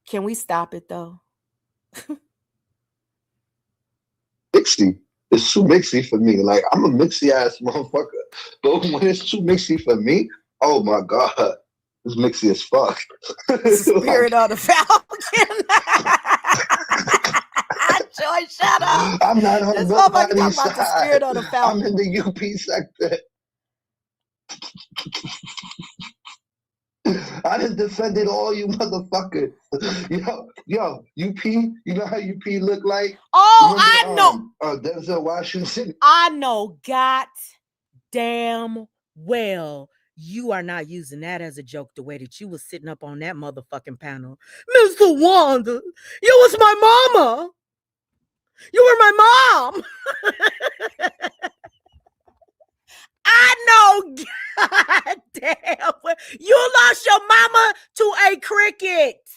Can we stop it though? Mixy. It's too mixy for me. Like, I'm a mixy ass motherfucker. But when it's too mixy for me, oh my God. It's mixy as fuck. Spirit of the Falcon. Joy, shut up. I'm not on this nobody's side. The spirit of the Falcon. I'm in the UP sector. I just defended all you motherfuckers. Yo, UP, you know how UP look like? Oh, remember, I know. Denzel Washington. I know, god damn well. You are not using that as a joke the way that you was sitting up on that motherfucking panel. Mr. Wanda, you was my mama. You were my mom. I know. God damn. You lost your mama to a cricket.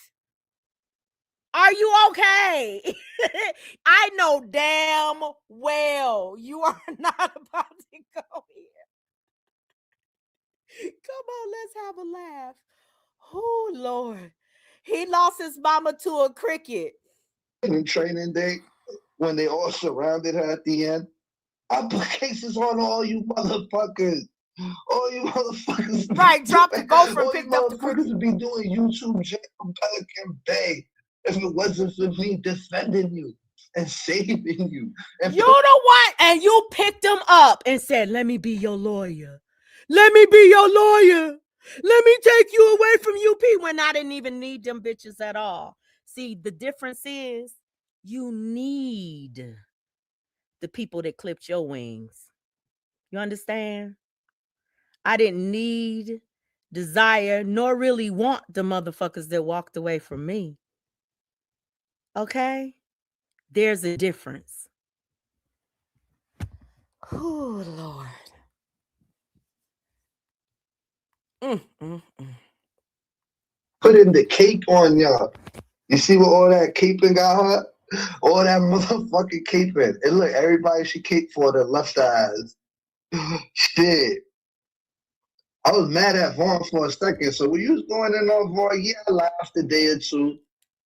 Are you okay? I know damn well you are not about to go here. Come on, let's have a laugh. Oh, Lord. He lost his mama to a cricket. In training day, when they all surrounded her at the end, I put cases on all you motherfuckers. All you motherfuckers. Right, drop the gopher and picked up the cricket. Motherfuckers would be doing YouTube jail from Pelican Bay if it wasn't for me defending you and saving you. And you know what? And you picked them up and said, let me be your lawyer. Let me be your lawyer. Let me take you away from UP when I didn't even need them bitches at all. See, the difference is you need the people that clipped your wings. You understand? I didn't need, desire, nor really want the motherfuckers that walked away from me. Okay? There's a difference. Oh, Lord. Putting the cape on y'all. You see what all that caping got her? All that motherfucking caping. And look, everybody she caped for the left eyes. Shit. I was mad at Vaughn for a second. So when you was going in on Vaughn, yeah, I laughed a day or two.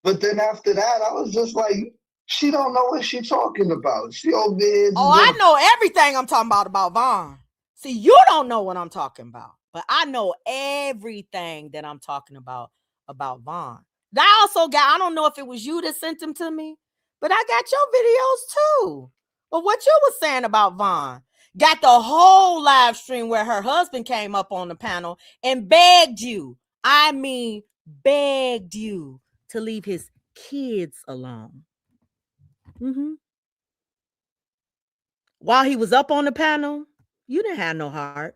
But then after that, I was just like, she don't know what she's talking about. She over there. Oh, I know everything I'm talking about Vaughn. See, you don't know what I'm talking about. But I know everything that I'm talking about Vaughn. I also got, I don't know if it was you that sent them to me, but I got your videos too. But what you was saying about Vaughn. Got the whole live stream where her husband came up on the panel and begged you. I mean, begged you to leave his kids alone. While he was up on the panel, you didn't have no heart.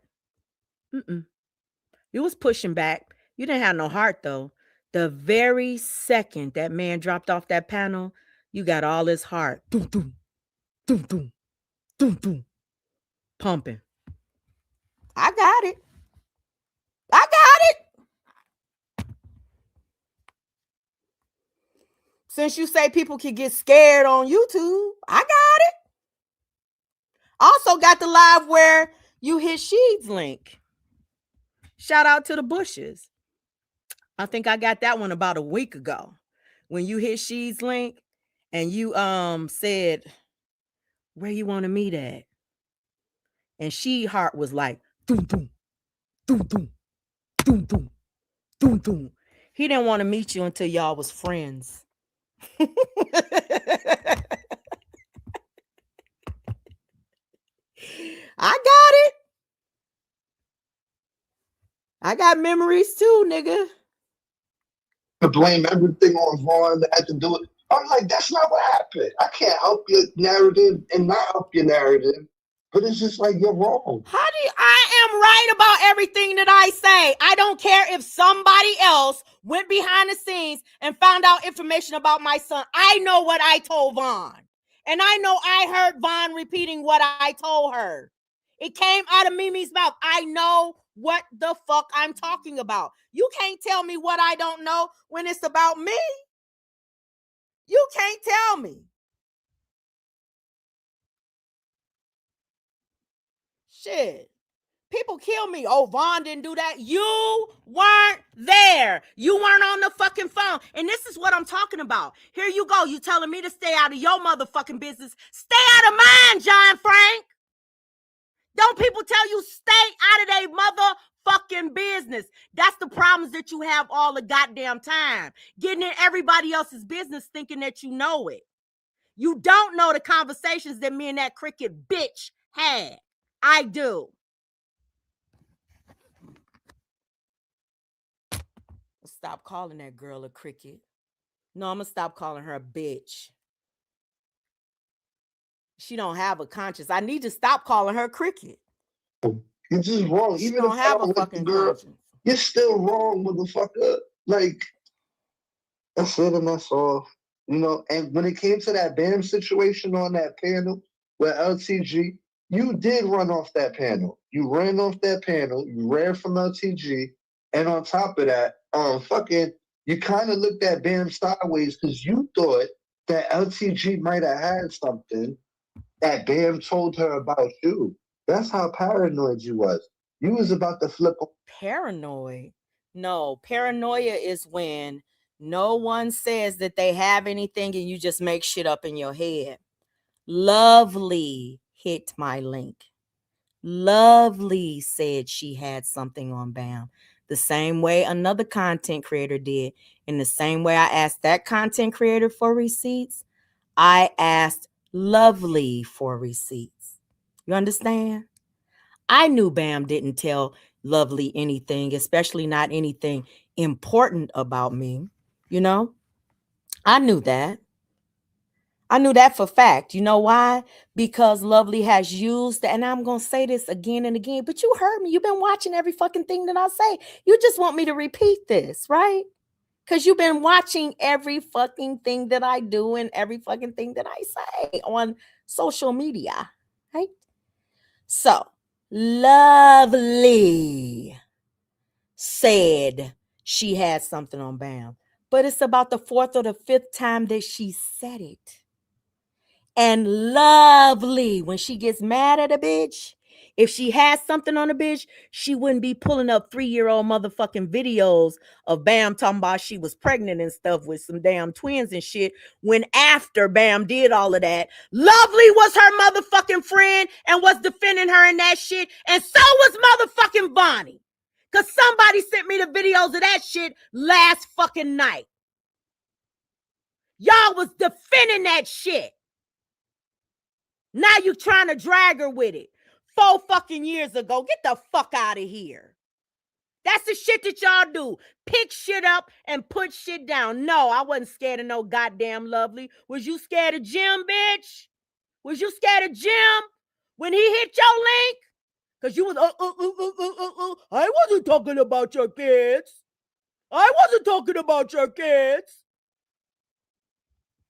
You was pushing back. You didn't have no heart, though. The very second that man dropped off that panel, You got all his heart. Doom, doom, doom, doom, doom, doom, pumping. I got it. I got it. Since you say people can get scared on YouTube, I got it. Also got the live where you hit Sheed's link. Shout out to the Bushes. I think I got that one about a week ago. When you hit Sheed's link and you said where you want to meet at. And She Heart was like, doom, doom, doom, doom, doom, doom, doom, doom. He didn't want to meet you until y'all was friends. I got it. I got memories too, nigga. To blame everything on Vaughn that had to do it. I'm like, that's not what happened. I can't help your narrative and not help your narrative. But it's just like, you're wrong. I am right about everything that I say. I don't care if somebody else went behind the scenes and found out information about my son. I know what I told Vaughn. And I know I heard Vaughn repeating what I told her. It came out of Mimi's mouth. I know what the fuck I'm talking about. You can't tell me what I don't know when it's about me. You can't tell me. Shit. People kill me. Oh, Vaughn didn't do that. You weren't there. You weren't on the fucking phone. And this is what I'm talking about. Here you go. You telling me to stay out of your motherfucking business. Stay out of mine, John Frank. Don't people tell you stay out of their motherfucking business? That's the problems that you have all the goddamn time. Getting in everybody else's business thinking that you know it. You don't know the conversations that me and that cricket bitch had. I do. Stop calling that girl a cricket. No, I'm gonna stop calling her a bitch. She don't have a conscience. I need to stop calling her cricket. You're just wrong. She Even don't if have I a like fucking the girl, conscience. you're still wrong, motherfucker. Like, that's it and that's all. You know, and when it came to that BAM situation on that panel with LTG, you did run off that panel. You ran off that panel. You ran from LTG. And on top of that, you kind of looked at BAM sideways because you thought that LTG might have had something that BAM told her about you. That's how paranoid you was. You was about to flip. Paranoid? No, paranoia is when no one says that they have anything and you just make shit up in your head. Lovely hit my link. Lovely said she had something on BAM. The same way another content creator did. In the same way I asked that content creator for receipts, I asked Lovely for receipts. You understand? I knew BAM didn't tell Lovely anything, especially not anything important about me. You know? I knew that. I knew that for fact. You know why? Because Lovely has used, and I'm going to say this again and again, but you heard me. You've been watching every fucking thing that I say. You just want me to repeat this, right? Because you've been watching every fucking thing that I do and every fucking thing that I say on social media, right? So, Lovely said she had something on BAM, but it's about the fourth or the fifth time that she said it. And Lovely, when she gets mad at a bitch, if she has something on a bitch, she wouldn't be pulling up 3-year-old motherfucking videos of BAM talking about she was pregnant and stuff with some damn twins and shit. When after BAM did all of that, Lovely was her motherfucking friend and was defending her in that shit. And so was motherfucking Bonnie. Because somebody sent me the videos of that shit last fucking night. Y'all was defending that shit. Now you trying to drag her with it. 4 fucking years ago. Get the fuck out of here. That's the shit that y'all do. Pick shit up and put shit down. No, I wasn't scared of no goddamn Lovely. Was you scared of Jim, bitch? Was you scared of Jim when he hit your link? Because you was, I wasn't talking about your kids. I wasn't talking about your kids.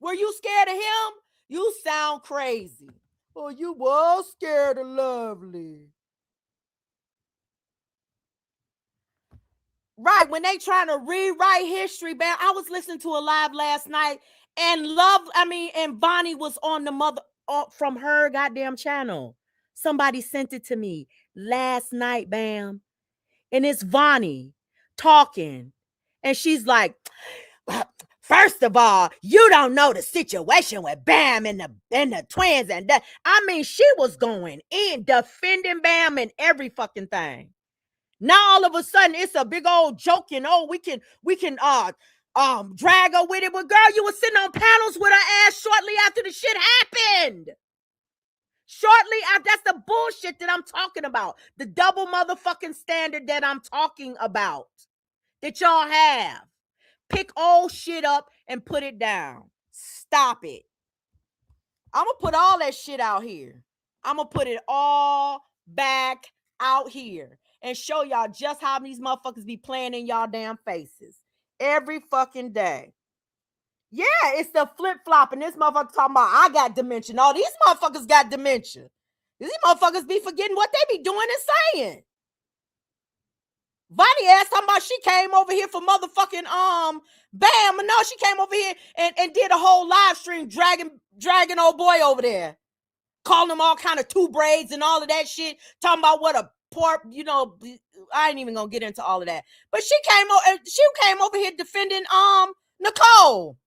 Were you scared of him? You sound crazy. Oh, you was scared of Lovely. Right, when they trying to rewrite history, man. I was listening to a live last night, and and Bonnie was on the mother from her goddamn channel. Somebody sent it to me last night, Bam. And it's Vonnie talking. And she's like, first of all, you don't know the situation with Bam and the twins. And that. I mean, she was going in, defending Bam and every fucking thing. Now all of a sudden it's a big old joke, and we can drag her with it. But girl, you were sitting on panels with her ass shortly after the shit happened. Shortly after, that's the bullshit that I'm talking about. The double motherfucking standard that I'm talking about. That y'all have. Pick old shit up and put it down. Stop it. I'm gonna put all that shit out here. I'm gonna put it all back out here and show y'all just how these motherfuckers be playing in y'all damn faces every fucking day. Yeah, it's the flip-flop, and this motherfucker talking about I got dementia. No, these motherfuckers got dementia. These motherfuckers be forgetting what they be doing and saying. Vonnie ass talking about she came over here for motherfucking Bam. No, she came over here and did a whole live stream dragging old boy over there. Calling him all kind of two braids and all of that shit. Talking about what a poor, I ain't even gonna get into all of that. But she came over here defending Nicole.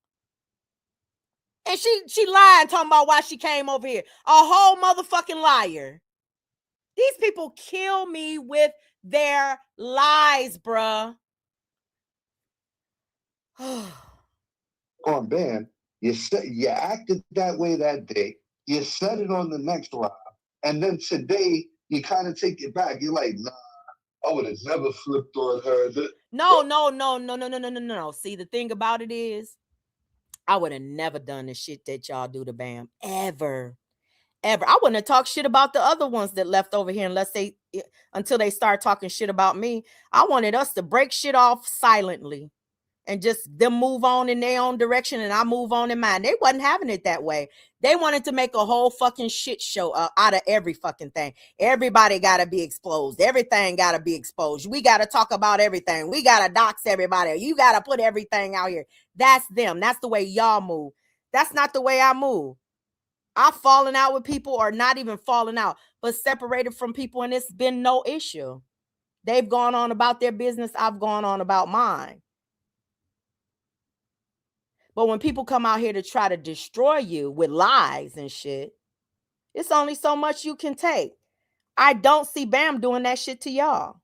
And she lied talking about why she came over here. A whole motherfucking liar. These people kill me with their lies, bruh. On Bam, you acted that way that day. You said it on the next live, and then today you kind of take it back. You're like, nah, I would have never flipped on her. No. See, the thing about it is, I would have never done the shit that y'all do to Bam ever. I wouldn't have talked shit about the other ones that left over here until they start talking shit about me. I wanted us to break shit off silently and just them move on in their own direction and I move on in mine. They wasn't having it that way. They wanted to make a whole fucking shit show out of every fucking thing. Everybody got to be exposed. Everything got to be exposed. We got to talk about everything. We got to dox everybody. You got to put everything out here. That's them. That's the way y'all move. That's not the way I move. I've fallen out with people, or not even fallen out, but separated from people, and it's been no issue. They've gone on about their business. I've gone on about mine. But when people come out here to try to destroy you with lies and shit, it's only so much you can take. I don't see Bam doing that shit to y'all.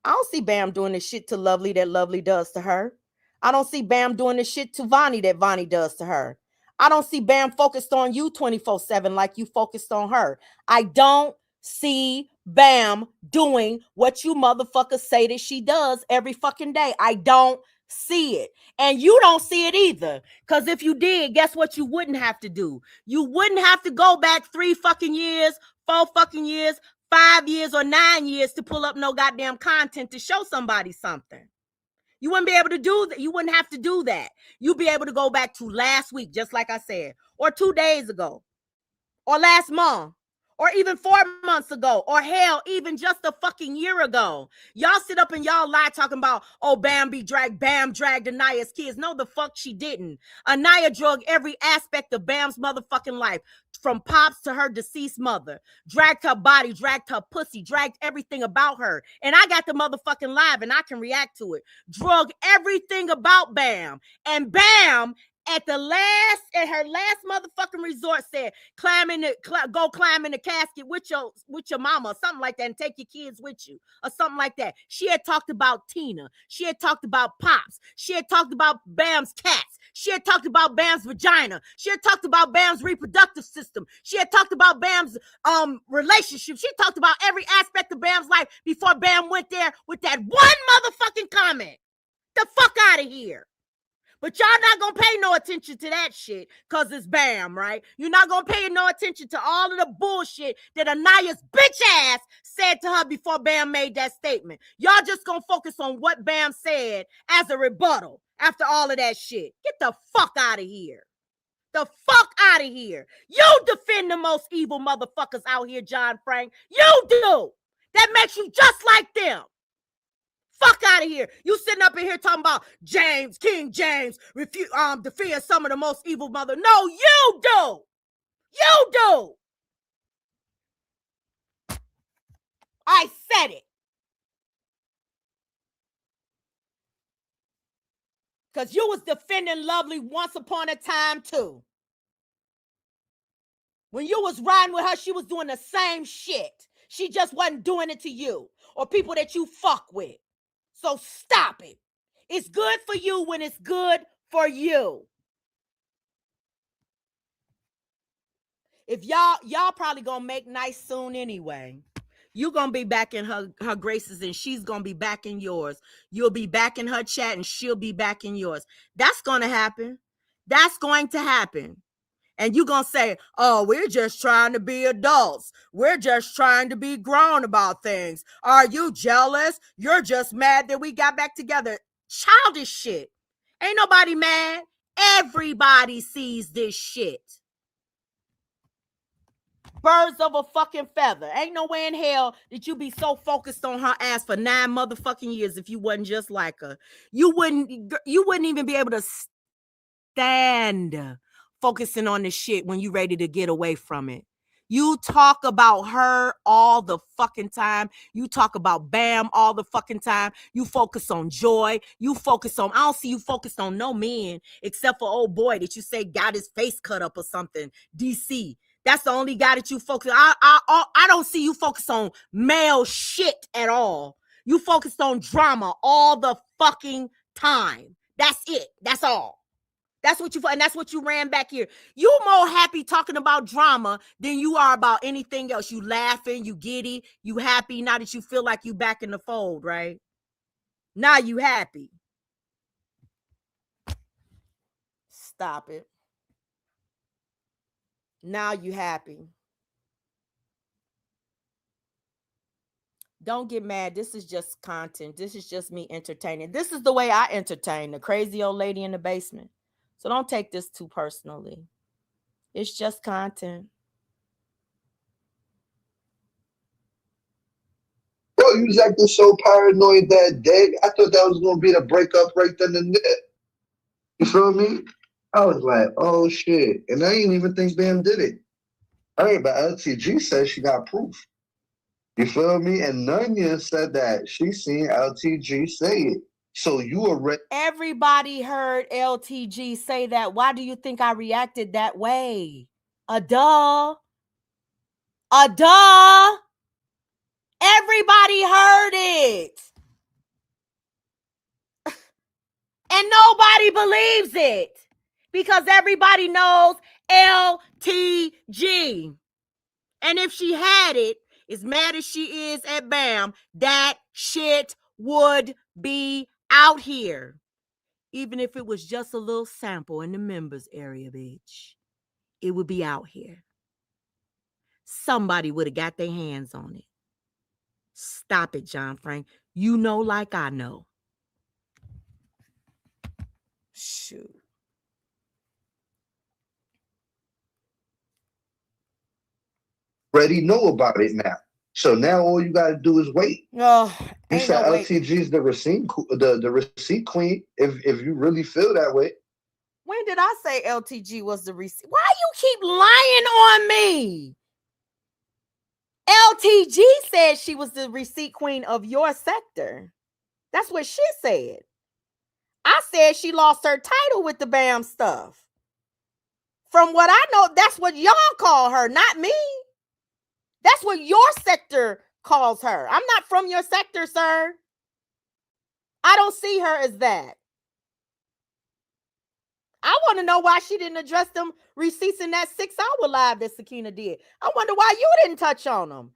I don't see Bam doing the shit to Lovely that Lovely does to her. I don't see Bam doing the shit to Vonnie that Vonnie does to her. I don't see Bam focused on you 24/7 like you focused on her. I don't see Bam doing what you motherfuckers say that she does every fucking day. I don't see it. And you don't see it either. Because if you did, guess what you wouldn't have to do? You wouldn't have to go back 3 fucking years, 4 fucking years, 5 years, or 9 years to pull up no goddamn content to show somebody something. You wouldn't be able to do that. You wouldn't have to do that. You'd be able to go back to last week, just like I said, or 2 days ago, or last month, or even 4 months ago, or hell, even just a fucking year ago. Y'all sit up and y'all lie talking about, oh, Bam dragged Anaya's kids. No, the fuck she didn't. Anaya drug every aspect of Bam's motherfucking life, from Pops to her deceased mother. Dragged her body, dragged her pussy, dragged everything about her. And I got the motherfucking live and I can react to it. Drug everything about Bam. And Bam, at her last motherfucking resort, said, go climb in the casket with your mama, or something like that, and take your kids with you, or something like that. She had talked about Tina. She had talked about Pops. She had talked about Bam's cats. She had talked about Bam's vagina. She had talked about Bam's reproductive system. She had talked about Bam's relationship. She talked about every aspect of Bam's life before Bam went there with that one motherfucking comment. The fuck out of here. But y'all not going to pay no attention to that shit because it's Bam, right? You're not going to pay no attention to all of the bullshit that Anaya's bitch ass said to her before Bam made that statement. Y'all just going to focus on what Bam said as a rebuttal after all of that shit. Get the fuck out of here. The fuck out of here. You defend the most evil motherfuckers out here, John Frank. You do. That makes you just like them. Fuck out of here. You sitting up in here talking about James, King James, defend some of the most evil mother. No, you do. You do. I said it. Because you was defending Lovely once upon a time, too. When you was riding with her, she was doing the same shit. She just wasn't doing it to you or people that you fuck with. So stop it. It's good for you when it's good for you. If y'all probably gonna make nice soon anyway. You're gonna be back in her graces and she's gonna be back in yours. You'll be back in her chat and she'll be back in yours. That's gonna happen. That's going to happen. And you're gonna say, oh, we're just trying to be adults. We're just trying to be grown about things. Are you jealous? You're just mad that we got back together. Childish shit. Ain't nobody mad. Everybody sees this shit. Birds of a fucking feather. Ain't no way in hell that you be so focused on her ass for 9 motherfucking years if you wasn't just like her. You wouldn't even be able to stand focusing on the shit when you ready to get away from it. You talk about her all the fucking time. You talk about Bam all the fucking time. You focus on Joy. You focus on, I don't see you focused on no men except for old boy that you say got his face cut up or something. DC. That's the only guy that you focus on. I don't see you focus on male shit at all. You focused on drama all the fucking time. That's it. That's all. That's what you, and that's what you ran back here. You more happy talking about drama than you are about anything else. You laughing, you giddy, you happy now that you feel like you back in the fold, right? Now you happy. Stop it. Now you happy. Don't get mad. This is just content. This is just me entertaining. This is the way I entertain the crazy old lady in the basement. So don't take this too personally. It's just content. Yo, you was acting so paranoid that day. I thought that was going to be the breakup right then and there. You feel me? I was like, oh shit. And I didn't even think Bam did it. All right, but LTG said she got proof. You feel me? And Nunya said that she seen LTG say it. So you already. Everybody heard LTG say that. Why do you think I reacted that way? A duh. Everybody heard it. And nobody believes it. Because everybody knows LTG. And if she had it, as mad as she is at Bam, that shit would be out here. Even if it was just a little sample in the members area, bitch. It would be out here. Somebody would have got their hands on it. Stop it, John Frank. You know like I know. Shoot. Already know about it now. So now all you gotta do is wait. Oh, you said no LTG's the receipt queen. If you really feel that way. When did I say LTG was the receipt? Why you keep lying on me? LTG said she was the receipt queen of your sector. That's what she said. I said she lost her title with the Bam stuff. From what I know, that's what y'all call her, not me. That's what your sector calls her. I'm not from your sector, sir. I don't see her as that. I want to know why she didn't address them receipts in that 6-hour live that Sakina did. I wonder why you didn't touch on them.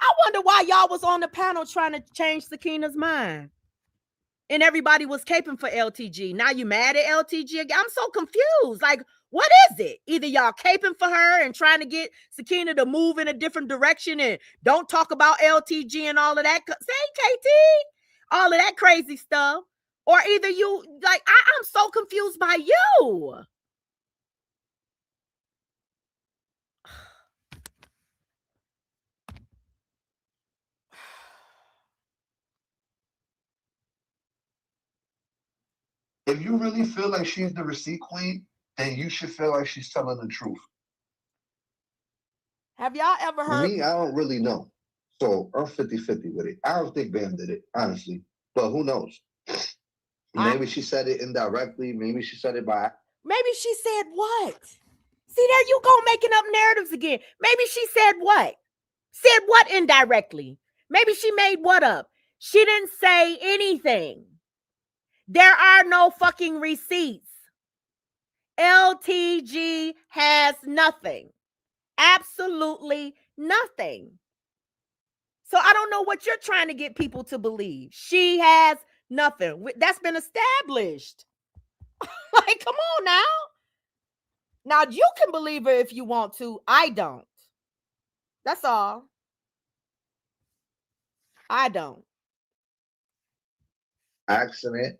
I wonder why y'all was on the panel trying to change Sakina's mind. And everybody was caping for LTG. Now you mad at LTG again? I'm so confused. Like, what is it? Either y'all caping for her and trying to get Sakina to move in a different direction and don't talk about LTG and all of that. Say, KT, all of that crazy stuff. Or either you, like, I'm so confused by you. If you really feel like she's the receipt queen, then you should feel like she's telling the truth. Have y'all ever heard? Me, I don't really know. So I'm 50-50 with it. I don't think Bam did it, honestly. But who knows? Maybe she said it indirectly. Maybe she said it by. Maybe she said what? See, there you go, making up narratives again. Maybe she said what? Said what indirectly? Maybe she made what up? She didn't say anything. There are no fucking receipts. LTG has nothing. Absolutely nothing. So I don't know what you're trying to get people to believe. She has nothing. That's been established. Like, come on now. Now, you can believe her if you want to. I don't. That's all. I don't. Accident,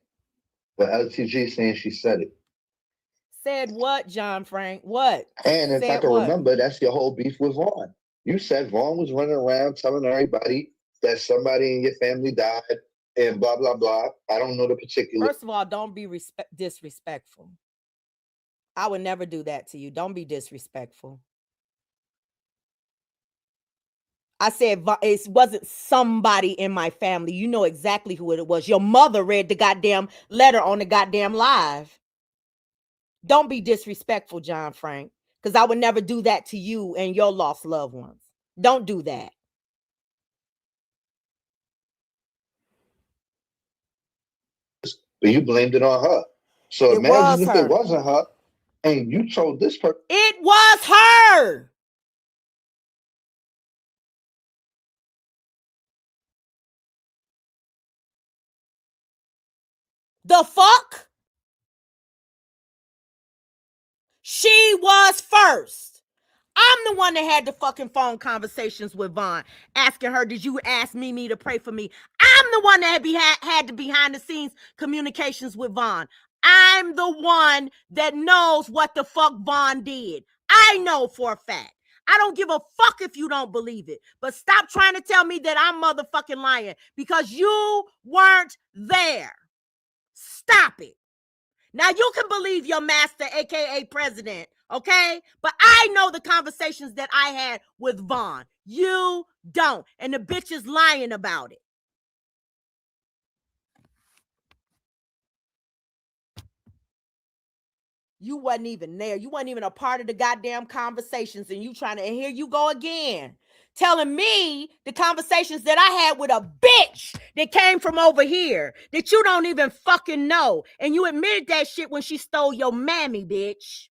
but LTG saying she said it. Said what, John Frank? What? And if I can remember, that's your whole beef with Vaughn. You said Vaughn was running around telling everybody that somebody in your family died and blah, blah, blah. I don't know the particulars. First of all, don't be disrespectful. I would never do that to you. Don't be disrespectful. I said it wasn't somebody in my family. You know exactly who it was. Your mother read the goddamn letter on the goddamn live. Don't be disrespectful, John Frank, because I would never do that to you and your lost loved ones. Don't do that. But you blamed it on her. So imagine if it wasn't her and you told this person. It was her. The fuck? She was first. I'm the one that had the fucking phone conversations with Vaughn, asking her, did you ask Mimi to pray for me? I'm the one that had the behind the scenes communications with Vaughn. I'm the one that knows what the fuck Vaughn did. I know for a fact. I don't give a fuck if you don't believe it. But stop trying to tell me that I'm motherfucking lying because you weren't there. Stop it. Now you can believe your master, aka president, okay? But I know the conversations that I had with Vaughn. You don't. And the bitch is lying about it. You wasn't even there. You wasn't even a part of the goddamn conversations. And you trying to, and here you go again. Telling me the conversations that I had with a bitch that came from over here that you don't even fucking know. And you admitted that shit when she stole your mammy, bitch.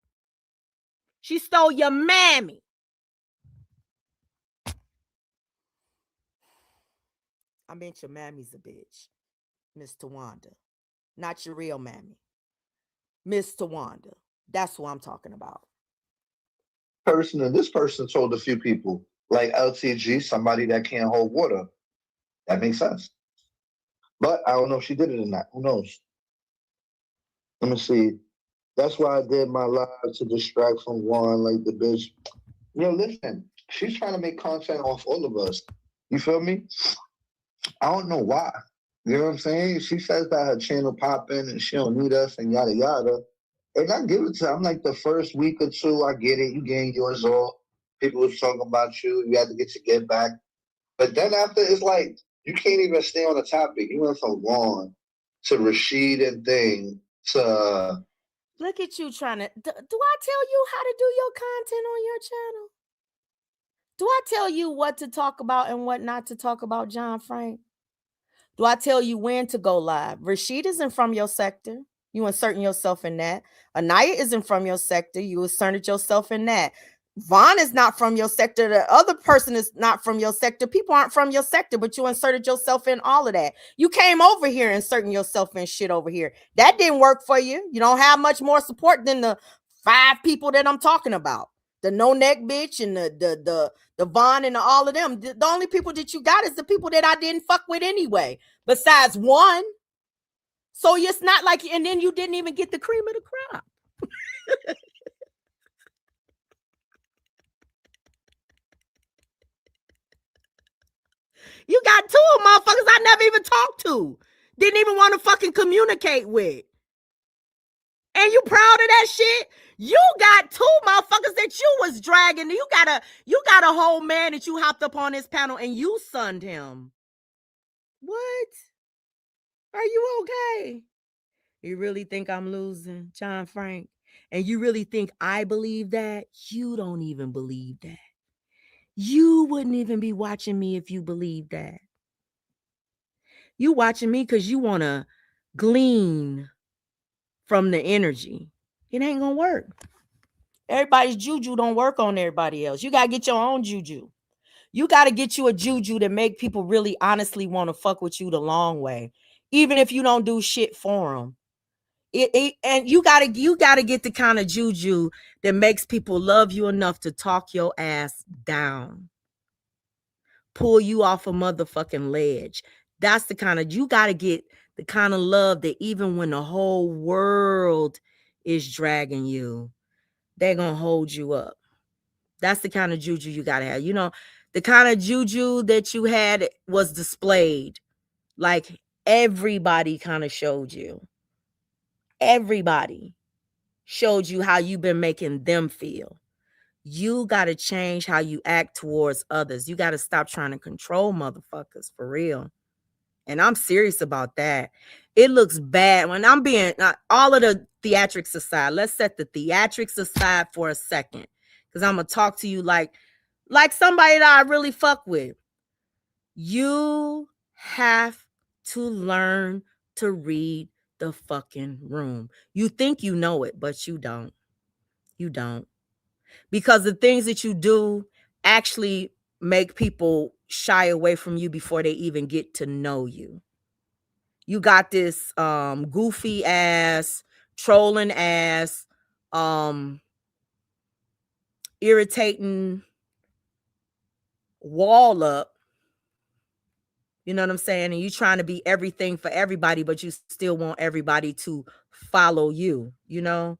She stole your mammy. I meant your mammy's a bitch, Miss Tawanda. Not your real mammy. Miss Tawanda. That's who I'm talking about. This person told a few people, like LTG, somebody that can't hold water. That makes sense. But I don't know if she did it or not. Who knows? Let me see. That's why I did my live to distract from one, like the bitch. Yo, listen, she's trying to make content off all of us. You feel me? I don't know why. You know what I'm saying? She says that her channel popping and she don't need us and yada yada. And I give it to her. I'm like the first week or two, I get it. You getting yours all. People was talking about you. You had to get your get back. But then after, it's like, you can't even stay on the topic. You went from Vaughn to Rashid and thing to... Look at you trying to... Do I tell you how to do your content on your channel? Do I tell you what to talk about and what not to talk about, John Frank? Do I tell you when to go live? Rashid isn't from your sector. You inserting yourself in that. Anaya isn't from your sector. You inserted yourself in that. Vaughn is not from your sector. The other person is not from your sector. People aren't from your sector, but you inserted yourself in all of that. You came over here inserting yourself in shit over here. That didn't work for you. You don't have much more support than the 5 people that I'm talking about. The no neck bitch and the Vaughn and all of them. The only people that you got is the people that I didn't fuck with anyway, besides one. So it's not like, and then you didn't even get the cream of the crop. You got 2 motherfuckers I never even talked to. Didn't even want to fucking communicate with. And you proud of that shit? You got two motherfuckers that you was dragging. You got a whole man that you hopped up on his panel and you sunned him. What? Are you okay? You really think I'm losing, John Frank? And you really think I believe that? You don't even believe that. You wouldn't even be watching me if you believed that. You watching me because you want to glean from the energy. It ain't gonna work. Everybody's juju don't work on everybody else. You gotta get your own juju. You gotta get you a juju that make people really honestly want to fuck with you the long way, even if you don't do shit for them. And you gotta get the kind of juju that makes people love you enough to talk your ass down, pull you off a motherfucking ledge. That's the kind of, you gotta get the kind of love that even when the whole world is dragging you, they're gonna hold you up. That's the kind of juju you gotta have. You know, the kind of juju that you had was displayed. Like everybody kind of showed you. Everybody showed you how you've been making them feel. You got to change how you act towards others. You got to stop trying to control motherfuckers for real. And I'm serious about that. It looks bad when I'm being, all of the theatrics aside. Let's set the theatrics aside for a second, because I'm going to talk to you like somebody that I really fuck with. You have to learn to read the fucking room. You think you know it, but you don't. You don't. Because the things that you do actually make people shy away from you before they even get to know you. You got this goofy ass, trolling ass, irritating wall up. You know what I'm saying? And you trying to be everything for everybody, but you still want everybody to follow you, you know?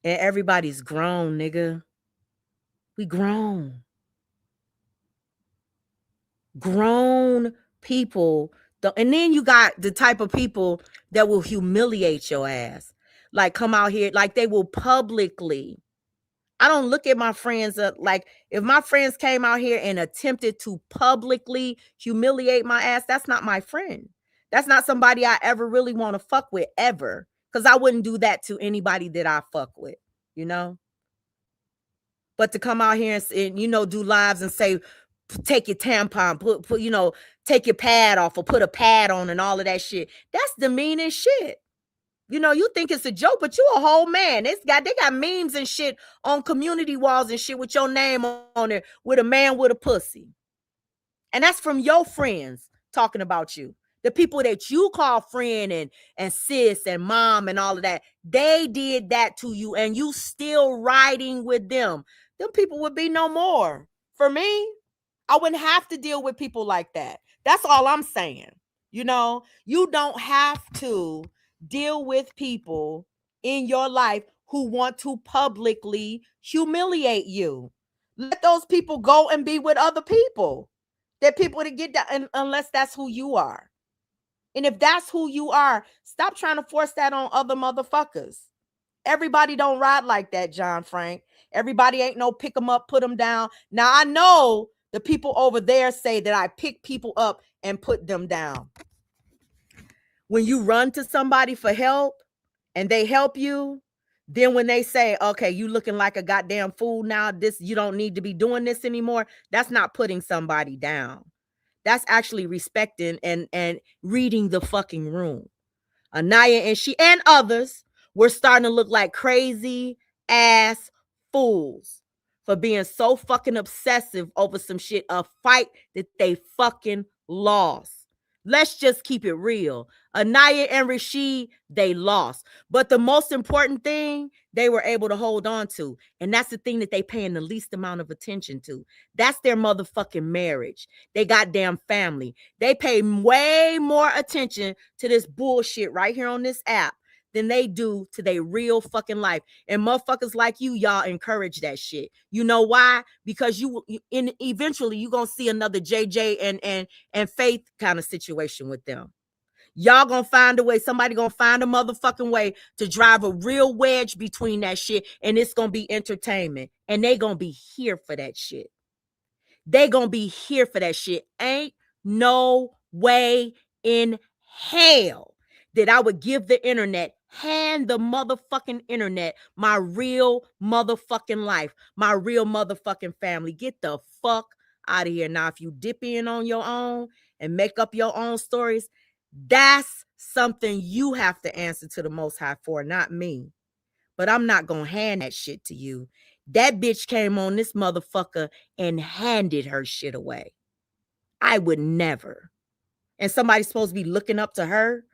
And everybody's grown, nigga. We grown. Grown people. And then you got the type of people that will humiliate your ass. Like come out here, like they will publicly. I don't look at my friends like if my friends came out here and attempted to publicly humiliate my ass, that's not my friend. That's not somebody I ever really want to fuck with ever. Because I wouldn't do that to anybody that I fuck with, you know? But to come out here and you know, do lives and say, take your tampon, put you know, take your pad off or put a pad on and all of that shit. That's demeaning shit. You know, you think it's a joke, but you a whole man. They got memes and shit on community walls and shit with your name on it, with a man with a pussy. And that's from your friends talking about you. The people that you call friend and sis and mom and all of that, they did that to you and you still riding with them. Them people would be no more. For me, I wouldn't have to deal with people like that. That's all I'm saying. You know, you don't have to deal with people in your life who want to publicly humiliate you. Let those people go and be with other people. That people to get that, unless that's who you are. And if that's who you are, stop trying to force that on other motherfuckers. Everybody don't ride like that, John Frank. Everybody ain't no pick them up, put them down. Now, I know the people over there say that I pick people up and put them down. When you run to somebody for help and they help you, then when they say, okay, you looking like a goddamn fool now, this, you don't need to be doing this anymore, that's not putting somebody down. That's actually respecting and reading the fucking room. Anaya and she and others were starting to look like crazy ass fools for being so fucking obsessive over some shit, a fight that they fucking lost. Let's just keep it real. Anaya and Rashid, they lost. But the most important thing they were able to hold on to, and that's the thing that they paying the least amount of attention to. That's their motherfucking marriage. They goddamn family. They pay way more attention to this bullshit right here on this app than they do to their real fucking life. And motherfuckers like you, y'all encourage that shit. You know why? Because eventually you gonna see another JJ and Faith kind of situation with them. Y'all gonna find a way. Somebody gonna find a motherfucking way to drive a real wedge between that shit, and it's gonna be entertainment. And they gonna be here for that shit. They gonna be here for that shit. Ain't no way in hell that I would give the internet, hand the motherfucking internet, my real motherfucking life, my real motherfucking family. Get the fuck out of here. Now, if you dip in on your own and make up your own stories, that's something you have to answer to the Most High for, not me. But I'm not gonna hand that shit to you. That bitch came on this motherfucker and handed her shit away. I would never. And somebody's supposed to be looking up to her,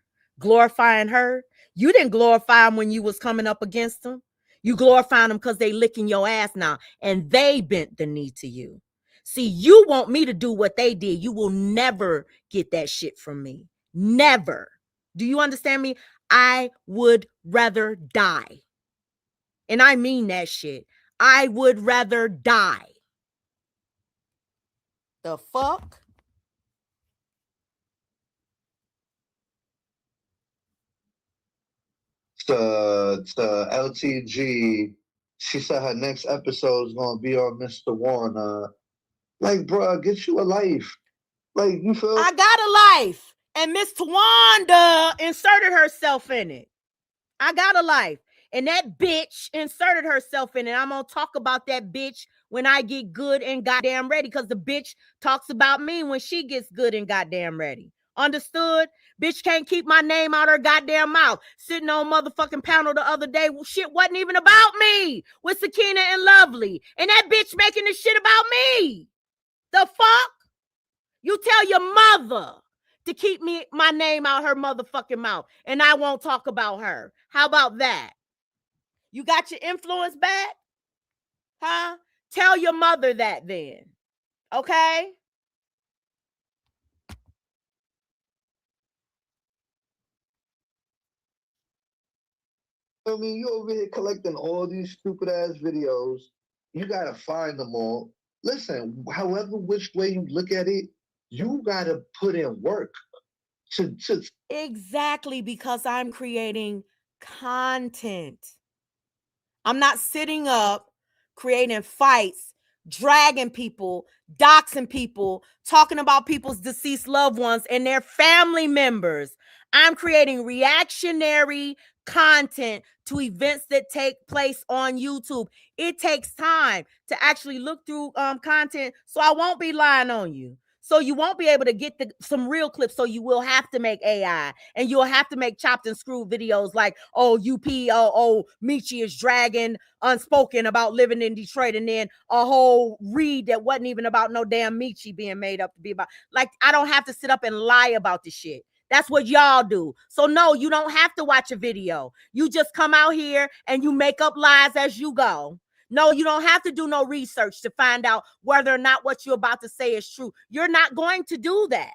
glorifying her. You didn't glorify them when you was coming up against them. You glorifying them because they licking your ass now, and they bent the knee to you. See, you want me to do what they did. You will never get that shit from me. Never. Do you understand me? I would rather die. And I mean that shit. I would rather die. The fuck? To LTG, she said her next episode is gonna be on Mr. Warner. Like, bro, get you a life. Like, you feel? I got a life. And Miss Tawanda inserted herself in it. I got a life. And that bitch inserted herself in it. I'm going to talk about that bitch when I get good and goddamn ready, because the bitch talks about me when she gets good and goddamn ready. Understood? Bitch can't keep my name out her goddamn mouth. Sitting on motherfucking panel the other day, well, shit wasn't even about me with Sakina and Lovely. And that bitch making this shit about me. The fuck? You tell your mother to keep my name out her motherfucking mouth, and I won't talk about her. How about that? You got your influence back? Huh? Tell your mother that then. Okay? I mean, you over here collecting all these stupid ass videos. You gotta find them all. Listen, however which way you look at it, you gotta put in work. Exactly, because I'm creating content. I'm not sitting up creating fights, dragging people, doxing people, talking about people's deceased loved ones and their family members. I'm creating reactionary content to events that take place on YouTube. It takes time to actually look through content, so I won't be lying on you. So you won't be able to get some real clips. So you will have to make AI, and you'll have to make chopped and screwed videos like, oh, Michi is dragging Unspoken about living in Detroit, and then a whole read that wasn't even about no damn Michi being made up to be about. Like, I don't have to sit up and lie about the shit. That's what y'all do. So no, you don't have to watch a video. You just come out here and you make up lies as you go. No, you don't have to do no research to find out whether or not what you're about to say is true. You're not going to do that.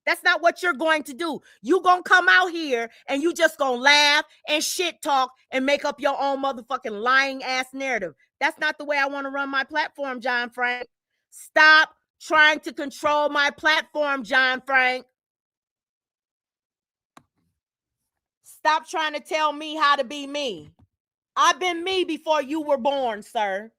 That's not what you're going to do. You gonna come out here and you just gonna laugh and shit talk and make up your own motherfucking lying ass narrative. That's not the way I want to run my platform, John Frank. Stop trying to control my platform, John Frank. Stop trying to tell me how to be me. I've been me before you were born, sir.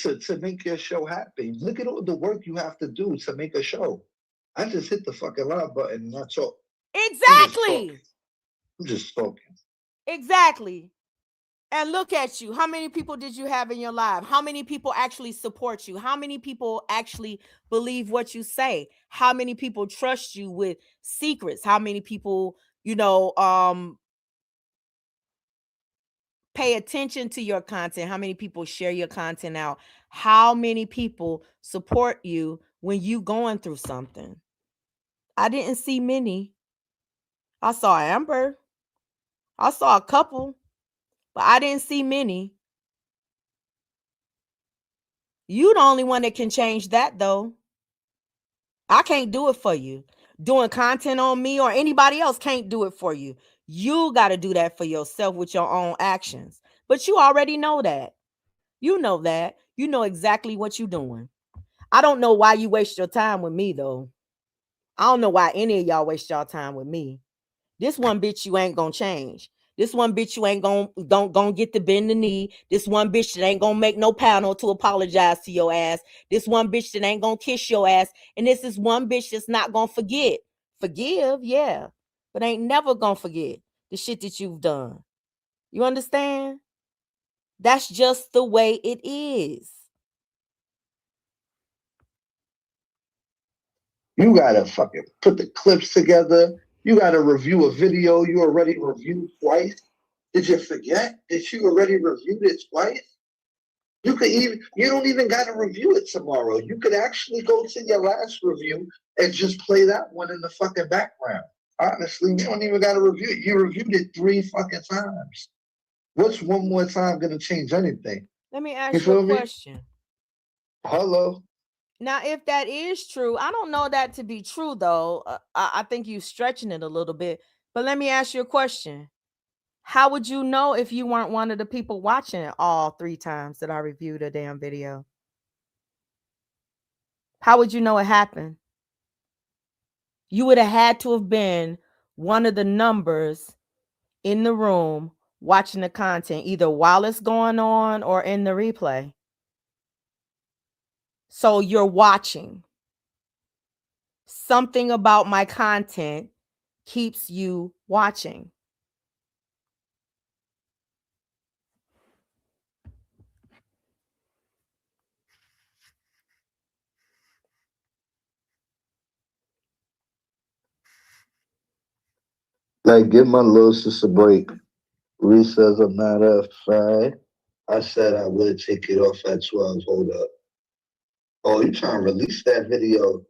To make your show happen. Look at all the work you have to do to make a show. I just hit the fucking live button and that's all. Exactly. I'm just talking. Exactly. And look at you. How many people did you have in your life? How many people actually support you? How many people actually believe what you say? How many people trust you with secrets? How many people, pay attention to your content? How many people share your content out? How many people support you when you going through something? I didn't see many. I saw Amber. I saw a couple, but I didn't see many. You the only one that can change that, though. I can't do it for you. Doing content on me or anybody else can't do it for you. You got to do that for yourself with your own actions. But you already know that. You know that. You know exactly what you're doing. I don't know why you waste your time with me, though. I don't know why any of y'all waste y'all time with me. This one bitch you ain't gonna change. This one bitch you ain't gonna get to bend the knee. This one bitch that ain't gonna make no panel to apologize to your ass. This one bitch that ain't gonna kiss your ass. And this is one bitch that's not gonna forget. Forgive, yeah, but ain't never gonna forget the shit that you've done. You understand? That's just the way it is. You gotta fucking put the clips together. You gotta review a video you already reviewed twice. Did you forget that you already reviewed it twice? You don't even gotta review it tomorrow. You could actually go to your last review and just play that one in the fucking background. Honestly, you don't even gotta review it. You reviewed it 3 fucking times. What's one more time gonna change anything? Let me You ask you a feel me? question. Hello. Now, if that is true, I don't know that to be true, though. I think you're stretching it a little bit. But let me ask you a question. How would you know if you weren't one of the people watching it all 3 times that I reviewed a damn video? How would you know it happened? You would have had to have been one of the numbers in the room watching the content, either while it's going on or in the replay. So you're watching. Something about my content keeps you watching. Like, give my little sister a break. Reese says, a matter of fact, I said I would take it off at 12. Hold up. Oh, you trying to release that video?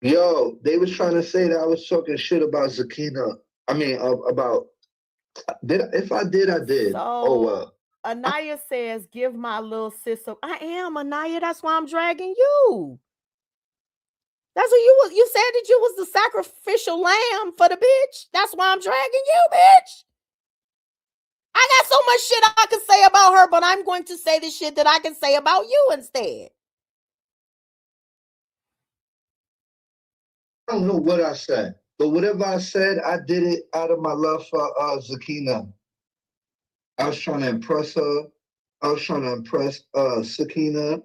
Yo, they was trying to say that I was talking shit about Zakina. I mean, about if I did, I did. Oh So well. Anaya says, give my little sister. I am Anaya. That's why I'm dragging you. That's what you was. You said that you was the sacrificial lamb for the bitch. That's why I'm dragging you, bitch. I got so much shit I can say about her, but I'm going to say the shit that I can say about you instead. I don't know what I said, but whatever I said, I did it out of my love for Zakina. I was trying to impress her. I was trying to impress Sakina,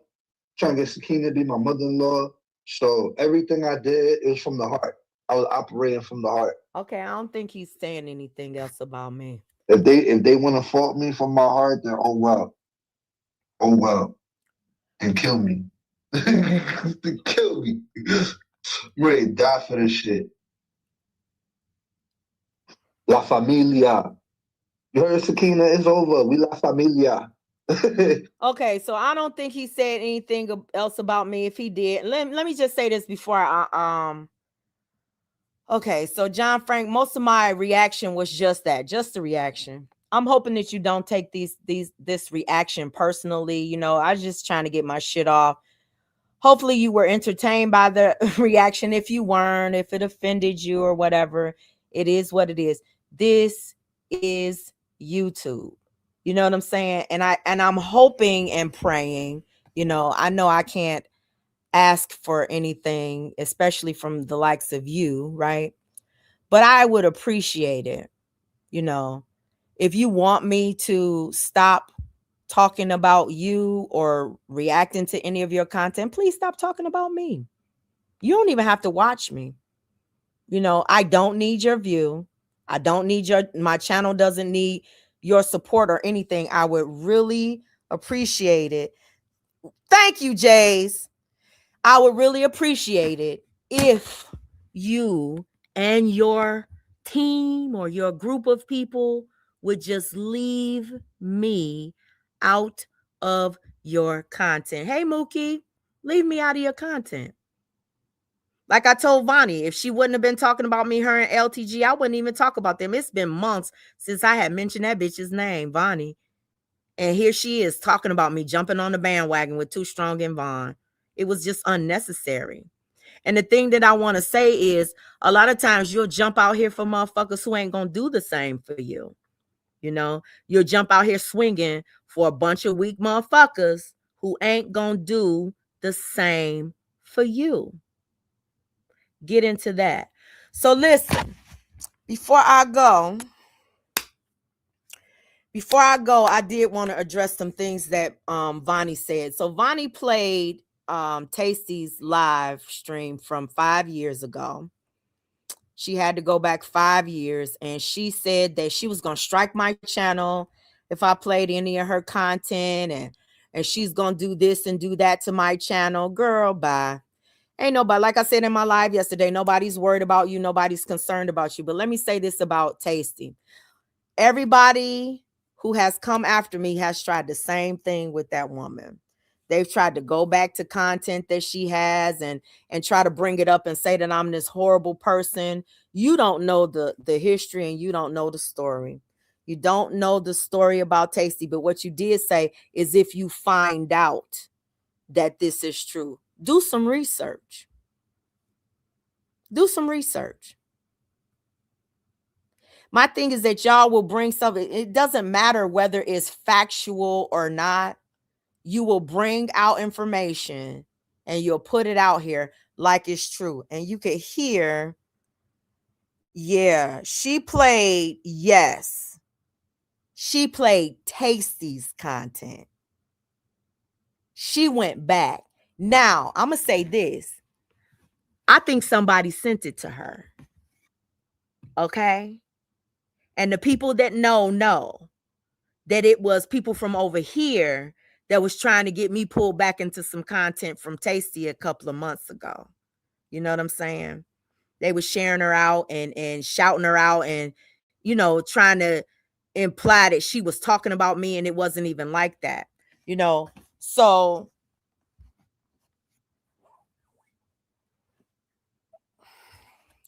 trying to get Sakina to be my mother-in-law. So everything I did, it was from the heart. I was operating from the heart. Okay, I don't think he's saying anything else about me. If they want to fault me from my heart, then oh well, and kill me, kill me. I'm ready to die for this shit. La familia. You heard Sakina? It's over. We la familia. Okay, so I don't think he said anything else about me. If he did, let me just say this before I Okay, so John Frank, most of my reaction was just that, just the reaction. I'm hoping that you don't take this reaction personally. You know, I was just trying to get my shit off. Hopefully you were entertained by the reaction. If you weren't, if it offended you or whatever, it is what it is. This is YouTube. You know what I'm saying? And I'm hoping and praying, you know I can't ask for anything, especially from the likes of you, right? But I would appreciate it, you know, if you want me to stop talking about you or reacting to any of your content, please stop talking about me. You don't even have to watch me. You know, I don't need your view. I don't need my channel doesn't need your support or anything. I would really appreciate it. Thank you, Jays. I would really appreciate it if you and your team or your group of people would just leave me out of your content. Hey, Mookie, leave me out of your content. Like I told Vonnie, if she wouldn't have been talking about me, her and LTG, I wouldn't even talk about them. It's been months since I had mentioned that bitch's name, Vonnie. And here she is talking about me jumping on the bandwagon with Too Strong and Vaughn. It was just unnecessary. And the thing that I want to say is a lot of times you'll jump out here for motherfuckers who ain't going to do the same for you. You know, you'll jump out here swinging for a bunch of weak motherfuckers who ain't gonna do the same for you. Get into that. So listen, before I go, I did want to address some things that Vonnie said. So Vonnie played Tasty's live stream from 5 years ago. She had to go back 5 years, and she said that she was going to strike my channel if I played any of her content, and she's going to do this and do that to my channel. Girl, bye. Ain't nobody, like I said in my live yesterday, nobody's worried about you. Nobody's concerned about you. But let me say this about Tasty. Everybody who has come after me has tried the same thing with that woman. They've tried to go back to content that she has and try to bring it up and say that I'm this horrible person. You don't know the history, and you don't know the story. You don't know the story about Tasty, but what you did say is, if you find out that this is true, do some research. Do some research. My thing is that y'all will bring something. It doesn't matter whether it's factual or not. You will bring out information and you'll put it out here like it's true. And you could hear, yeah, she played Tasty's content. She went back. Now, I'm going to say this. I think somebody sent it to her. Okay? And the people that know that it was people from over here that was trying to get me pulled back into some content from Tasty a couple of months ago. You know what I'm saying? They were sharing her out and shouting her out and, you know, trying to imply that she was talking about me, and it wasn't even like that, you know? So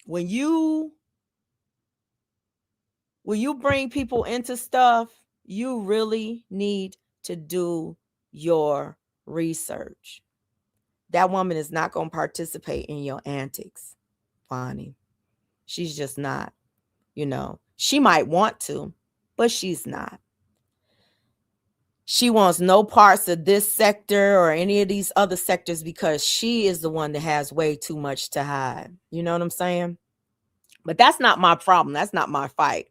when you bring people into stuff, you really need to do your research. That woman is not going to participate in your antics, Bonnie. She's just not, you know. She might want to, but she's not. She wants no parts of this sector or any of these other sectors because she is the one that has way too much to hide. You know what I'm saying? But that's not my problem. That's not my fight.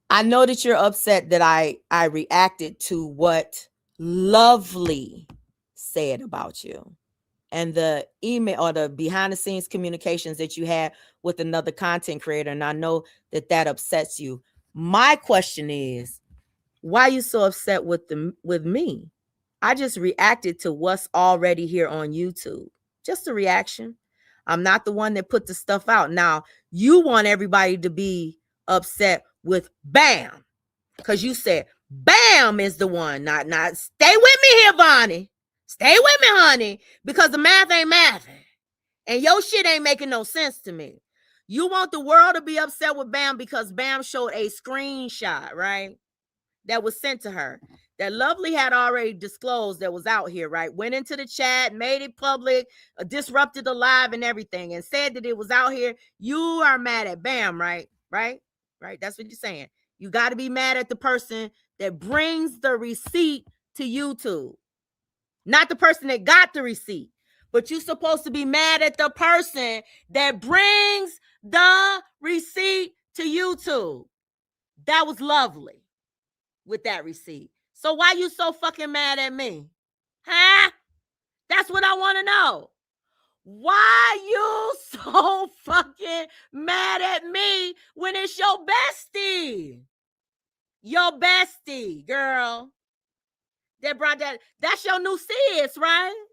I know that you're upset that I reacted to what Lovely said about you and the email or the behind the scenes communications that you had with another content creator. And I know that that upsets you. My question is, why are you so upset with me? I just reacted to what's already here on YouTube. Just a reaction. I'm not the one that put the stuff out. Now, you want everybody to be upset with Bam, because you said Bam is the one. Not stay with me here, Bonnie. Stay with me, honey, because the math ain't mathing. And your shit ain't making no sense to me. You want the world to be upset with Bam because Bam showed a screenshot, right? That was sent to her. That Lovely had already disclosed that was out here, right? Went into the chat, made it public, disrupted the live and everything, and said that it was out here. You are mad at Bam, right? Right? That's what you're saying. You got to be mad at the person that brings the receipt to YouTube. Not the person that got the receipt. But you're supposed to be mad at the person that brings the receipt to YouTube. That was Lovely with that receipt. So why you so fucking mad at me? Huh? That's what I want to know. Why you so fucking mad at me when it's your bestie? Your bestie, girl. That brought that. That's your new sis, right?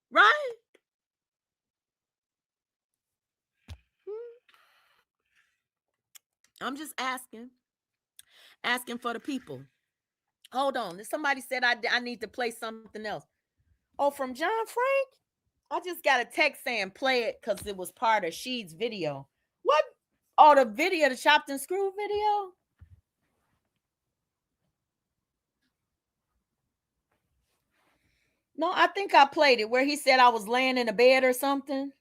Right? I'm just asking for the people. Hold on. Somebody said I need to play something else. Oh, from John Frank? I just got a text saying play it because it was part of Sheed's video. What? Oh, the video, the chopped and screwed video? No, I think I played it where he said I was laying in a bed or something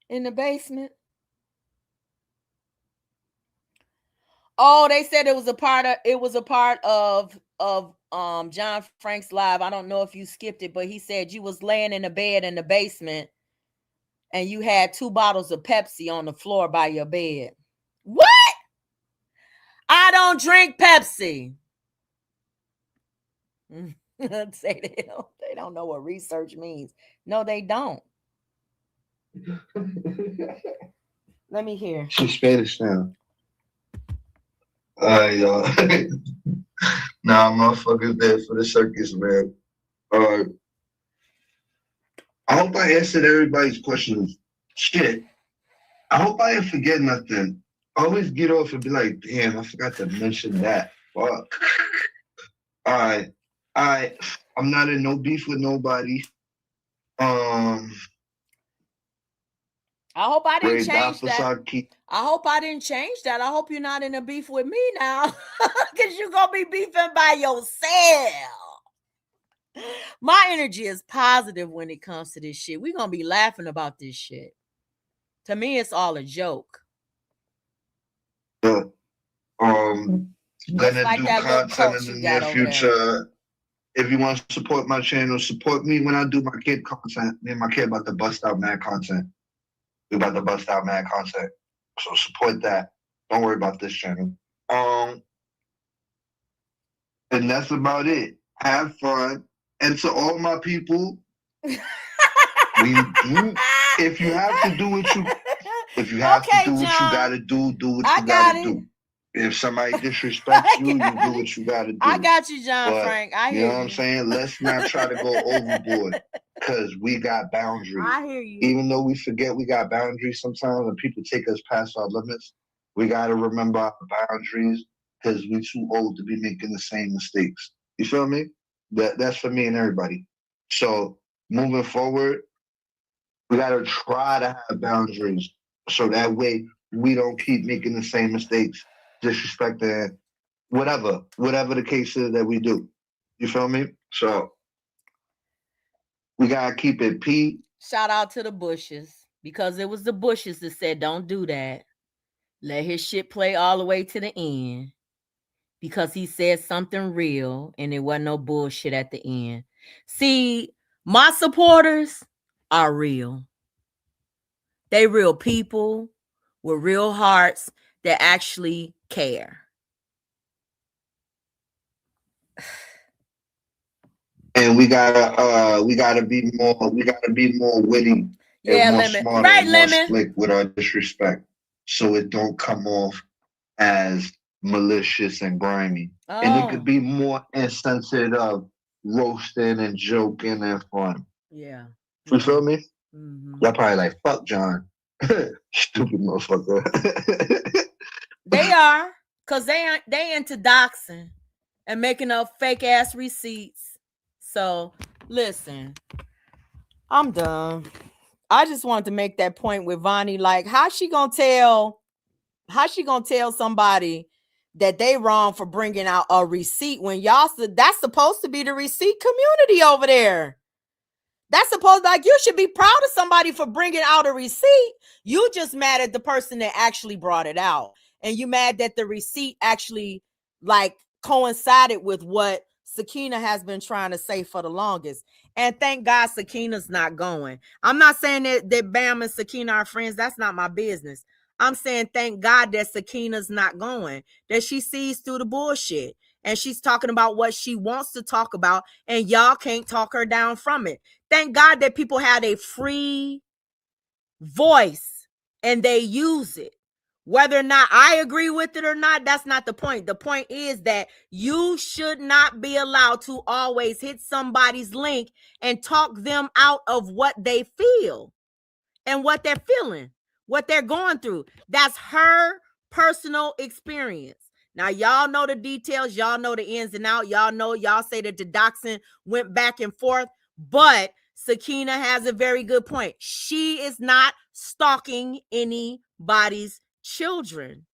in the basement. Oh, they said it was a part of John Frank's live. I don't know if you skipped it, but he said you was laying in the bed in the basement and you had 2 bottles of Pepsi on the floor by your bed. What? I don't drink Pepsi. Say they don't know what research means. No, they don't. Let me hear. She's Spanish now. Yo. Nah, motherfuckers there for the circus, man. I hope I answered everybody's questions. Shit. I hope I didn't forget nothing. I always get off and be like, damn, I forgot to mention that. Fuck. Alright. I'm not in no beef with nobody. I hope I didn't change that. I hope I didn't change that. I hope you're not in a beef with me now. Because you're going to be beefing by yourself. My energy is positive when it comes to this shit. We're going to be laughing about this shit. To me, it's all a joke. Gonna like do content in the near future. If you want to support my channel, support me when I do my kid content. Me and my kid about to bust out mad content. We about to bust out mad content. So support that. Don't worry about this channel. And that's about it. Have fun. And to all my people, if you have to do what you what you gotta do what you gotta do. If somebody disrespects you, you do what you gotta do. I got you, John Frank. I hear you. You know what I'm saying? Let's not try to go overboard because we got boundaries. I hear you. Even though we forget we got boundaries sometimes and people take us past our limits, we gotta remember our boundaries because we're too old to be making the same mistakes. You feel me? That's for me and everybody. So moving forward, we gotta try to have boundaries so that way we don't keep making the same mistakes, disrespecting whatever the case is that we do. You feel me? So we gotta keep it P. Shout out to the Bushes because it was the Bushes that said don't do that. Let his shit play all the way to the end. Because he said something real and it wasn't no bullshit at the end. See, my supporters are real. They real people with real hearts that actually care. And we gotta be more witty, yeah, and more Lemon. smarter, Right, and more Lemon. slick with our disrespect, so it don't come off as malicious and grimy. Oh. And it could be more insensitive, roasting and joking and fun. Yeah. You feel me? Mm-hmm. Y'all probably like, fuck John. Stupid motherfucker. They are, because they into doxing and making up fake ass receipts. So listen, I'm done. I just wanted to make that point with Vonnie. Like, how's she gonna tell somebody that they wrong for bringing out a receipt when y'all said that's supposed to be the receipt community over there? That's supposed, like, you should be proud of somebody for bringing out a receipt. You just mad at the person that actually brought it out. And you mad that the receipt actually, like, coincided with what Sakina has been trying to say for the longest. And thank God Sakina's not going. I'm not saying that Bam and Sakina are friends. That's not my business. I'm saying thank God that Sakina's not going, that she sees through the bullshit. And she's talking about what she wants to talk about, and y'all can't talk her down from it. Thank God that people had a free voice and they use it. Whether or not I agree with it or not, that's not the point. The point is that you should not be allowed to always hit somebody's link and talk them out of what they feel and what they're feeling, what they're going through. That's her personal experience. Now, y'all know the details. Y'all know the ins and outs. Y'all say that the doxing went back and forth. But Sakina has a very good point. She is not stalking anybody's children.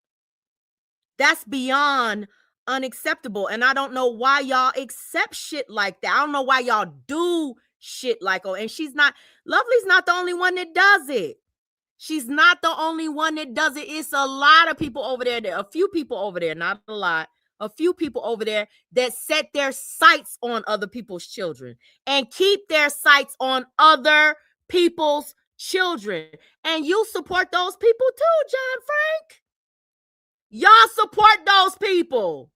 That's beyond unacceptable. And I don't know why y'all accept shit like that. I don't know why y'all do shit like, oh, and Lovely's not the only one that does it. She's not the only one that does it. It's a lot of people over there. A few people over there, not a lot. A few people over there that set their sights on other people's children and keep their sights on other people's children. And you support those people too, John Frank. Y'all support those people.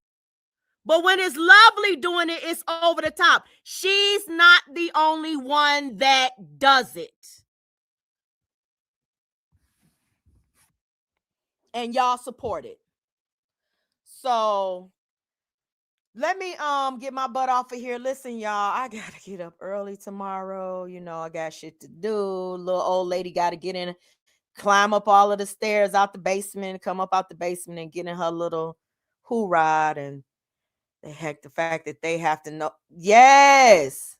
But when it's Lovely doing it, it's over the top. She's not the only one that does it. And y'all support it. So let me get my butt off of here. Listen, y'all, I gotta get up early tomorrow. You know, I got shit to do. Little old lady gotta get in, climb up all of the stairs out the basement, come up out the basement and get in her little hoo ride. And the heck, the fact that they have to know. Yes,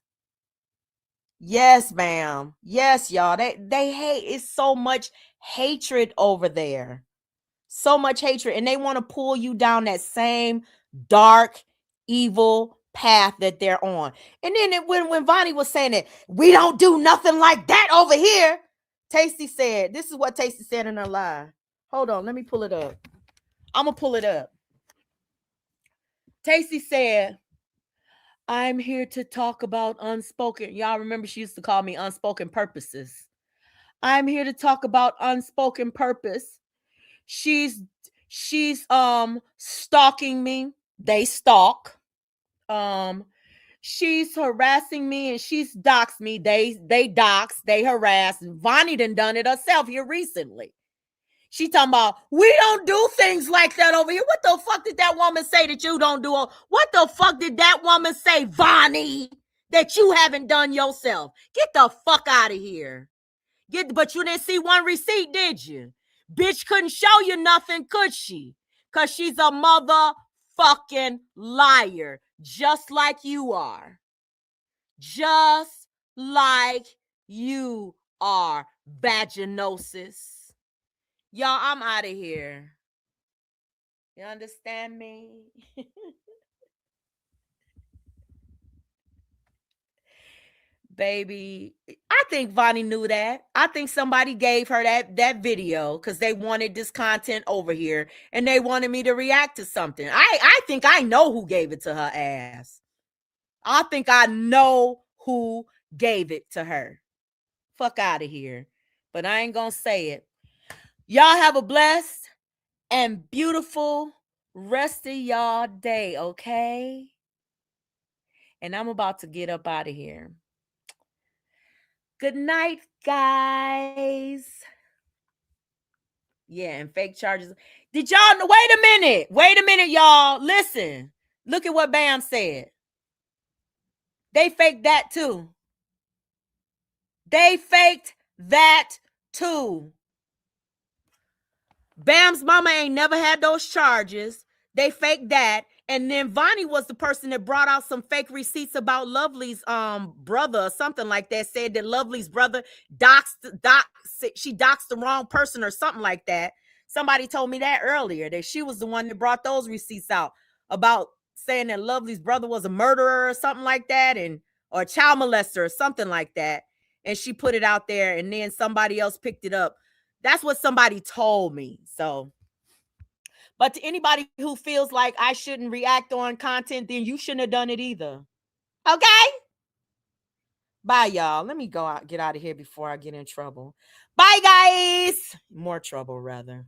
ma'am. Yes, y'all. They hate. It's so much hatred over there. So much hatred. And they want to pull you down that same dark, evil path that they're on. And then when Vonnie was saying that we don't do nothing like that over here, Tasty said, this is what Tasty said in her live. Hold on, let me pull it up. I'm gonna pull it up. Tasty said, I'm here to talk about unspoken. Y'all remember she used to call me unspoken purposes. I'm here to talk about unspoken purpose. She's stalking me. They stalk. She's harassing me and she's doxed me. They dox, they harass. Vonnie done it herself here recently. She talking about, we don't do things like that over here. What the fuck did that woman say that you don't do? What the fuck did that woman say, Vonnie, that you haven't done yourself? Get the fuck out of here. But you didn't see one receipt, did you? Bitch couldn't show you nothing, could she? Because she's a motherfucking liar, just like you are. Just like you are, Vaginosis. Y'all, I'm out of here. You understand me? Baby, I think Vonnie knew that. I think somebody gave her that video because they wanted this content over here and they wanted me to react to something. I think I know who gave it to her ass. I think I know who gave it to her. Fuck out of here. But I ain't gonna say it. Y'all have a blessed and beautiful rest of y'all day, okay? And I'm about to get up out of here. Good night, guys. Yeah, and fake charges. Did y'all know? Wait a minute, y'all. Listen. Look at what Bam said. They faked that too. They faked that too. Bam's mama ain't never had those charges. They faked that. And then Vonnie was the person that brought out some fake receipts about Lovely's brother or something like that. Said that Lovely's brother she doxed the wrong person or something like that. Somebody told me that earlier, that she was the one that brought those receipts out about saying that Lovely's brother was a murderer or something like that, or a child molester or something like that. And she put it out there and then somebody else picked it up. That's what somebody told me. So, but to anybody who feels like I shouldn't react on content, then you shouldn't have done it either. Okay? Bye, y'all. Let me get out of here before I get in trouble. Bye, guys. More trouble, rather.